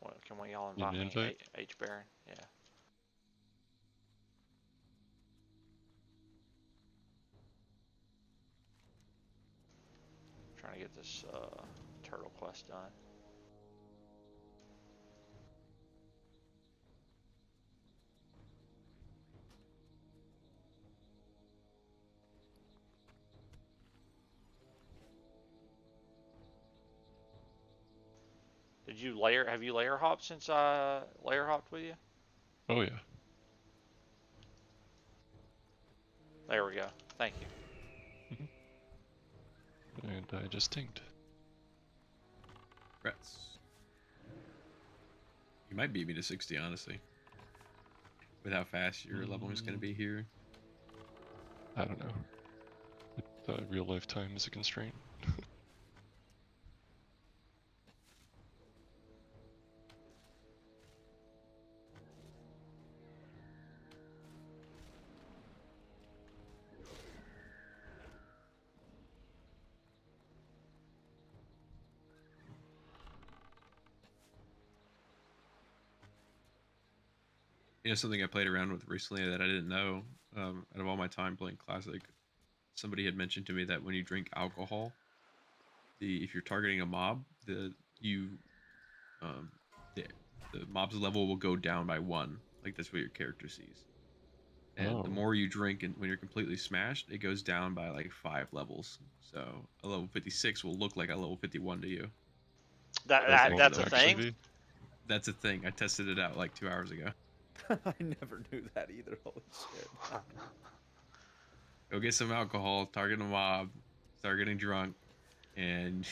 S2: Well, can we all
S4: Need
S2: invite
S4: an
S2: me?
S4: invite?
S2: H Baron? Yeah. Trying to get this turtle quest done. Did you layer? Have you layer hopped since I layer hopped with you?
S4: Oh yeah.
S2: There we go. Thank you.
S4: And I just tinged.
S8: Rats. You might beat me to 60, honestly. With how fast your leveling is going to be here.
S4: I don't know. Real life time is a constraint.
S8: You know, something I played around with recently that I didn't know, out of all my time playing Classic, somebody had mentioned to me that when you drink alcohol, if you're targeting a mob, the mob's level will go down by 1. Like that's what your character sees. And the
S4: Oh.
S8: more you drink, and when you're completely smashed, it goes down by like 5 levels. So a level 56 will look like a level 51 to you.
S2: That's a
S4: Actually
S2: thing.
S4: be?
S8: That's a thing. I tested it out like 2 hours ago.
S7: I never knew that either. Holy shit.
S8: Go get some alcohol, target a mob, start getting drunk, and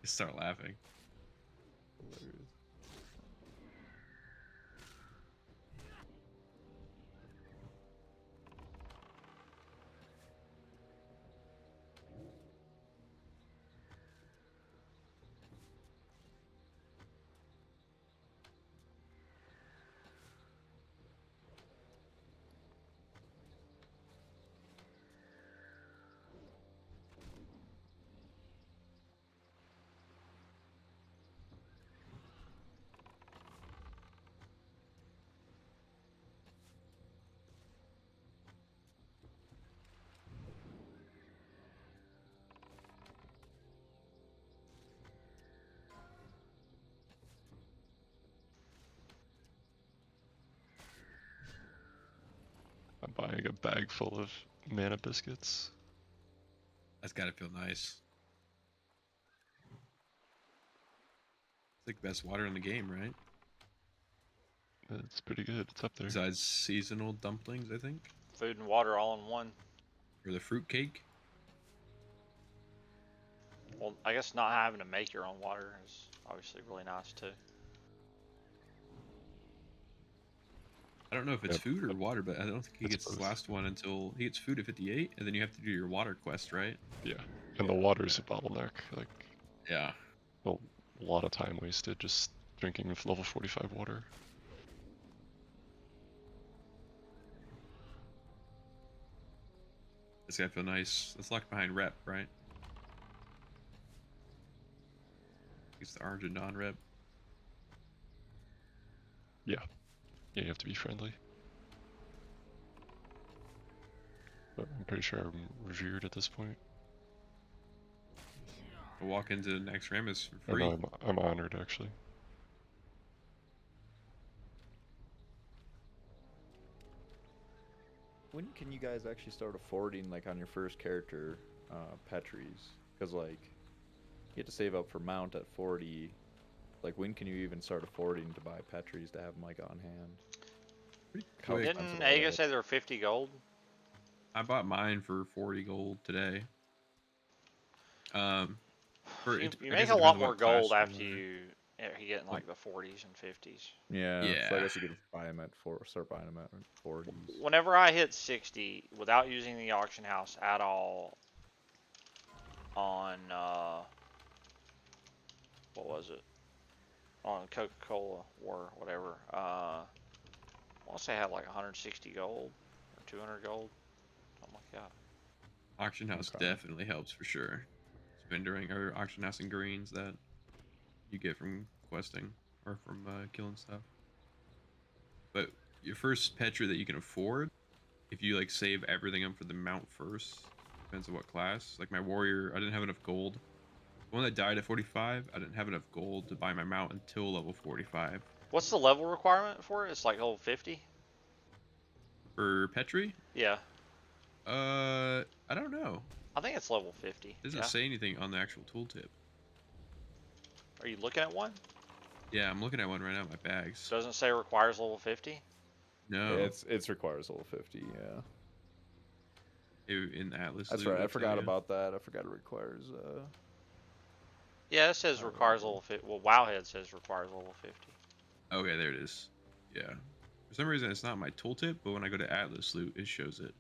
S8: start laughing.
S7: Hilarious.
S4: I'm buying a bag full of mana biscuits.
S8: That's gotta feel nice. It's like the best water in the game, right?
S4: It's pretty good. It's up there.
S8: Besides seasonal dumplings, I think.
S2: Food and water all in one.
S8: Or the fruit cake.
S2: Well, I guess not having to make your own water is obviously really nice too.
S8: I don't know if it's
S4: Yep.
S8: food or water, but I don't think he
S4: It's
S8: gets his
S4: both.
S8: last one until he gets food at 58, and then you have to do your water quest, right?
S4: Yeah. And the water's a bottleneck. Like,
S8: Yeah.
S4: a lot of time wasted just drinking with level 45 water.
S8: This guy feel nice. Let's lock behind rep, right? He's the orange and non-rep.
S4: Yeah, you have to be friendly. But I'm pretty sure I'm revered at this point.
S8: We'll walk into next Ramus for
S4: Oh
S8: free.
S4: no, I'm honored actually.
S7: When can you guys actually start affording, like, on your first character, Petries? Because, like, you have to save up for mount at 40. Like, when can you even start affording to buy Petries to have them, like, on hand? How
S8: quick.
S7: expensive
S2: Didn't
S7: are
S2: Aga
S7: they?
S2: say they were 50 gold?
S8: I bought mine for 40 gold today. For
S2: You,
S8: it,
S2: you
S8: I
S2: make
S8: guess
S2: a
S8: it
S2: lot
S8: depends
S2: more
S8: what class
S2: gold
S8: you
S2: after
S8: are.
S2: you get in like the 40s and 50s.
S7: Yeah, so I
S8: Yeah.
S7: guess you could buy them at start buying them at 40s.
S2: Whenever I hit 60 without using the auction house at all on what was it? On Coca-Cola or whatever. I want to say I had like 160 gold or 200 gold, something like that.
S8: Auction house
S7: Okay.
S8: definitely helps for sure. Spending or auction house and greens that you get from questing or from killing stuff. But your first Petra that you can afford, if you like save everything up for the mount first, depends on what class. Like my warrior, I didn't have enough gold. The one that died at 45, I didn't have enough gold to buy my mount until level 45.
S2: What's the level requirement for it? It's like level 50?
S8: For Petri,
S2: Yeah,
S8: I don't know.
S2: I think it's level 50.
S8: It doesn't
S2: Yeah.
S8: say anything on the actual tooltip.
S2: Are you looking at one?
S8: Yeah, I'm looking at one right now in my bags.
S2: Doesn't say requires level 50?
S8: No,
S7: It's requires level 50. Yeah.
S8: in Atlas.
S7: That's
S8: loot,
S7: right. I
S8: it'll tell
S7: forgot
S8: you.
S7: about that. I forgot it requires.
S2: Yeah, it says requires level 50. Well, Wowhead says requires level 50.
S8: Okay, there it is. Yeah. For some reason, it's not my tooltip, but when I go to Atlas loot, it shows it.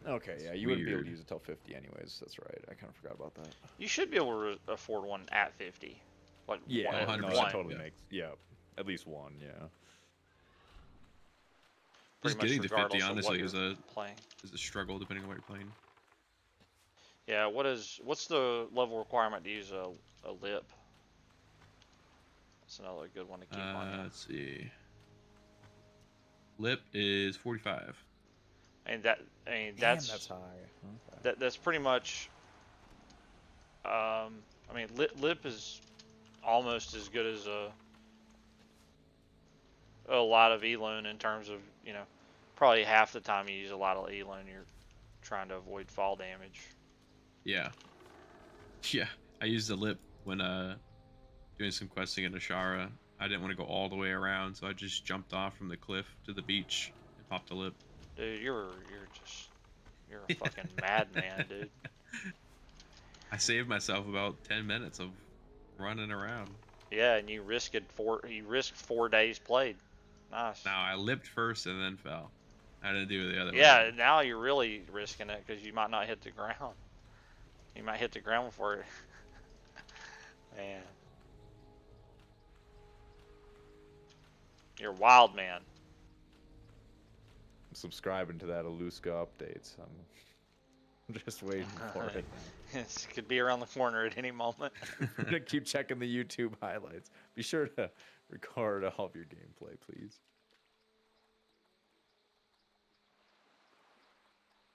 S7: Okay, yeah, you wouldn't be able to
S8: Weird.
S7: use it till 50 anyways. That's right. I kind of forgot about that.
S2: You should be able to afford one at 50. Like
S7: Yeah,
S2: one.
S7: no,
S8: 100%,
S7: that totally
S8: yeah.
S7: makes. Yeah, at least one. Yeah.
S2: Pretty
S8: Just
S2: much
S8: getting to 50
S2: regardless of what
S8: honestly
S2: you're
S8: is a
S2: playing.
S8: struggle depending on what you're playing.
S2: Yeah, what's the level requirement to use a lip? That's another good one to keep on you.
S8: Let's see. Lip is 45.
S2: And
S7: That's high. Okay.
S2: that's pretty much. I mean, lip is almost as good as a lot of Elune in terms of, you know, probably half the time you use a lot of Elune, you're trying to avoid fall damage.
S8: Yeah. Yeah. I used the lip when doing some questing in Ashara. I didn't want to go all the way around, so I just jumped off from the cliff to the beach and popped a lip.
S2: Dude, you're a fucking madman, dude.
S8: I saved myself about 10 minutes of running around.
S2: Yeah, and you risked 4 days played. Nice.
S8: Now I lipped first and then fell. I didn't do the other way.
S2: Yeah, now you're really risking it because you might not hit the ground. You might hit the ground before it. Man. You're a wild man.
S7: I'm subscribing to that Aluska updates. I'm just waiting for it.
S2: This could be around the corner at any moment.
S7: I'm gonna keep checking the YouTube highlights. Be sure to record all of your gameplay, please.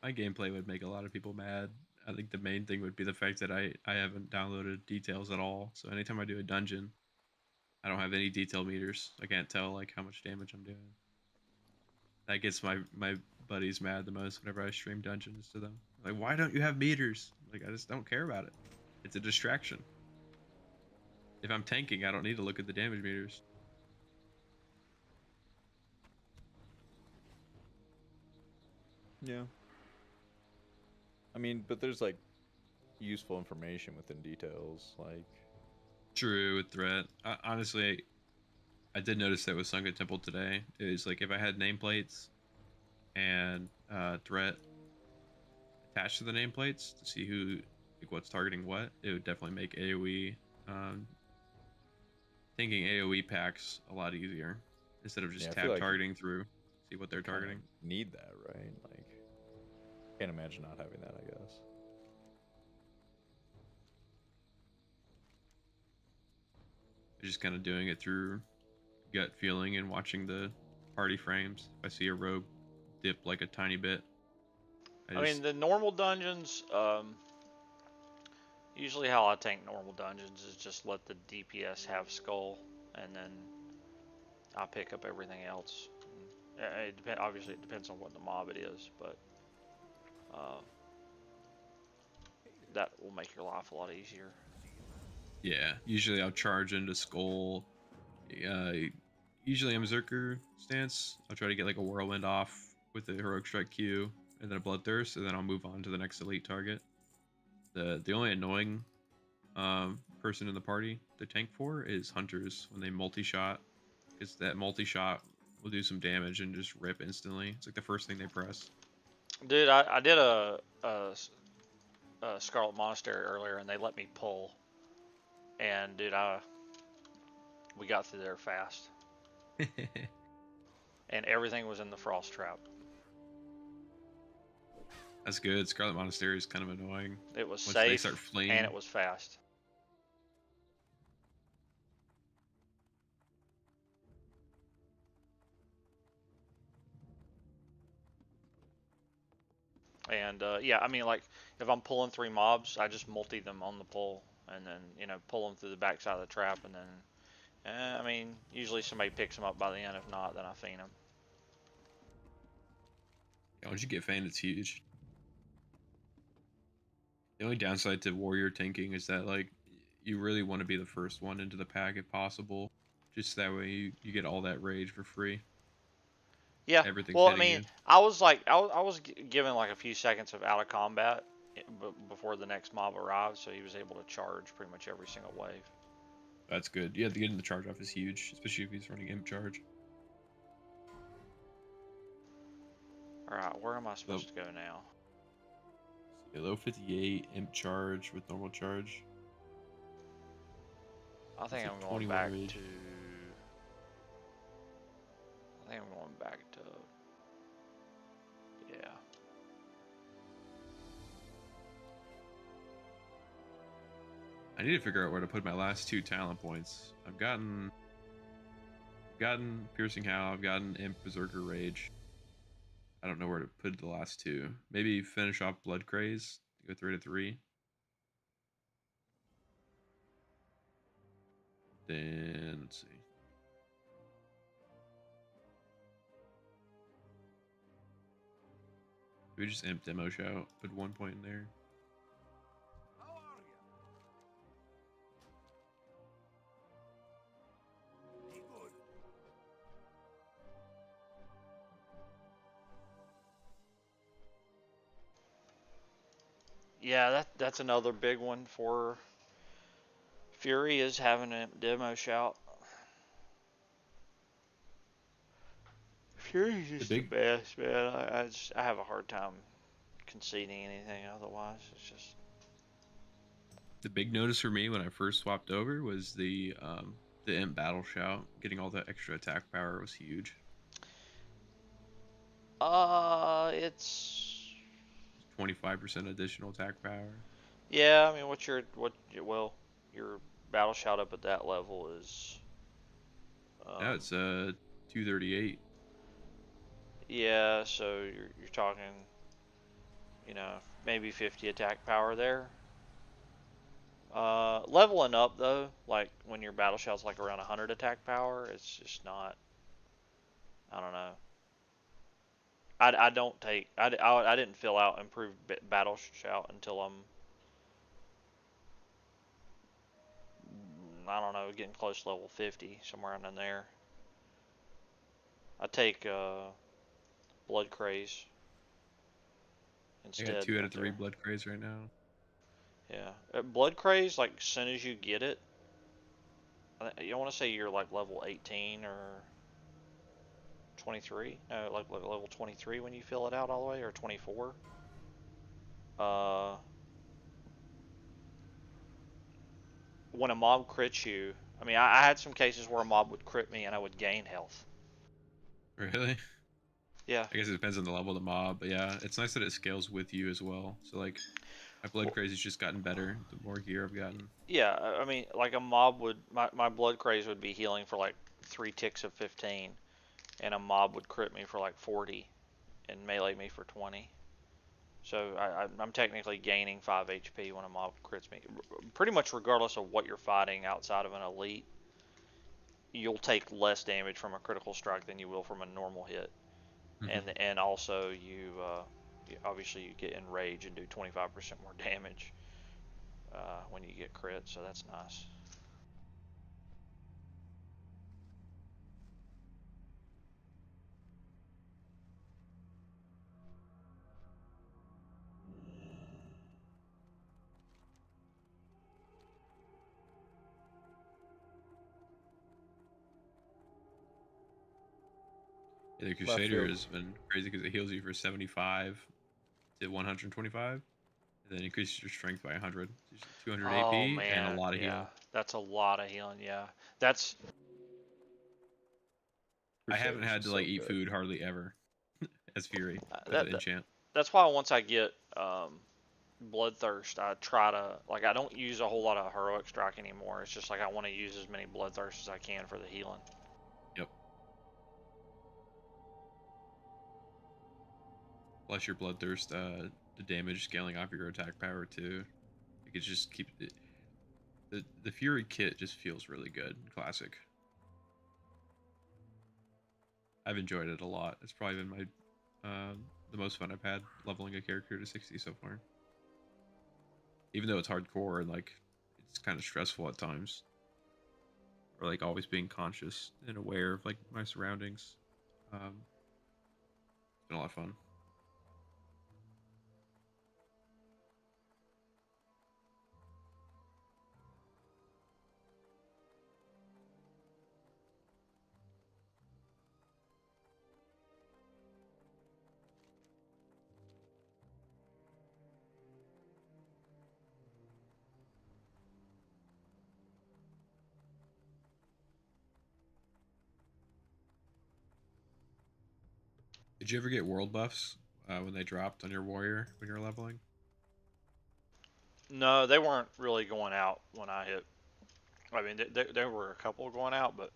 S8: My gameplay would make a lot of people mad. I think the main thing would be the fact that I haven't downloaded details at all. So anytime I do a dungeon, I don't have any detail meters. I can't tell like how much damage I'm doing. That gets my buddies mad the most whenever I stream dungeons to them. Like, why don't you have meters? Like, I just don't care about it. It's a distraction. If I'm tanking, I don't need to look at the damage meters.
S7: Yeah. I mean, but there's like useful information within details, like.
S8: True, with threat. Honestly, I did notice that with Sunken Temple today. It was like if I had nameplates and threat attached to the nameplates to see who, like what's targeting what, it would definitely make AoE, thinking AoE packs a lot easier instead of just
S7: Yeah, I feel like
S8: targeting through, see what they're targeting.
S7: Need that, right? Like, can't imagine not having that, I guess.
S8: Just kind of doing it through gut feeling and watching the party frames. If I see a rogue dip like a tiny bit,
S2: I mean, the normal dungeons, usually how I tank normal dungeons is just let the DPS have skull, and then I pick up everything else. Obviously, it depends on what the mob it is, but that will make your life a lot easier.
S8: yeah, usually I'll charge into skull. Usually I'm a Zerker stance. I'll try to get like a whirlwind off with the heroic strike Q and then a bloodthirst, and then I'll move on to the next elite target. The only annoying person in the party to tank for is hunters when they multi-shot, because that multi-shot will do some damage and just rip instantly. It's like the first thing they press.
S2: Dude, I did a Scarlet Monastery earlier, and they let me pull. And dude, we got through there fast. and everything was in the frost trap.
S8: That's good. Scarlet Monastery is kind of annoying.
S2: It was
S8: Once they
S2: safe
S8: start fleeing.
S2: and it was fast. And yeah, I mean, like if I'm pulling 3 mobs, I just multi them on the pull, and then pull them through the backside of the trap, and then I mean, usually somebody picks them up by the end. If not, then I feign them.
S8: Yeah, once you get fanned, it's huge. The only downside to warrior tanking is that like you really want to be the first one into the pack if possible, just that way you get all that rage for free.
S2: Yeah.
S8: Everything's
S2: Well, I
S8: hitting
S2: mean,
S8: you.
S2: I was like, I was given like a few seconds of out of combat before the next mob arrived, so he was able to charge pretty much every single wave.
S8: That's good. Yeah, getting the charge off is huge, especially if he's running imp charge.
S2: All right, where am I supposed to go now?
S8: Yeah, low 58 imp charge with normal charge.
S2: I think
S8: It's
S2: I'm
S8: a
S2: going
S8: 21
S2: back
S8: rage.
S2: to. I think I'm going back to. Yeah.
S8: I need to figure out where to put my last 2 talent points. I've gotten Piercing Howl, I've gotten Imp Berserker Rage. I don't know where to put the last 2. Maybe finish off Blood Craze, go 3 to 3. Then let's see. Maybe just Imp Demo Shout, put 1 point in there.
S3: How are you? Be good.
S2: Yeah, that's another big one for Fury is having a demo shout. Fury's just the best, man. I have a hard time conceding anything otherwise. It's just
S8: The big notice for me when I first swapped over was the Imp Battle Shout. Getting all that extra attack power was huge.
S2: it's
S8: 25% additional attack power.
S2: yeah. I mean, your battle shout up at that level is.
S8: Yeah, it's 238.
S2: Yeah, so you're talking, maybe 50 attack power there. Leveling up though, like when your battle shout's like around 100 attack power, it's just not. I don't know. I don't take. I didn't fill out improved battle shout until I don't know, getting close to level 50, somewhere in there. I take Blood Craze
S8: I
S2: instead.
S8: got 2 out of
S2: right
S8: 3
S2: there.
S8: Blood Craze right now.
S2: Yeah, Blood Craze, like as soon as you get it, you want to say you're like level 18 or 23. No, like level 23 when you fill it out all the way, or 24. When a mob crits you, I mean, I had some cases where a mob would crit me and I would gain health.
S8: Really?
S2: Yeah.
S8: I guess it depends on the level of the mob, but yeah, it's nice that it scales with you as well. So like, my Blood Craze has just gotten better the more gear I've gotten.
S2: Yeah, I mean, like a mob would, my Blood Craze would be healing for like 3 ticks of 15, and a mob would crit me for like 40, and melee me for 20. So I'm technically gaining 5 HP when a mob crits me. Pretty much regardless of what you're fighting outside of an elite, you'll take less damage from a critical strike than you will from a normal hit. And also you obviously you get enrage and do 25% more damage when you get crit, so that's nice.
S8: Yeah, the Crusader has been crazy because it heals you for 75 to 125, and then increases your strength by 100. 200 AP and a lot of
S2: yeah,
S8: heal.
S2: that's a lot of healing. Yeah, that's
S8: I haven't
S7: Crusaders
S8: had
S7: are
S8: to
S7: so
S8: like eat
S7: good.
S8: food hardly ever as Fury with
S2: That,
S8: the
S2: that
S8: enchant.
S2: that's why once I get Bloodthirst, I try to like I don't use a whole lot of heroic strike anymore. It's just like I want to use as many Bloodthirsts as I can for the healing.
S8: Yep. Plus your Bloodthirst, the damage scaling off your attack power too. Like it just keeps it. The Fury kit just feels really good in Classic. I've enjoyed it a lot. It's probably been my the most fun I've had leveling a character to 60 so far. Even though it's hardcore and like it's kind of stressful at times. Or like always being conscious and aware of like my surroundings. It's been a lot of fun. Did you ever get world buffs when they dropped on your warrior when you were leveling?
S2: No, they weren't really going out when I hit. I mean, there were a couple going out, but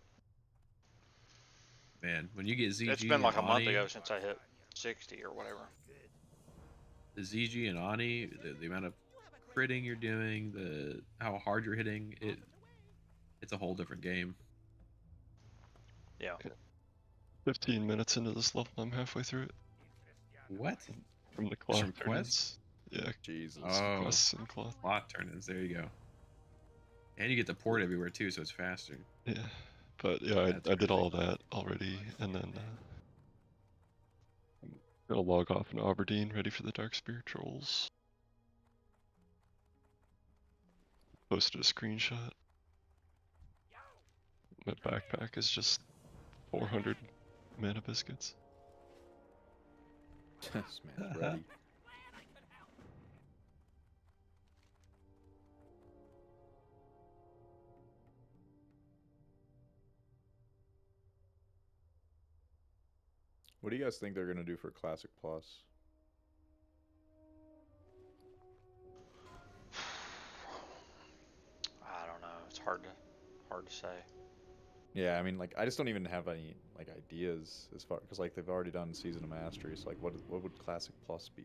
S8: Man, when you get
S2: it's
S8: ZG
S2: been
S8: and
S2: like a month
S8: Ani,
S2: ago since I hit 60 or whatever.
S8: the ZG and Ani, the amount of critting you're doing, the how hard you're hitting, it's a whole different game.
S2: Yeah.
S4: 15 minutes into this level, I'm halfway through it.
S8: What?
S4: From the
S8: Just
S4: clock
S8: from
S4: turn-ins. Yeah,
S7: Jesus.
S8: Oh,
S4: quests and cloth.
S8: plot turn-ins. There you go. And you get the port everywhere too, so it's faster.
S4: Yeah, but yeah,
S8: That's
S4: I did
S8: crazy.
S4: all that already, and then I'm gonna log off in Aberdeen, ready for the Darkspear trolls. Posted a screenshot. My backpack is just 400 mana biscuits.
S7: This man's ready. What do you guys think they're gonna do for Classic Plus?
S2: I don't know. It's hard to say.
S7: Yeah, I mean, like, I just don't even have any like ideas as far because like they've already done Season of Mastery. So like, what would Classic Plus be?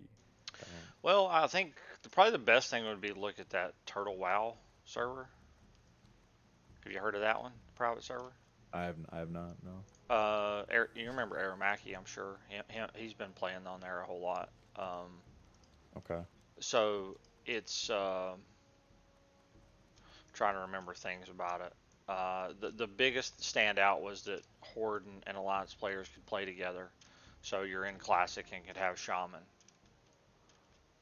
S2: Well, I think probably the best thing would be to look at that Turtle WoW server. Have you heard of that one? Private server?
S7: I have not. No.
S2: You remember Aramaki, I'm sure. He's been playing on there a whole lot.
S7: Okay.
S2: So it's trying to remember things about it. The biggest standout was that Horde and Alliance players could play together. So you're in Classic and could have Shaman.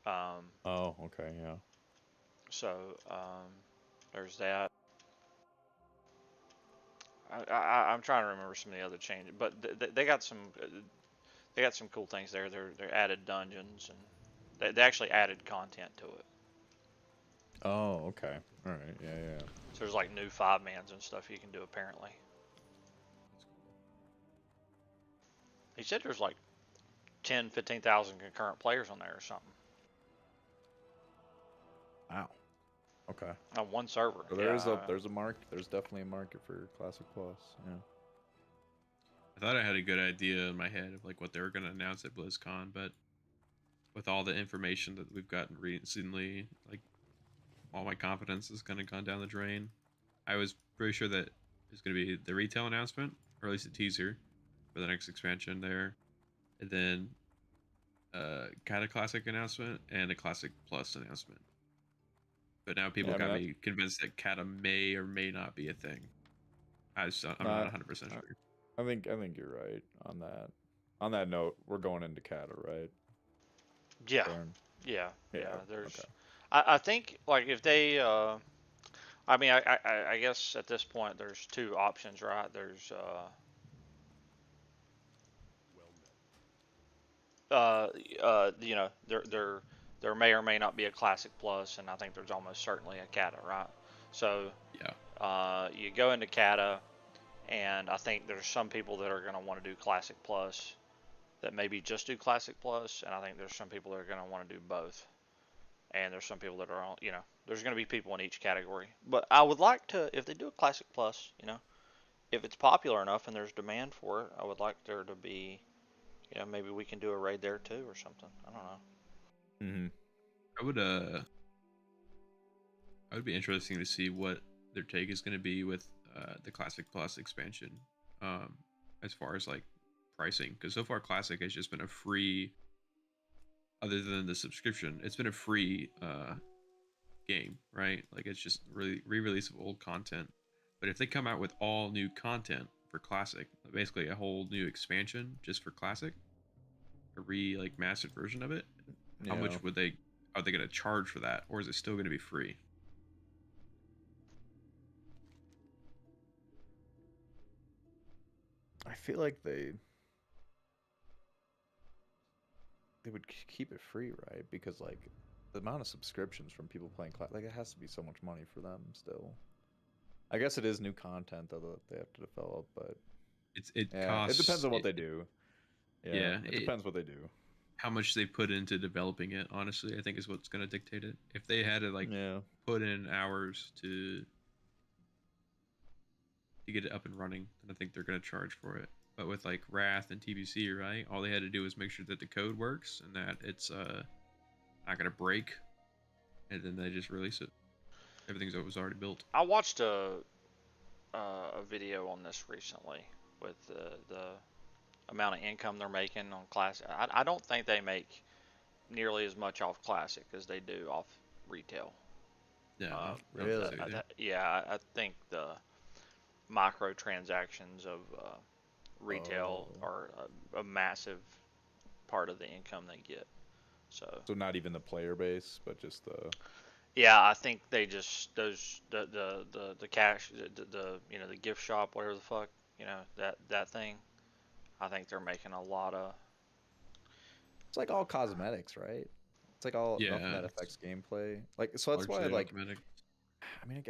S7: Oh, okay, yeah.
S2: So there's that. I'm trying to remember some of the other changes, but they got some cool things there. They're added dungeons and they actually added content to it.
S7: Oh, okay. All right. Yeah, yeah.
S2: So there's like new 5-mans and stuff you can do apparently. He said there's like 10, 15,000 concurrent players on there or something
S7: Wow. Okay.
S2: on one server.
S7: So there's a market. There's definitely a market for Classic Plus. Yeah.
S8: I thought I had a good idea in my head of like what they were going to announce at BlizzCon, but with all the information that we've gotten recently, like all my confidence has kind of gone down the drain. I was pretty sure that it's going to be the retail announcement, or at least a teaser for the next expansion there, and then kind of Classic announcement and a Classic Plus announcement. But now people got me convinced that Kata may or may not be a thing. I'm not 100% sure.
S7: I think you're right on that. On that note, we're going into Kata, right?
S2: Yeah.
S7: Burn.
S2: Yeah.
S7: Yeah,
S2: There's.
S7: okay.
S2: I think like if they. I mean, I guess at this point there's two options, right? There's you know, there may or may not be a Classic Plus, and I think there's almost certainly a Kata, right? So
S8: yeah,
S2: you go into Kata, And I think there's some people that are going to want to do Classic Plus that maybe just do Classic Plus, and I think there's some people that are going to want to do both. And there's some people that are on, there's going to be people in each category. But I would like to, if they do a Classic Plus, if it's popular enough and there's demand for it, I would like there to be, maybe we can do a raid there too or something. I don't know.
S7: Mm-hmm.
S8: I would be interesting to see what their take is going to be with the Classic Plus expansion, as far as like pricing, because so far Classic has just been a free, other than the subscription, it's been a free game, right? Like it's just re-release of old content. But if they come out with all new content for Classic, basically a whole new expansion just for Classic, a like mastered version of it, how much are they going to charge for that, or is it still going to be free?
S7: I feel like they would keep it free, right? Because like the amount of subscriptions from people playing like it has to be so much money for them still. I guess it is new content though that they have to develop, but
S8: it costs.
S7: It depends on what they do.
S8: Yeah,
S7: it depends what they do.
S8: How much they put into developing it, honestly, I think is what's going to dictate it. If they had to put in hours to get it up and running, then I think they're going to charge for it. But with like Wrath and TBC, right, all they had to do was make sure that the code works and that it's not going to break, and then they just release it. Everything was already built.
S2: I watched a video on this recently with the amount of income they're making on Classic. I don't think they make nearly as much off Classic as they do off retail.
S8: Yeah,
S7: really?
S2: I think the microtransactions of retail are a massive part of the income they get. So
S7: not even the player base, but just the.
S2: Yeah, I think they just the cash, the gift shop, whatever the fuck, that thing. I think they're making a lot of.
S7: It's like all cosmetics, right? It's like all nothing that affects gameplay. Like so that's why like. I mean,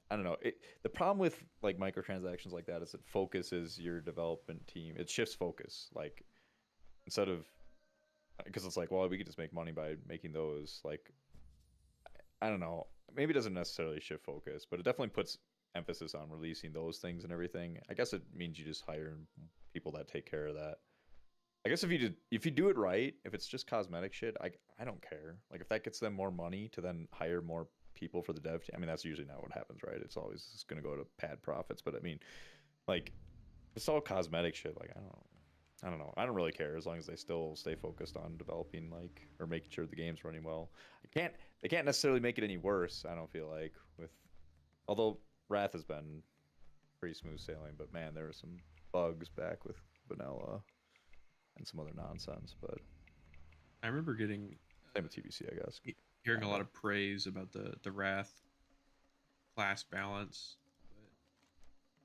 S7: I don't know. The problem with like microtransactions like that is it focuses your development team. It shifts focus. Like instead of, because it's like, well, we could just make money by making those. Like, I don't know. Maybe it doesn't necessarily shift focus, but it definitely puts emphasis on releasing those things and everything. I guess it means you just hire people that take care of that. I guess if you do it right, if it's just cosmetic shit, I don't care. Like if that gets them more money to then hire more people for the dev team. I mean, that's usually not what happens, right? It's always just going to go to pad profits. But I mean, like, it's all cosmetic shit. Like, I don't know. I don't really care as long as they still stay focused on developing, like, or making sure the game's running well. They can't necessarily make it any worse. I don't feel like although Wrath has been pretty smooth sailing, but man, there were some bugs back with vanilla and some other nonsense. But
S8: I remember getting
S7: same with TBC, I guess.
S8: Hearing a lot of praise about the Wrath class balance. But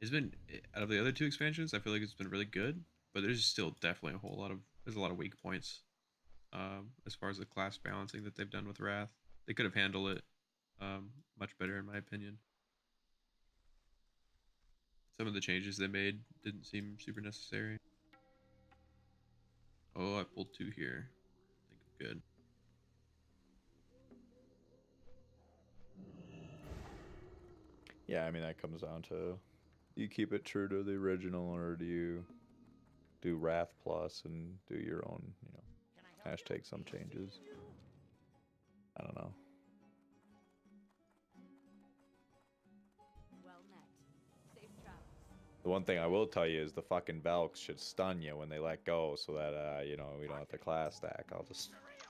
S8: it's been, out of the other two expansions, I feel like it's been really good, but there's still definitely there's a lot of weak points as far as the class balancing that they've done with Wrath. They could have handled it much better, in my opinion. Some of the changes they made didn't seem super necessary. Oh, I pulled 2 here. I think I'm good.
S7: Yeah, I mean, that comes down to, do you keep it true to the original, or do you do Wrath Plus and do your own, hashtag some changes? I don't know.
S6: Well met. Safe travels.
S7: The one thing I will tell you is the fucking Valks should stun you when they let go, so that, we don't have to class stack.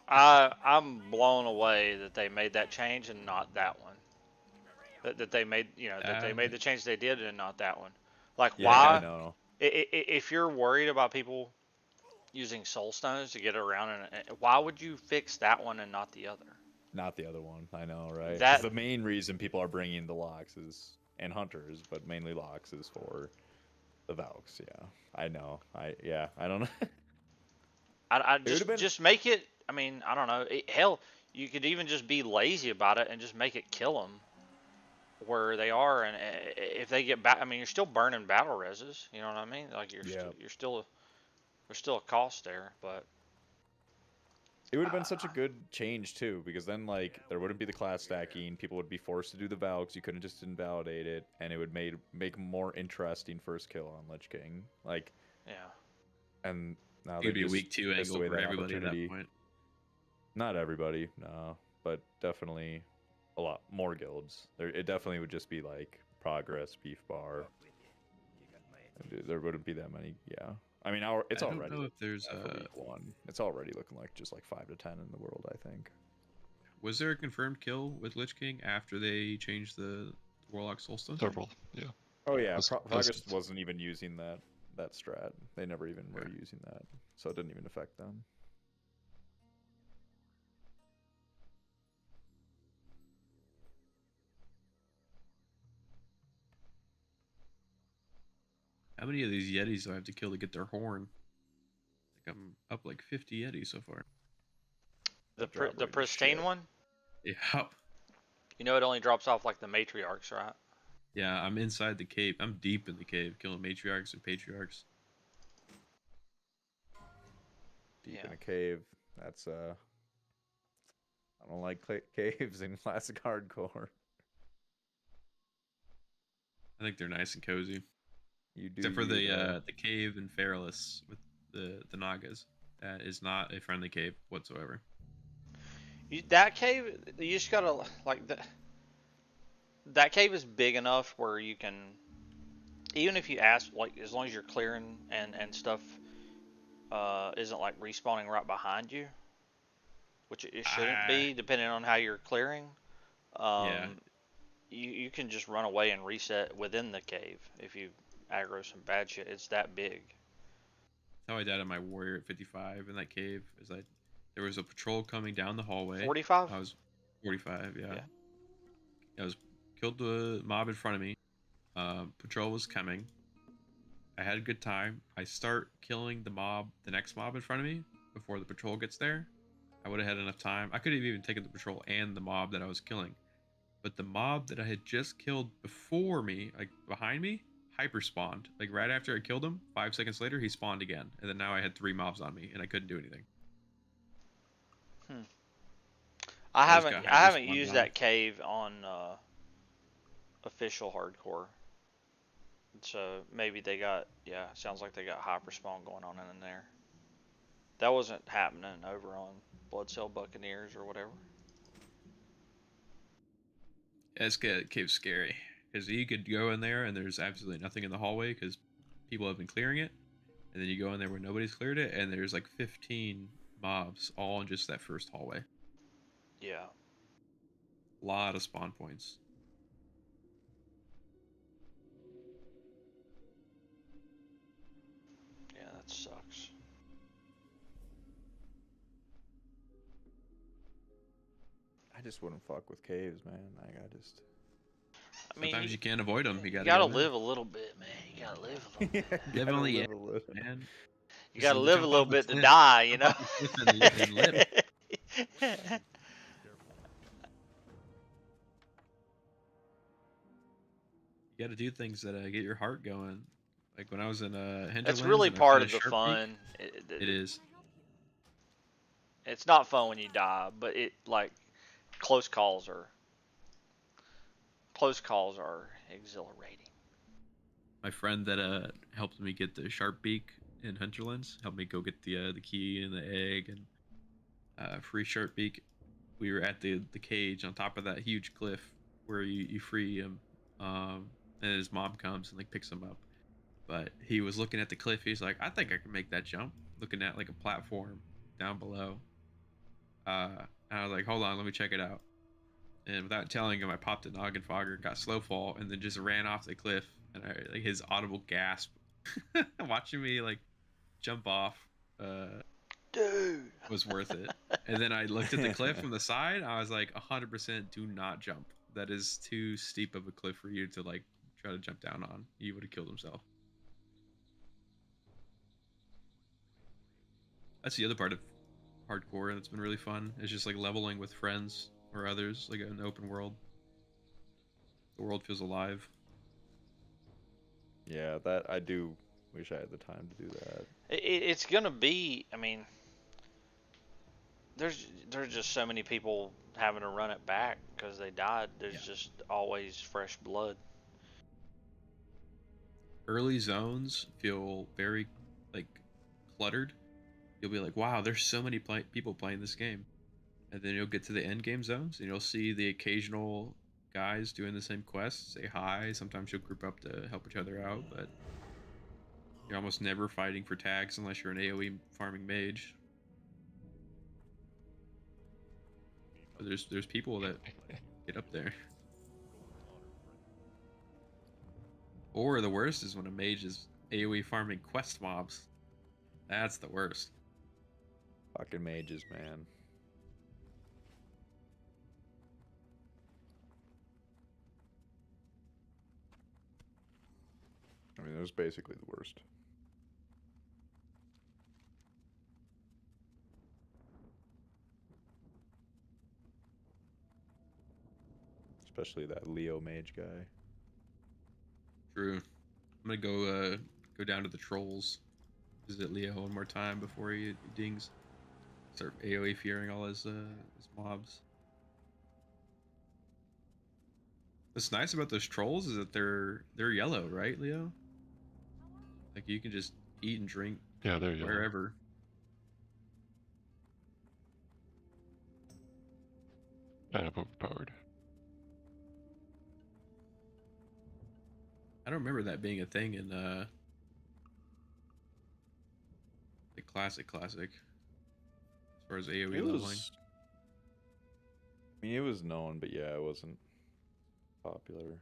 S2: I'm blown away that they made that change and not that one. That they made, that they made the change they did and not that one. Like,
S7: Yeah,
S2: why?
S7: I know.
S2: If you're worried about people using soul stones to get around, why would you fix that one and not the other?
S7: Not the other one. I know, right?
S2: That-
S7: the main reason people are bringing the locks and hunters, but mainly locks, is for the Valks. Yeah, I know. I don't know.
S2: I just make it. I mean, I don't know. Hell, you could even just be lazy about it and just make it kill them. where they are, and if they get back, I mean, you're still burning battle reses. You know what I mean? Like
S7: Yeah.
S2: you're still there's still a cost there, but
S7: It would have been such a good change too, because then like there wouldn't be the class stacking. People would be forced to do the Valks. You couldn't just invalidate it, and it would make more interesting first kill on Lich King. Like,
S2: yeah.
S7: and now
S8: It'd
S7: they
S8: be a
S7: just
S8: week 2
S7: missed
S8: angle
S7: away
S8: for
S7: that
S8: everybody at that
S7: opportunity.
S8: point.
S7: Not everybody, no, but definitely a lot more guilds. It definitely would just be like Progress, Beef Bar. There wouldn't be that many. Yeah, I mean, it's
S8: I don't
S7: already
S8: know if there's
S7: for week 1. It's already looking like just like 5 to 10 in the world, I think.
S8: Was there a confirmed kill with Lich King after they changed the Warlock Solstice?
S4: Several, yeah.
S7: Oh yeah,
S4: That's-
S7: Progress
S4: that's-
S7: wasn't even using that strat. They never even were using that, so it didn't even affect them.
S8: How many of these Yetis do I have to kill to get their horn? I think I'm up like 50 Yetis so far.
S2: The
S7: drop rate
S2: the
S7: is
S2: pristine
S7: shit.
S2: one.
S8: Yeah.
S2: You know, it only drops off like the matriarchs, right?
S8: Yeah, I'm inside the cave. I'm deep in the cave, killing matriarchs and patriarchs.
S7: Deep
S2: Yeah.
S7: in a cave. That's I don't like caves in classic hardcore.
S8: I think they're nice and cozy.
S7: You do.
S8: Except for
S7: you, though.
S8: the cave in Feralis with the Nagas. That is not a friendly cave whatsoever.
S2: That cave, you just gotta like that cave is big enough where you can, even if you ask, like as long as you're clearing and stuff isn't like respawning right behind you, which it shouldn't be depending on how you're clearing.
S8: Yeah.
S2: You can just run away and reset within the cave if you aggro some bad shit. It's that big.
S8: How I died on my warrior at 55 in that cave is there was a patrol coming down the hallway.
S2: 45?
S8: I was 45, yeah.
S2: Yeah.
S8: I was killed the mob in front of me. Patrol was coming. I had a good time. I start killing the next mob in front of me before the patrol gets there. I would have had enough time. I could have even taken the patrol and the mob that I was killing. But the mob that I had just killed before me, like behind me, hyper spawned. Like right after I killed him, 5 seconds later, he spawned again. And then now I had 3 mobs on me and I couldn't do anything.
S2: I
S8: just
S2: haven't
S8: got
S2: I haven't
S8: hyper-spawned
S2: used
S8: down.
S2: that cave on official hardcore. So maybe they got, yeah, sounds like they got hyperspawn going on in there. That wasn't happening over on Blood Cell Buccaneers or whatever.
S8: Yeah, this cave's scary. Because you could go in there and there's absolutely nothing in the hallway because people have been clearing it. And then you go in there where nobody's cleared it and there's like 15 mobs all in just that first hallway.
S2: Yeah.
S8: A lot of spawn points.
S2: Yeah, that sucks.
S7: I just wouldn't fuck with caves, man. I just.
S2: I mean,
S8: Sometimes you can't avoid them. You
S2: gotta
S8: gotta go in.
S2: live a little bit, man. You gotta live a little bit.
S8: Live
S7: gotta
S8: on the
S7: live
S8: edge,
S7: a little.
S8: man.
S2: You
S8: Just
S2: gotta live a
S8: jump
S2: little
S8: off a
S2: bit to
S8: cliff.
S2: die, you know?
S8: Jump off a cliff and live. You gotta do things that get your heart going. Like when I was in Hinterlands.
S2: That's really
S8: and I
S2: part of
S8: finished
S2: the
S8: Sharp Peak,
S2: fun.
S8: It is.
S2: It's not fun when you die, but it like close calls are exhilarating.
S8: My friend that helped me get the Sharp Beak in Hinterlands helped me go get the key and the egg and free Sharp Beak. We were at the cage on top of that huge cliff where you free him, and his mom comes and like picks him up. But he was looking at the cliff. He's like, I think I can make that jump. Looking at like a platform down below. And I was like, hold on, let me check it out. And without telling him, I popped a noggin fogger, got slow fall, and then just ran off the cliff. And like his audible gasp, watching me like jump off,
S2: Dude,
S8: was worth it. And then I looked at the cliff from the side. I was like, 100% do not jump. That is too steep of a cliff for you to like try to jump down on. He would have killed himself. That's the other part of hardcore that's been really fun. It's just like leveling with friends or others, like an open world. The world feels alive.
S7: Yeah, that I do wish I had the time to do that.
S2: It's gonna be. I mean, there's just so many people having to run it back because they died. There's just always fresh blood.
S8: Early zones feel very like cluttered. You'll be like, wow, there's so many people playing this game. And then you'll get to the end game zones and you'll see the occasional guys doing the same quests, say hi. Sometimes you'll group up to help each other out, but you're almost never fighting for tags unless you're an AoE farming mage. But there's people that get up there. Or the worst is when a mage is AoE farming quest mobs. That's the worst.
S7: Fucking mages, man. I mean, that's basically the worst. Especially that Leo mage guy.
S8: True. I'm gonna go down to the trolls. Visit Leo one more time before he dings. Start AoE fearing all his mobs. What's nice about those trolls is that they're yellow, right, Leo? Like you can just eat and drink
S4: Yeah, there you go.
S8: wherever.
S4: Kind of overpowered.
S8: I don't remember that being a thing in the classic. As far as AoE
S7: It
S8: leveling.
S7: was. I mean, it was known, but yeah, it wasn't popular.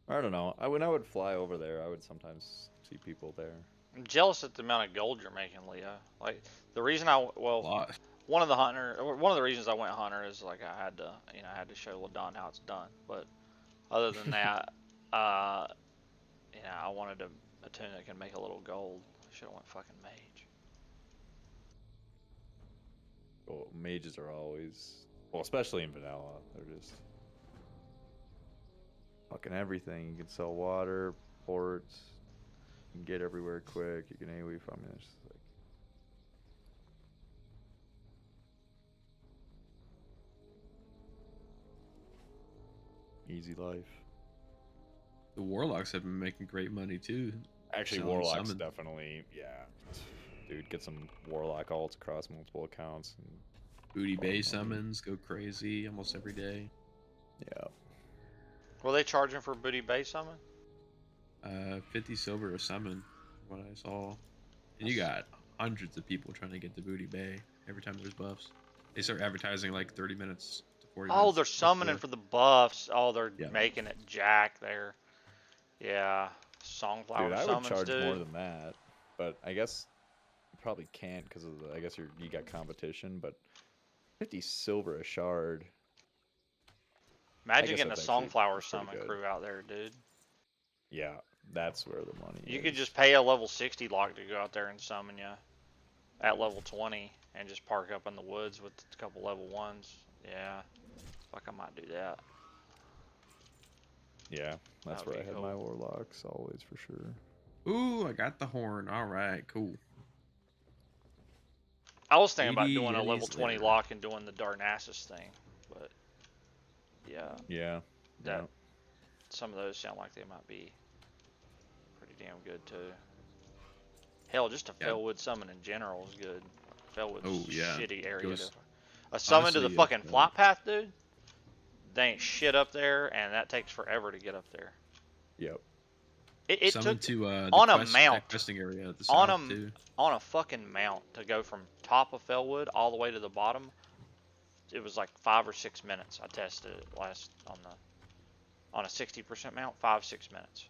S7: I don't know. When I would fly over there, I would sometimes see people there.
S2: I'm jealous at the amount of gold you're making, Leo. Like the reason
S8: A lot.
S2: one of the reasons I went hunter is like I had to show Ladon how it's done. But other than that, I wanted a tune that can make a little gold. I should have went fucking mage.
S7: Well, mages are always, well, especially in vanilla, they're just fucking everything. You can sell water, ports, you can get everywhere quick. You can AoE from it. It's just like, easy life.
S8: The warlocks have been making great money too.
S7: Actually,
S8: Selling
S7: warlocks
S8: summon.
S7: definitely, yeah. Dude, get some warlock alts across multiple accounts. And
S8: Booty
S7: Lot of
S8: Bay
S7: money.
S8: summons go crazy almost every day.
S7: yeah.
S2: Were they charging for Booty Bay summon?
S8: 50 silver a summon, what I saw. And you got hundreds of people trying to get the Booty Bay every time there's buffs. They start advertising like 30 minutes to 40 minutes.
S2: Oh, they're summoning for the buffs. Oh, they're
S8: Yeah.
S2: making it jack there. Yeah, Songflower
S7: Dude, I would
S2: summons,
S7: charge
S2: dude.
S7: more than that, but I guess you probably can't because of the. I guess you got competition, but 50 silver a shard.
S2: Imagine
S7: guess
S2: getting a
S7: that's actually
S2: Songflower
S7: pretty
S2: summon
S7: good.
S2: crew out there, dude.
S7: Yeah, that's where the money is.
S2: You could just pay a level 60 log to go out there and summon you at level 20 and just park up in the woods with a couple level 1s. Yeah, fuck, I might do that.
S7: Yeah, that's
S2: That'd
S7: where I
S2: be
S7: had
S2: cool.
S7: my warlocks always for sure.
S8: Ooh, I got the horn. All right, cool.
S2: I was thinking about
S8: 80
S2: doing a level
S8: Yetis
S2: 20
S8: later.
S2: lock and doing the Darnassus thing, but yeah,
S7: Yeah.
S2: that
S7: yeah.
S2: some of those sound like they might be pretty damn good too. Hell, just a
S8: Yeah.
S2: Fellwood summon in general is good. Fellwood's
S8: Oh, yeah.
S2: shitty area
S8: Goes-
S2: to. A summon to the
S8: honestly,
S2: fucking flight path, dude. They ain't shit up there, and that takes forever to get up there.
S7: Yep.
S2: It
S8: Summon
S2: took
S8: to the
S2: on a
S8: quest,
S2: mount.
S8: that questing area at the
S2: On
S8: south
S2: a-
S8: too.
S2: on a fucking mount to go from top of Fellwood all the way to the bottom. It was like 5 or 6 minutes. I tested it last on a 60% mount, 5-6 minutes.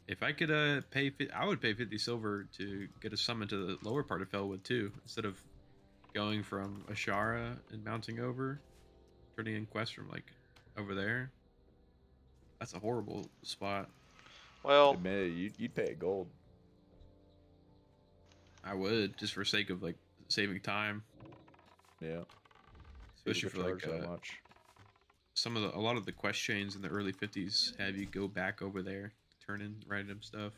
S8: If I could I would pay 50 silver to get a summon to the lower part of Felwood too, instead of going from Ashara and mounting over, turning in quests from like over there. That's a horrible spot.
S2: Well,
S7: Admit it, you'd pay a gold.
S8: I would, just for sake of like saving time.
S7: Yeah.
S8: Especially for like
S7: that much.
S8: a lot of the quest chains in the early 50s have you go back over there, turn in random stuff.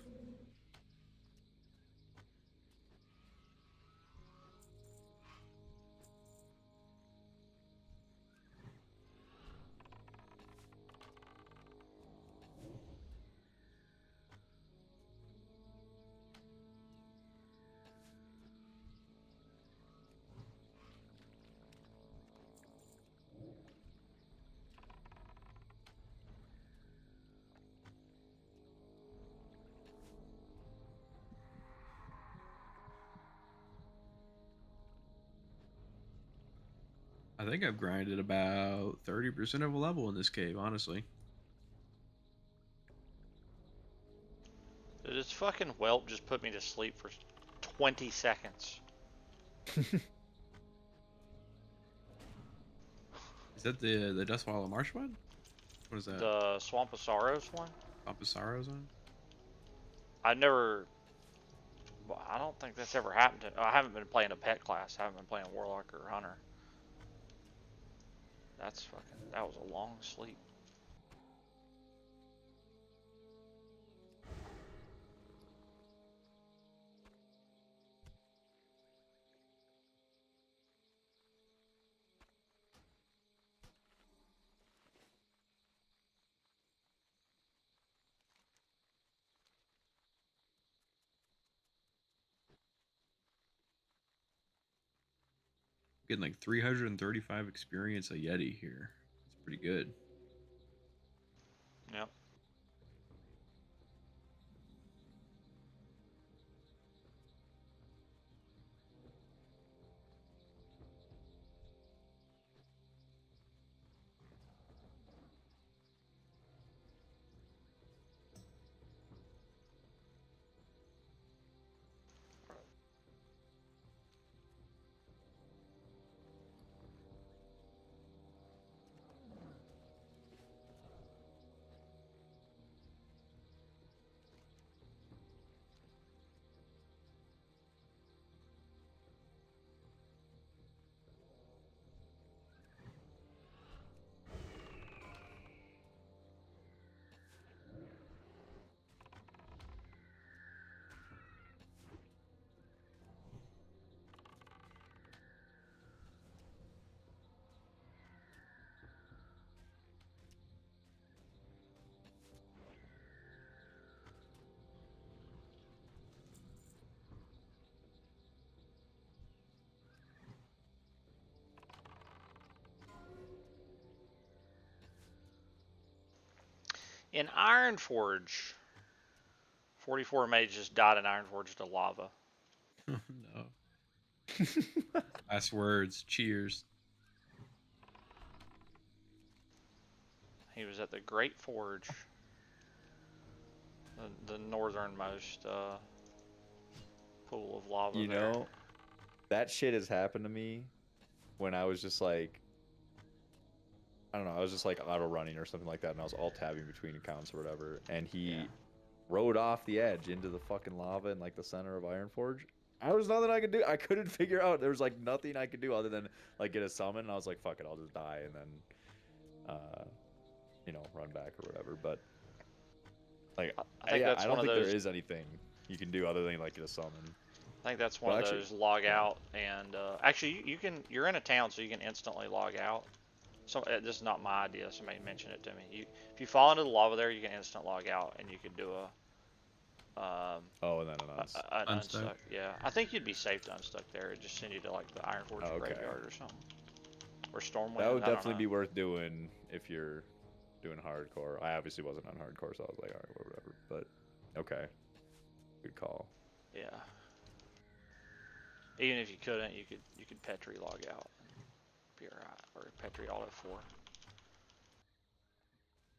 S8: I think I've grinded about 30% of a level in this cave, honestly.
S2: Dude, this fucking whelp just put me to sleep for 20 seconds.
S8: Is that the Dust Swallow Marsh one? What is that?
S2: The Swamp of Sorrows one?
S8: Papasaro's one?
S2: I never. Well, I don't think that's ever happened to. I haven't been playing a pet class. I haven't been playing Warlock or Hunter. That's fucking. That was a long sleep.
S8: Getting like 335 experience a Yeti here. It's pretty good.
S2: Yep. In Ironforge, 44 mages just died in Ironforge to lava.
S8: No. Last words. Cheers.
S2: He was at the Great Forge, the northernmost pool of lava.
S7: You
S2: there.
S7: know, that shit has happened to me when I was just like, I don't know, I was just like auto running or something like that, and I was alt tabbing between accounts or whatever, and he rode off the edge into the fucking lava in like the center of Ironforge. There was nothing I could do. I couldn't figure out. There was like nothing I could do other than like get a summon, and I was like, fuck it, I'll just die and then, you know, run back or whatever. But like,
S2: I think that's
S7: I
S2: one
S7: don't
S2: of
S7: think
S2: those.
S7: there is anything you can do other than like get a summon.
S2: I think that's one
S7: Well,
S2: of
S7: actually,
S2: those log out and actually you can. You're in a town, so you can instantly log out. So this is not my idea. Somebody mentioned it to me. If you fall into the lava there, you can instant log out, and you could do
S7: oh, and then an
S2: an
S8: Unstuck?
S2: unstuck. Yeah, I think you'd be safe to unstuck there. It'd just send you to like the Ironforge
S7: Okay.
S2: graveyard or something, or Stormwind.
S7: That would
S2: I don't
S7: definitely
S2: know.
S7: be worth doing if you're doing hardcore. I obviously wasn't on hardcore, so I was like, all right, whatever. But okay, good call.
S2: Yeah. Even if you couldn't, you could Petri log out and be alright, or Petri Alt F4.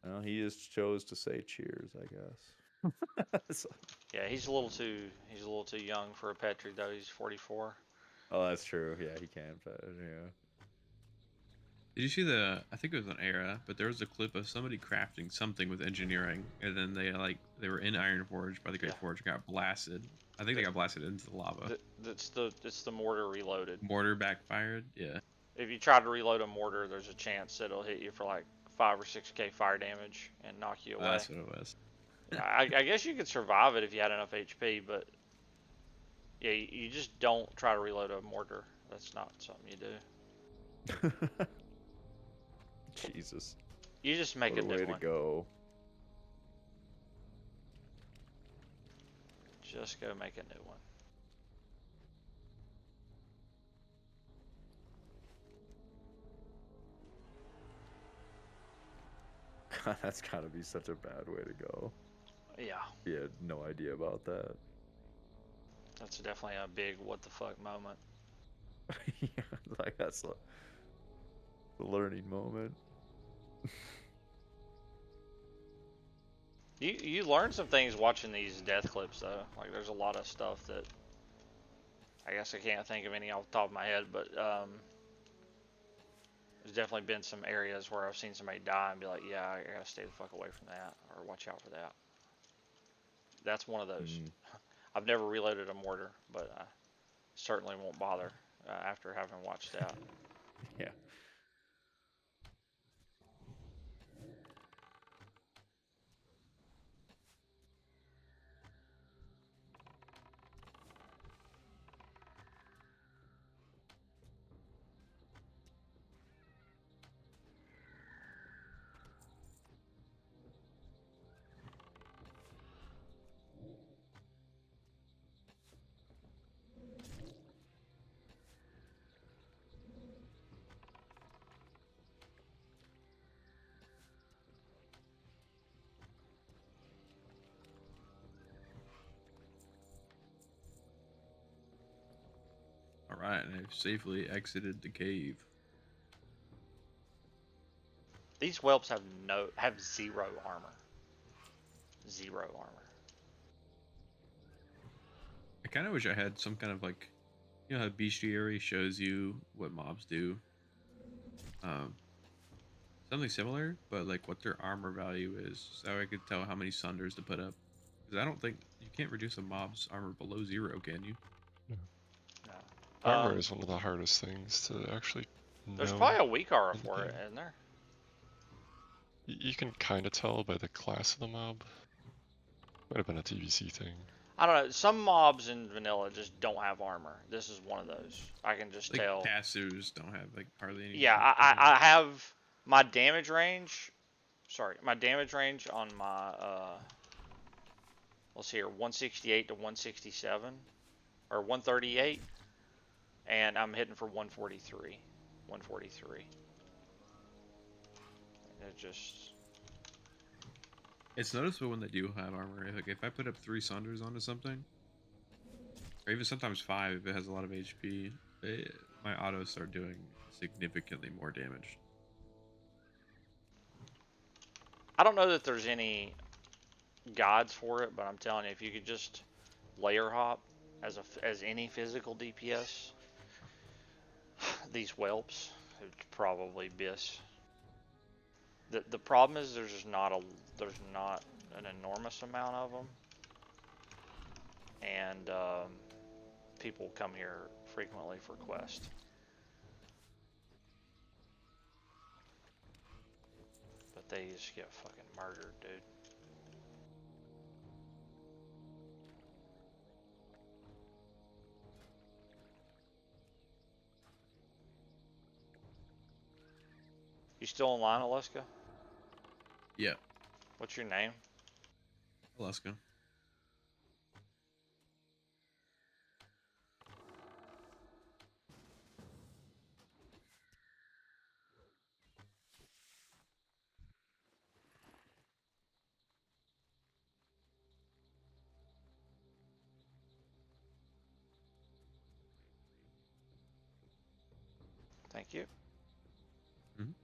S7: Well, he just chose to say cheers, I guess. So-
S2: Yeah, he's a little too young for a Petri though. He's 44.
S7: oh, that's true. Yeah, he can. But yeah.
S8: Did you see I think it was an era, but there was a clip of somebody crafting something with engineering, and then they were in Ironforge by the Great
S2: Yeah.
S8: Forge and got blasted. I think they got blasted into the lava.
S2: It's the mortar reloaded.
S8: Mortar backfired. Yeah.
S2: If you try to reload a mortar, there's a chance it'll hit you for like 5 or 6k fire damage and knock you away.
S8: That's what it was.
S2: I guess you could survive it if you had enough HP, but yeah, you just don't try to reload a mortar. That's not something you do.
S7: Jesus.
S2: You just make
S7: What
S2: a
S7: a
S2: new
S7: way
S2: one.
S7: to go.
S2: Just go make a new one.
S7: God, that's gotta be such a bad way to go.
S2: Yeah,
S7: He had no idea about that.
S2: that's definitely a big what the fuck moment.
S7: Yeah, like that's a learning moment.
S2: You learn some things watching these death clips though. Like there's a lot of stuff that I guess I can't think of any off the top of my head, but there's definitely been some areas where I've seen somebody die and be like, yeah, I gotta stay the fuck away from that or watch out for that. That's one of those. I've never reloaded a mortar, but I certainly won't bother after having watched that.
S7: Yeah.
S8: All right, and I've safely exited the cave.
S2: These whelps have zero armor. Zero armor.
S8: I kind of wish I had some kind of like, you know how bestiary shows you what mobs do. Something similar, but like what their armor value is, so I could tell how many sunders to put up. Because I don't think you can't reduce a mob's armor below 0, can you?
S2: No.
S4: Armor is one of the hardest things to actually
S2: There's
S4: know.
S2: probably a weak aura
S4: in the
S2: for it,
S4: game.
S2: isn't there?
S4: You can kind of tell by the class of the mob. Might have been a TVC thing.
S2: I don't know. Some mobs in vanilla just don't have armor. This is one of those. I can just
S8: Like
S2: tell.
S8: passives don't have like hardly any.
S2: Yeah, I have my damage range. Sorry, my damage range on my let's see here, 168 to 167 or 138, and I'm hitting for 143. 143. It just.
S8: It's noticeable when they do have armor. Like if I put up 3 sunders onto something, or even sometimes 5 if it has a lot of HP, my autos start doing significantly more damage.
S2: I don't know that there's any guides for it, but I'm telling you, if you could just layer hop as any physical DPS, these whelps would probably biss. The problem is there's not an enormous amount of them, and people come here frequently for quest. But they just get fucking murdered, dude. You still online, Alaska?
S8: Yeah,
S2: What's your name?
S8: Alaska.
S2: Thank you.
S8: Mhm.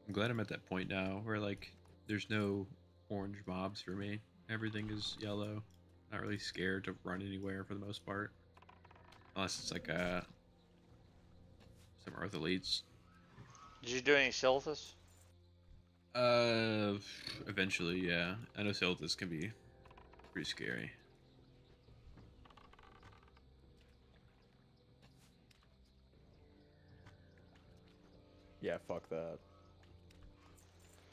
S8: I'm glad I'm at that point now where like there's no orange mobs for me. Everything is yellow. Not really scared to run anywhere for the most part, unless it's like some Earth elites.
S2: Did you do any Silithus?
S8: Eventually, yeah. I know Silithus can be pretty scary.
S7: Yeah, fuck that.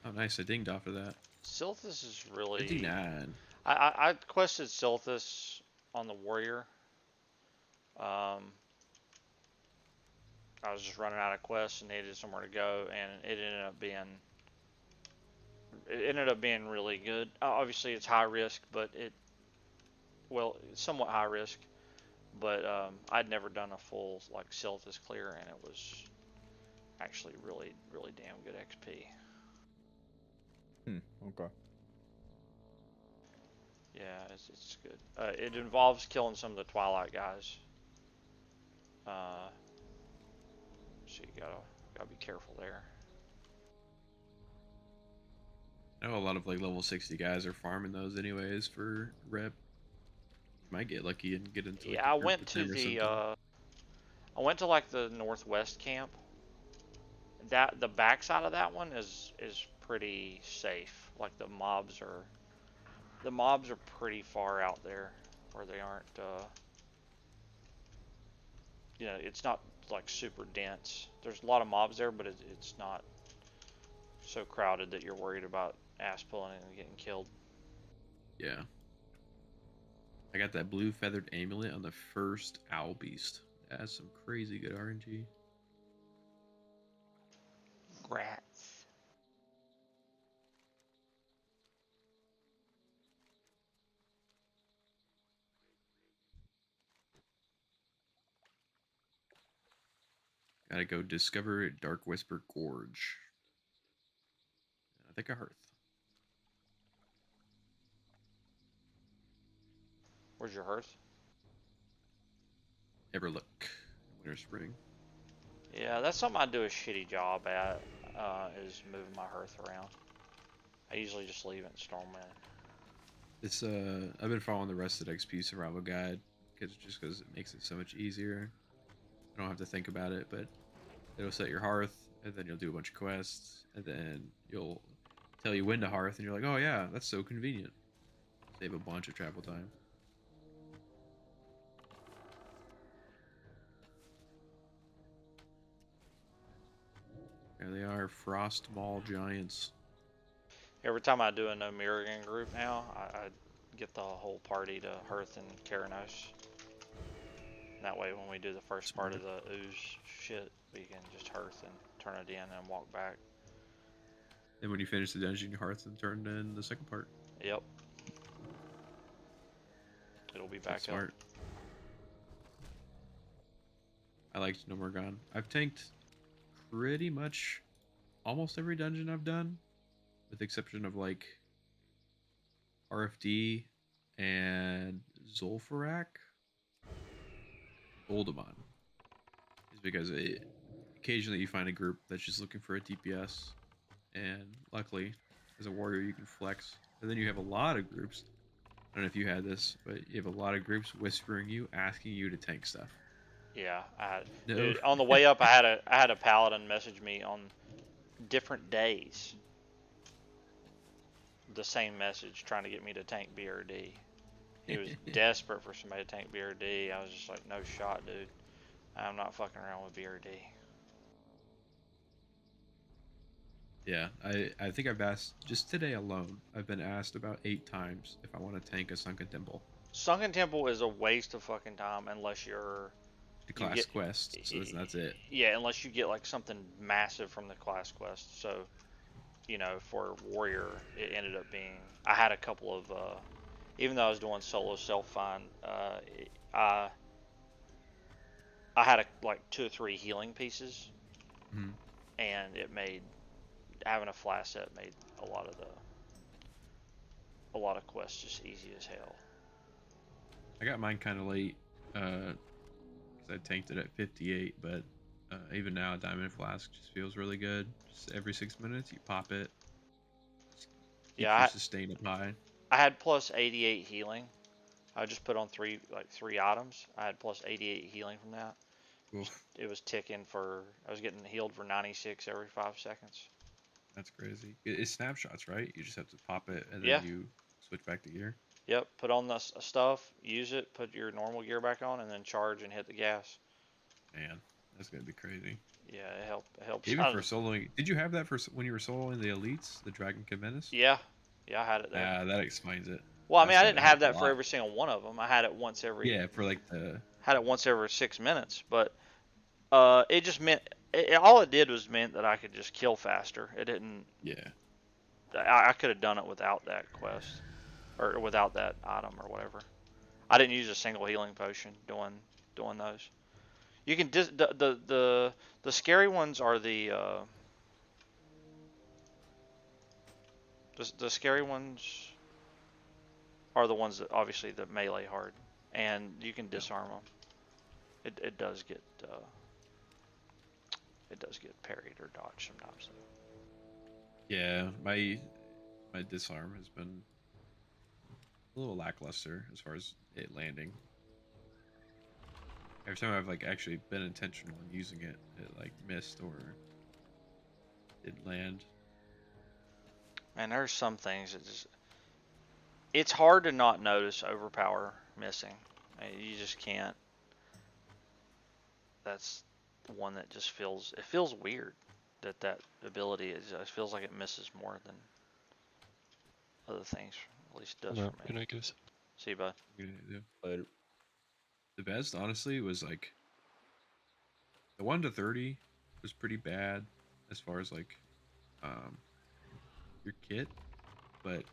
S8: Oh, nice! I dinged off of that.
S2: Silithus is really.
S8: 59.
S2: I quested Silithus on the warrior. I was just running out of quests and needed somewhere to go, and it ended up being really good. Obviously, it's high risk, but it's somewhat high risk. But I'd never done a full like Silithus clear, and it was actually really, really damn good XP.
S7: Okay.
S2: Yeah, it's good. It involves killing some of the Twilight guys. So you gotta be careful there.
S8: I know a lot of like level 60 guys are farming those anyways for rep. You might get lucky and get into like
S2: Yeah,
S8: a group with them or something.
S2: I went to like the northwest camp. That the backside of that one is pretty safe. Like the mobs are pretty far out there where they aren't it's not like super dense. There's a lot of mobs there, but it's not so crowded that you're worried about ass pulling and getting killed.
S8: Yeah. I got that blue feathered amulet on the first owl beast. That has some crazy good RNG.
S2: Rats.
S8: Gotta go discover Dark Whisper Gorge. I think a hearth.
S2: Where's your hearth?
S8: Everlook. Winter Spring.
S2: Yeah, that's something I do a shitty job at, is moving my hearth around. I usually just leave it in Stormwind.
S8: It's I've been following the Rested XP survival guide just because it makes it so much easier. I don't have to think about it, but it'll set your hearth, and then you'll do a bunch of quests, and then you'll tell you when to hearth, and you're like, oh yeah, that's so convenient. Save a bunch of travel time. There they are, Frost Maul Giants.
S2: Every time I do a No Mirroring group now, I get the whole party to Hearth and Keranos. That way when we do the first part of the ooze shit, we can just Hearth and turn it in and walk back.
S8: And when you finish the dungeon, you hearth and turn in the second part.
S2: Yep. It'll be back
S8: That's smart. I liked No More Gone. I've tanked pretty much almost every dungeon I've done, with the exception of like RFD and Zul'gurub. Oldemon is because occasionally you find a group that's just looking for a DPS, and luckily as a warrior you can flex, and then you have a lot of groups. I don't know if you had this, but you have a lot of groups whispering you, asking you to tank stuff.
S2: Yeah,
S8: No.
S2: Dude, on the way up, I had a paladin message me on different days. The same message, trying to get me to tank BRD. He was desperate for somebody to tank BRD. I was just like, no shot, dude. I'm not fucking around with BRD.
S8: Yeah, I think I've asked, just today alone, I've been asked about 8 times if I want to tank a Sunken Temple.
S2: Sunken Temple is a waste of fucking time unless you're...
S8: The class quest, so that's it.
S2: Yeah, unless you get like something massive from the class quest. So, for warrior, it ended up being... I had a couple of... even though I was doing solo self-find, I had like 2 or 3 healing pieces, and it made... Having a flash set made a lot of quests just easy as hell.
S8: I got mine kind of late, because I tanked it at 58, but Even now, Diamond Flask just feels really good. Just every 6 minutes, you pop it. Keeps
S2: Yeah,
S8: your sustain up high.
S2: I had plus 88 healing. I just put on three items. I had plus 88 healing from that.
S8: Oof,
S2: It was ticking for. I was getting healed for 96 every 5 seconds.
S8: that's crazy. It's snapshots, right? You just have to pop it and
S2: Yeah.
S8: then you switch back to gear.
S2: Yep. Put on the stuff, use it, put your normal gear back on, and then charge and hit the gas.
S8: Man, that's gonna be crazy.
S2: Yeah, it helps.
S8: Even for soloing, did you have that for when you were soloing the elites, the Dragon Menace?
S2: Yeah, I had it there.
S8: Yeah, that explains it.
S2: Well, I mean, I
S8: That
S2: didn't have
S8: helped a
S2: that for
S8: lot.
S2: every single one of them. I had it once every.
S8: Yeah, for like the.
S2: Had it once every 6 minutes, but it just meant all it did was meant that I could just kill faster. It didn't.
S8: Yeah.
S2: I could have done it without that quest, or without that item or whatever. I didn't use a single healing potion doing those. You can the scary ones are the scary ones are the ones that obviously the melee hard, and you can disarm them. It does get parried or dodged sometimes.
S8: Yeah, my disarm has been a little lackluster as far as it landing. Every time I've like actually been intentional in using it, it like missed or didn't land.
S2: And there's some things that just it's hard to not notice overpower missing. You just can't. That's the one that just feels weird that ability it feels like it misses more than other things. At least it does
S4: No,
S2: for
S4: good
S2: me.
S4: night, guys.
S2: See you, bud.
S7: Later.
S8: The best, honestly, was like the 1 to 30 was pretty bad as far as like your kit, but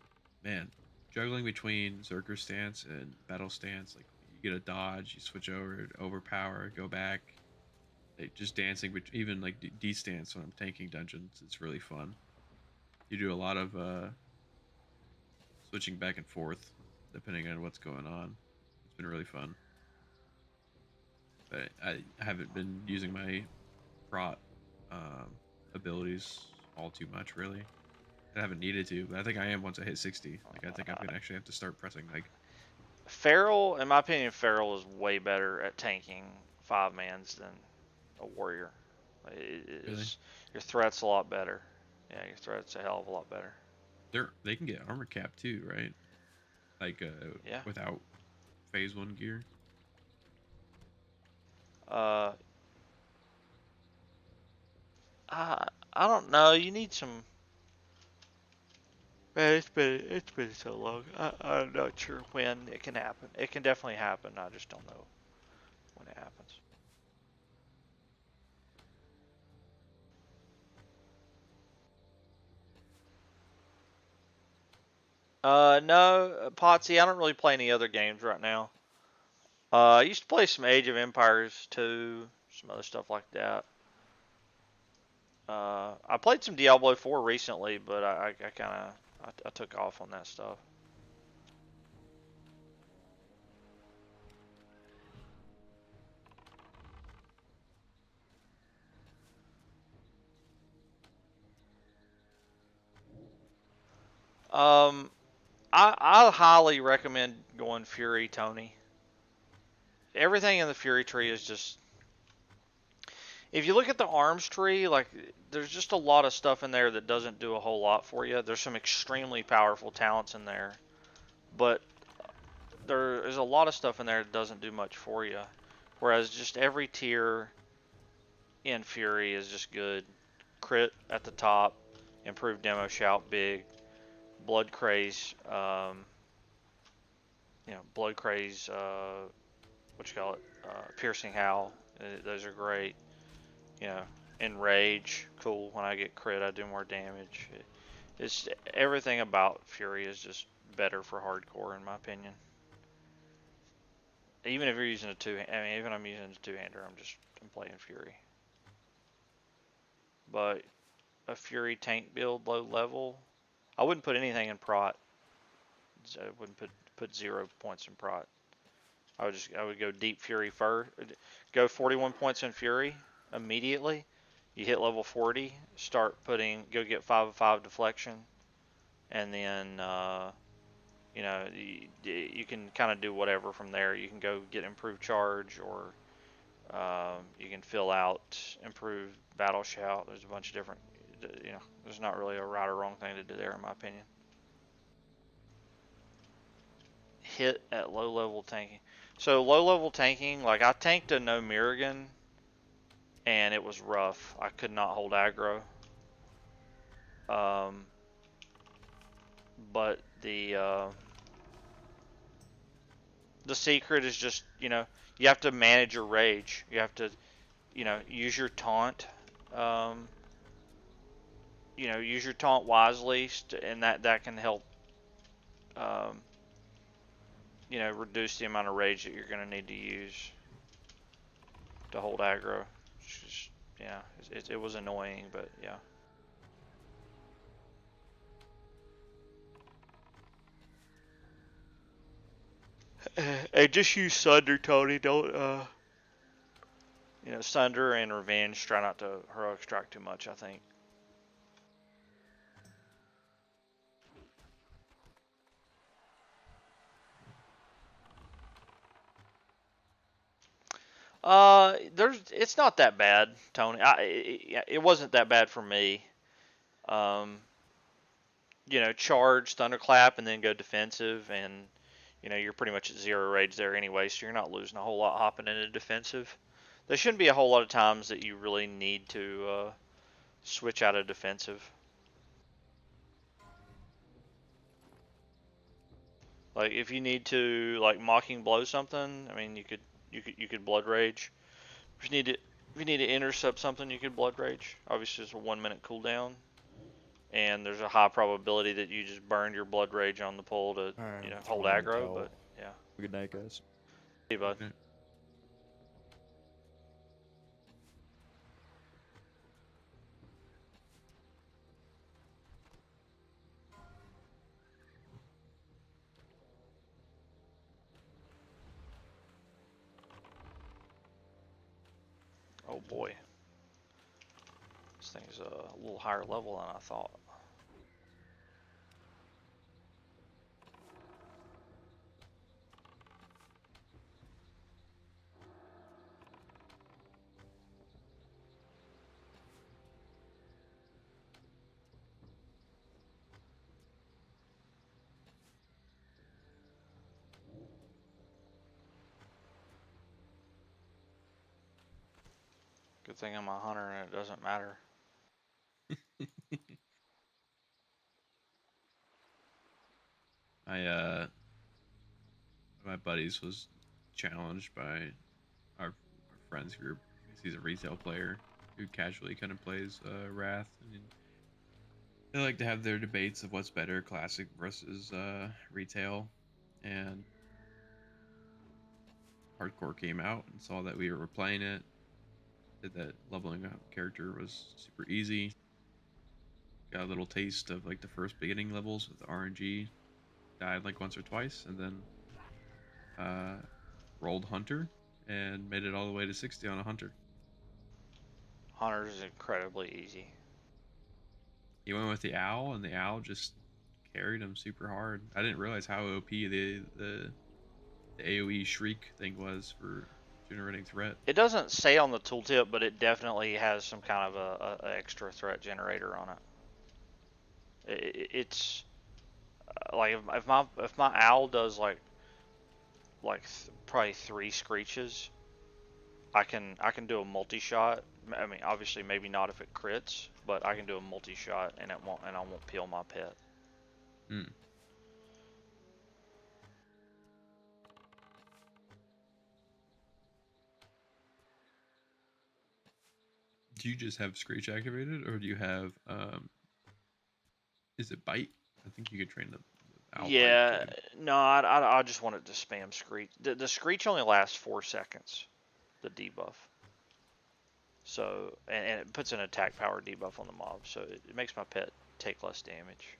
S8: man, juggling between Zerker stance and battle stance, like you get a dodge, you switch over, overpower, go back, like just dancing, but even like D stance when I'm tanking dungeons, it's really fun. You do a lot of switching back and forth depending on what's going on. It's been really fun. But I haven't been using my prot abilities all too much, really. I haven't needed to, but I think I am once I hit 60. Like, I think I'm gonna actually have to start pressing like.
S2: Feral, in my opinion, Feral is way better at tanking 5-mans than a warrior.
S8: Really?
S2: Your threat's a lot better. Yeah, your threat's a hell of a lot better.
S8: They can get armor cap too, right? Like
S2: Yeah.
S8: without phase 1 gear.
S2: I don't know. You need some. Man, it's been so long. I'm not sure when it can happen. It can definitely happen. I just don't know when it happens. No, Potsy, I don't really play any other games right now. I used to play some Age of Empires 2, some other stuff like that. I played some Diablo 4 recently, but I kind of I took off on that stuff. I highly recommend going Fury Tony. Everything in the Fury tree is just. If you look at the arms tree, like there's just a lot of stuff in there that doesn't do a whole lot for you. There's some extremely powerful talents in there, but there is a lot of stuff in there that doesn't do much for you. Whereas just every tier in Fury is just good. Crit at the top, improved demo shout big, blood craze, blood craze, piercing howl. Those are great. Enrage, cool. When I get crit, I do more damage. It's everything about Fury is just better for hardcore, in my opinion. Even if you're using a even I'm using a two-hander, I'm playing Fury. But a Fury tank build, low level, I wouldn't put anything in prot. I wouldn't put 0 points in prot. I would go deep Fury first, go 41 points in Fury, immediately. You hit level 40, go get 5 of 5 deflection, and then you can kind of do whatever from there. You can go get improved charge, or you can fill out improved battle shout. There's a bunch of different, there's not really a right or wrong thing to do there, in my opinion. Hit at low level tanking. So low level tanking, like I tanked a no Mirrigan, and it was rough. I could not hold aggro. But the secret is just, you have to manage your rage. You have to, use your taunt. Use your taunt wisely, and that can help, reduce the amount of rage that you're going to need to use to hold aggro. Just, yeah, it was annoying, but yeah. Hey, just use Sunder, Tony. Don't, Sunder and Revenge. Try not to heroic strike too much, I think. It's not that bad, Tony. It wasn't that bad for me. Charge, thunderclap, and then go defensive, and you're pretty much at 0 rage there anyway, so you're not losing a whole lot hopping into defensive. There shouldn't be a whole lot of times that you really need to switch out of defensive. Like if you need to mocking blow something, I mean you could blood rage. If you need to intercept something, you could blood rage. Obviously, it's a 1 minute cooldown, and there's a high probability that you just burned your blood rage on the pull to hold aggro. But yeah.
S7: Good night, guys.
S2: Hey, bud.
S8: Yeah.
S2: Oh boy, this thing's a little higher level than I thought. Good thing I'm a hunter and it doesn't matter.
S8: My buddies was challenged by our friends group. He's a retail player who casually kind of plays Wrath, and they like to have their debates of what's better, classic versus retail. And hardcore came out and saw that we were playing it. Said that leveling up character was super easy. Got a little taste of like the first beginning levels with the RNG. Died like once or twice, and then rolled Hunter and made it all the way to 60 on a Hunter.
S2: Hunter is incredibly easy.
S8: He went with the Owl, and the Owl just carried him super hard. I didn't realize how OP the AoE shriek thing was for generating threat.
S2: It doesn't say on the tooltip, but it definitely has some kind of a extra threat generator on it. It's like if my Owl does probably 3 screeches, I can do a multi-shot. I mean, obviously maybe not if it crits, but I can do a multi-shot and I won't peel my pet.
S8: Hmm. Do you just have Screech activated, or do you have is it Bite? I think you could train the Owl.
S2: Yeah, no, I just wanted to spam Screech. The Screech only lasts 4 seconds, the debuff. So, and it puts an attack power debuff on the mob, so it makes my pet take less damage.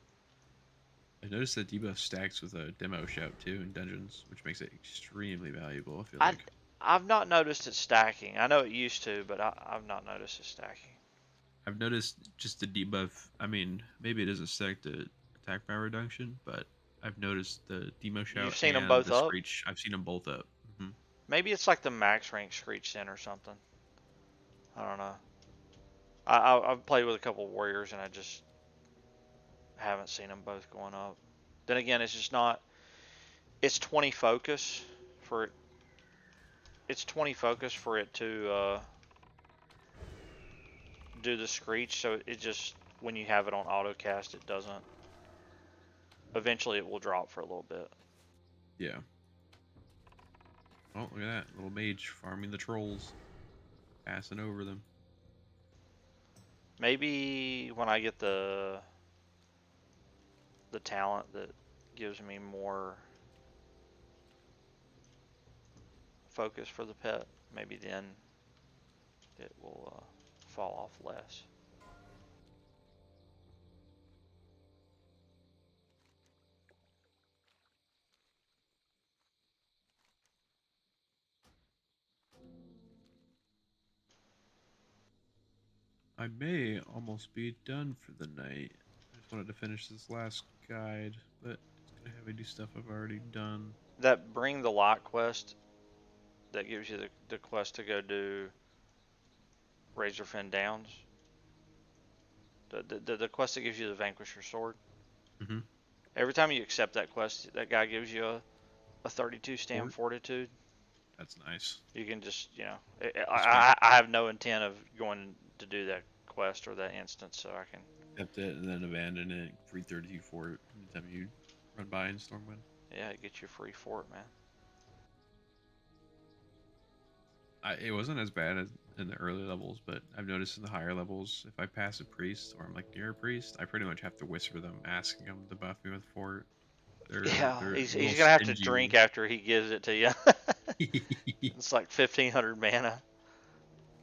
S8: I noticed that debuff stacks with a demo shout too in dungeons, which makes it extremely valuable. I feel
S2: I
S8: like
S2: I've not noticed it stacking. I know it used to, but I've not noticed it stacking.
S8: I've noticed just the debuff. I mean, maybe it doesn't stack the attack power reduction, but I've noticed the demo shout
S2: You've seen them
S8: and
S2: both
S8: the
S2: up?
S8: screech. I've seen them both up.
S2: Maybe it's like the max rank Screech in or something. I don't know. I've played with a couple warriors and I just haven't seen them both going up. Then again, it's just not. It's 20 focus for it. It's 20 focus for it to do the Screech. So it just, when you have it on auto cast, it doesn't. Eventually, it will drop for a little bit.
S8: Yeah. Oh, look at that little mage farming the trolls, passing over them.
S2: Maybe when I get the talent that gives me more focus for the pet, maybe then it will fall off less.
S8: I may almost be done for the night. I just wanted to finish this last guide, but it's gonna have me do stuff I've already done.
S2: That bring the lot quest that gives you the quest to go do Razorfen Downs. The quest that gives you the Vanquisher Sword.
S8: Mm-hmm.
S2: Every time you accept that quest, that guy gives you a 32 stam fortitude.
S8: That's nice.
S2: You can just, you know, I have no intent of going to do that quest or that instance, so I can.
S8: Accept it and then abandon it. Free 32 for it anytime you run by in Stormwind.
S2: Yeah, it gets you free for it, man.
S8: It wasn't as bad as in the early levels, but I've noticed in the higher levels, if I pass a priest or I'm like near a priest, I pretty much have to whisper them, asking them to buff me with fort.
S2: Yeah,
S8: They're
S2: he's
S8: a little
S2: gonna have to
S8: stingy
S2: drink
S8: with
S2: after he gives it to you. It's like 1500 mana.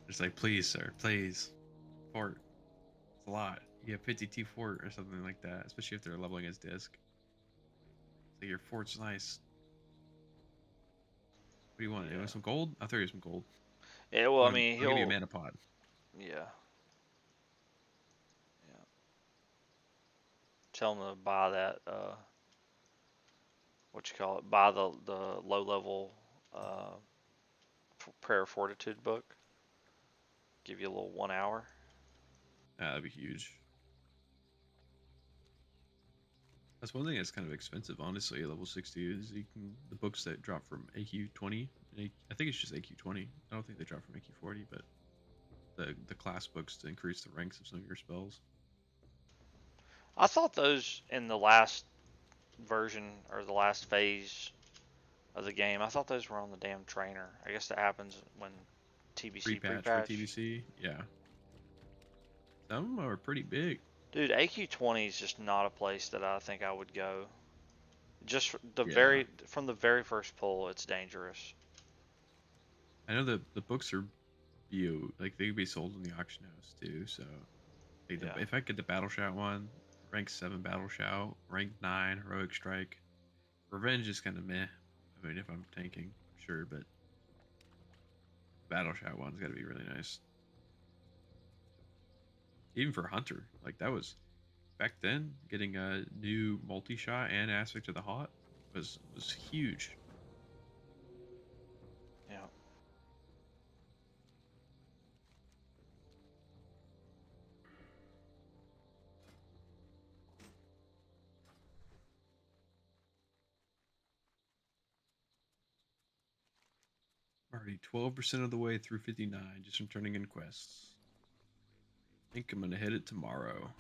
S8: It's like, please, sir, please, fort. It's a lot. You have 52 fort or something like that, especially if they're leveling his disc. So your fort's nice. What do you want?
S2: Yeah.
S8: You want some gold? I'll throw you some gold.
S2: Yeah, well, I mean,
S8: I'll give you a
S2: he'll.
S8: mana pod.
S2: Yeah. Yeah. Tell him to buy that. What you call it? Buy the low level prayer fortitude book. Give you a little 1 hour.
S8: That'd be huge. That's one thing that's kind of expensive, honestly. At level 60 is the books that drop from AQ 20. I think it's just AQ 20. I don't think they drop from AQ 40, but the class books to increase the ranks of some of your spells.
S2: I thought those in the last version or the last phase of the game, I thought those were on the damn trainer. I guess that happens when TBC
S8: Pre-patch
S2: pre-patch.
S8: for TBC, yeah. Some of them are pretty big.
S2: Dude, AQ20 is just not a place that I think I would go. Just
S8: Yeah.
S2: from the very first pull, it's dangerous.
S8: I know the books are like they could be sold in the auction house too. So like
S2: Yeah.
S8: if I get the battle shout one, rank 7 battle shout, rank 9 heroic strike, revenge is kind of meh. I mean, if I'm tanking, sure, but battle shout one's got to be really nice. Even for hunter, like that was back then. Getting a new multi shot and aspect of the hot was huge.
S2: Yeah.
S8: Already 12% of the way through 59, just from turning in quests. I think I'm gonna hit it tomorrow.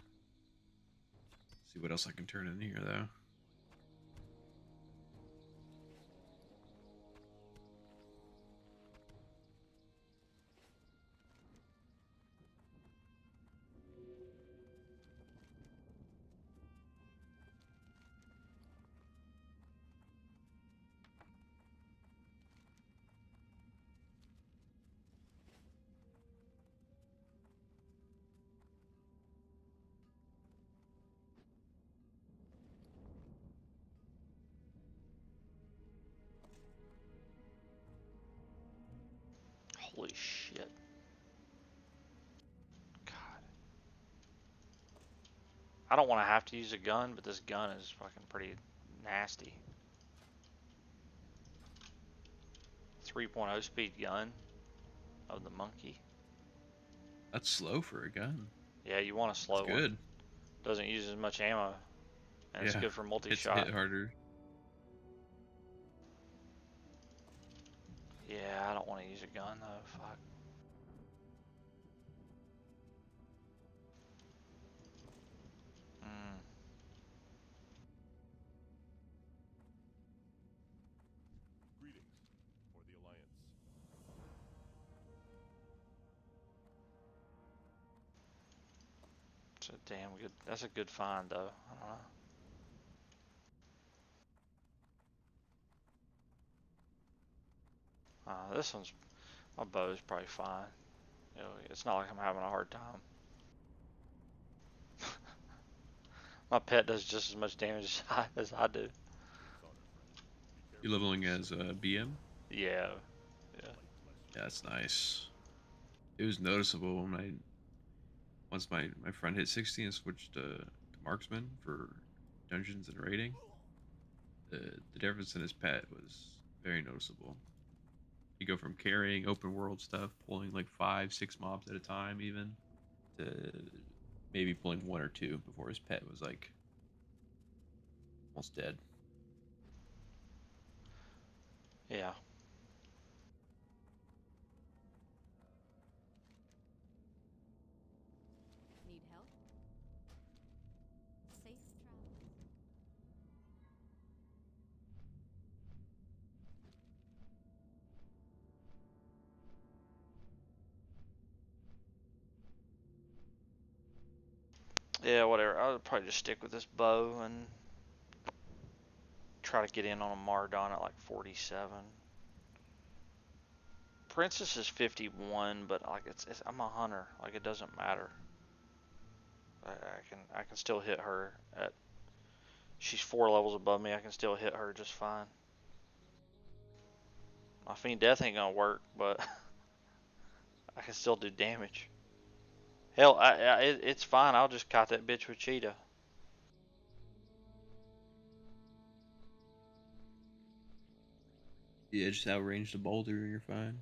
S8: See what else I can turn in here though.
S2: I don't want to have to use a gun, but this gun is fucking pretty nasty. 3.0 speed gun of the monkey.
S8: That's slow for a gun.
S2: Yeah, you want a
S8: That's
S2: slow one.
S8: good.
S2: Doesn't use as much ammo, and it's
S8: Yeah.
S2: good for
S8: Hits
S2: multi-shot.
S8: hit harder.
S2: Yeah, I don't want to use a gun though. Fuck. Mm.
S1: Greetings for the Alliance.
S2: It's a damn good. That's a good find though. I don't know. This one's, my bow is probably fine. You know, it's not like I'm having a hard time. My pet does just as much damage as I do.
S1: It's honor, friend. Be
S8: You're
S1: careful.
S8: leveling as a BM?
S2: Yeah. Yeah.
S1: Light bless you.
S8: Yeah, that's nice. It was noticeable when once my friend hit 60 and switched to marksman for dungeons and raiding. The difference in his pet was very noticeable. You go from carrying open world stuff, pulling like 5, 6 mobs at a time, even, to maybe pulling 1 or 2 before his pet was like almost dead.
S2: Yeah.
S6: Need help? Safe travels.
S2: Yeah, whatever. I'll probably just stick with this bow and try to get in on a Mardon at like 47. Princess is 51, but like it's I'm a hunter. Like it doesn't matter. I can still hit her at. She's 4 levels above me. I can still hit her just fine. My Fiend Death ain't gonna work, but I can still do damage. Hell, it's fine. I'll just caught that bitch with Cheetah.
S8: Yeah, just outrange the boulder and you're fine.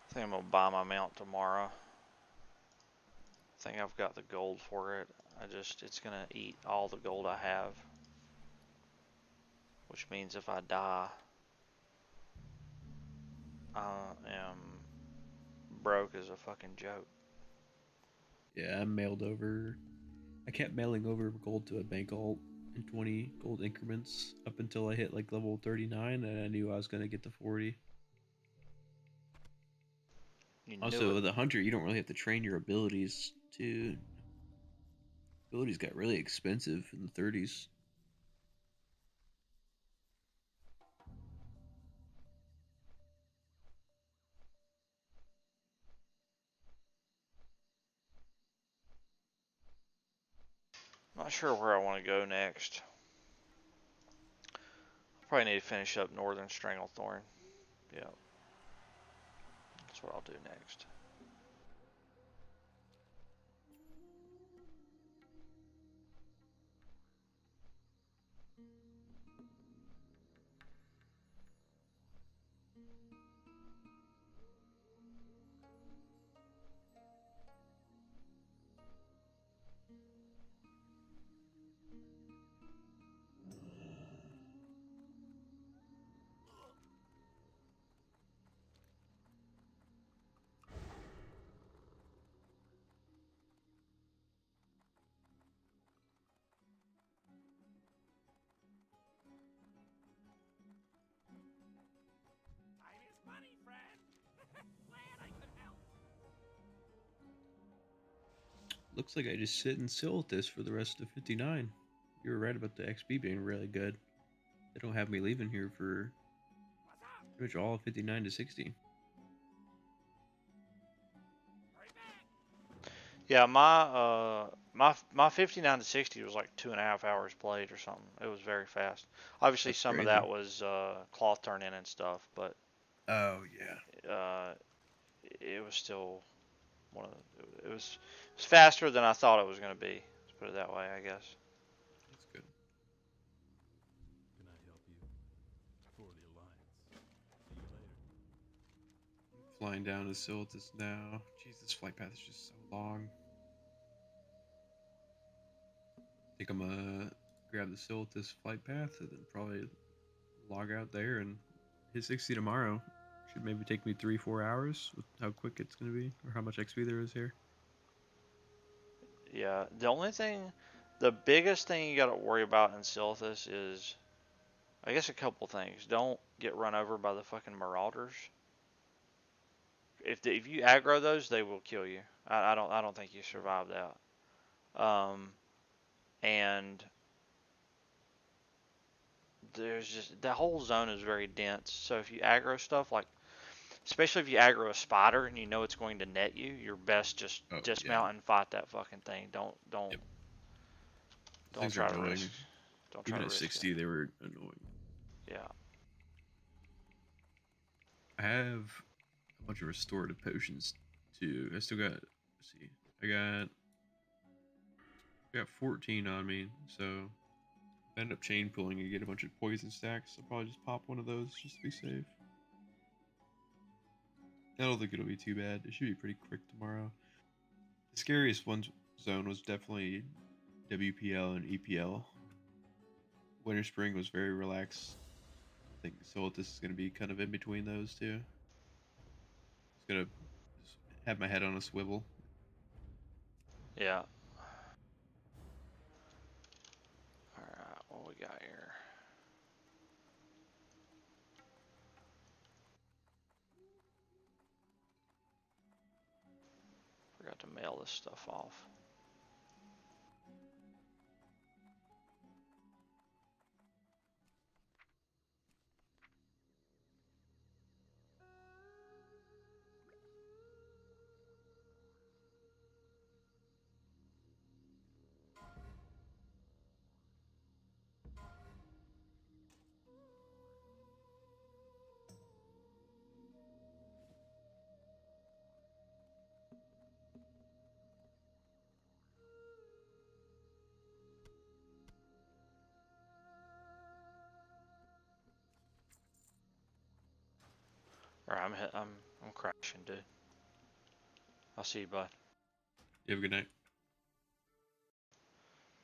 S2: I think I'm gonna buy my mount tomorrow. I think I've got the gold for it. It's gonna eat all the gold I have. Which means if I die, I am broke is a fucking joke.
S8: Yeah, I'm mailed over. I kept mailing over gold to a bank alt in 20 gold increments up until I hit like level 39, and I knew I was gonna get to 40.
S2: You knew
S8: Also,
S2: it.
S8: with a hunter, you don't really have to train your abilities to. Abilities got really expensive in the 30s.
S2: Not sure where I want to go next. Probably need to finish up Northern Stranglethorn. Yeah. That's what I'll do next.
S3: Time is money, friend. Glad I could help.
S8: Looks like I just sit and sit with this for the rest of 59. You were right about the XP being really good. They don't have me leaving here for
S3: What's up?
S8: pretty much all of 59 to 60.
S3: Right back.
S2: Yeah, my 59 to 60 was like 2.5 hours played or something. It was very fast. Obviously,
S8: That's
S2: some of
S8: crazy.
S2: that was cloth turn-in and stuff, but
S8: Oh, yeah.
S2: it was still one of the, it was faster than I thought it was going to be. Let's put it that way, I guess.
S8: That's good.
S1: Can I help you? For the Alliance. See you later.
S8: Flying down to Siltus now. Jeez, this flight path is just so long. I think I'm gonna grab the Siltus flight path and then probably log out there and hit 60 tomorrow. Should maybe take me 3-4 hours with how quick it's gonna be or how much XP there is here.
S2: Yeah, the biggest thing you got to worry about in Silithus is, I guess, a couple things. Don't get run over by the fucking marauders. If you aggro those, they will kill you. I don't think you survive that. And there's just the whole zone is very dense. So if you aggro stuff like, especially if you aggro a spider and you know it's going to net you, you're best just dismount and fight that fucking thing. Don't
S8: Yep.
S2: don't
S8: Things are
S2: try to
S8: annoying.
S2: risk. Don't try
S8: Even
S2: to
S8: at
S2: risk
S8: 60,
S2: it.
S8: they were annoying.
S2: Yeah.
S8: I have a bunch of restorative potions too. I still got. Let's see. I got 14 on me, so if I end up chain pulling and get a bunch of poison stacks, I'll probably just pop one of those just to be safe. I don't think it'll be too bad. It should be pretty quick tomorrow. The scariest zone was definitely WPL and EPL. Winter Spring was very relaxed. I think Soltis is going to be kind of in between those two. It's going to have my head on a swivel.
S2: Yeah. Alright, what we got here? Forgot to mail this stuff off. Alright, I'm crashing, dude. I'll see you, bud.
S8: You have a good night.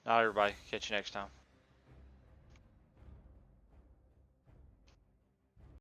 S2: Not everybody. Catch you next time.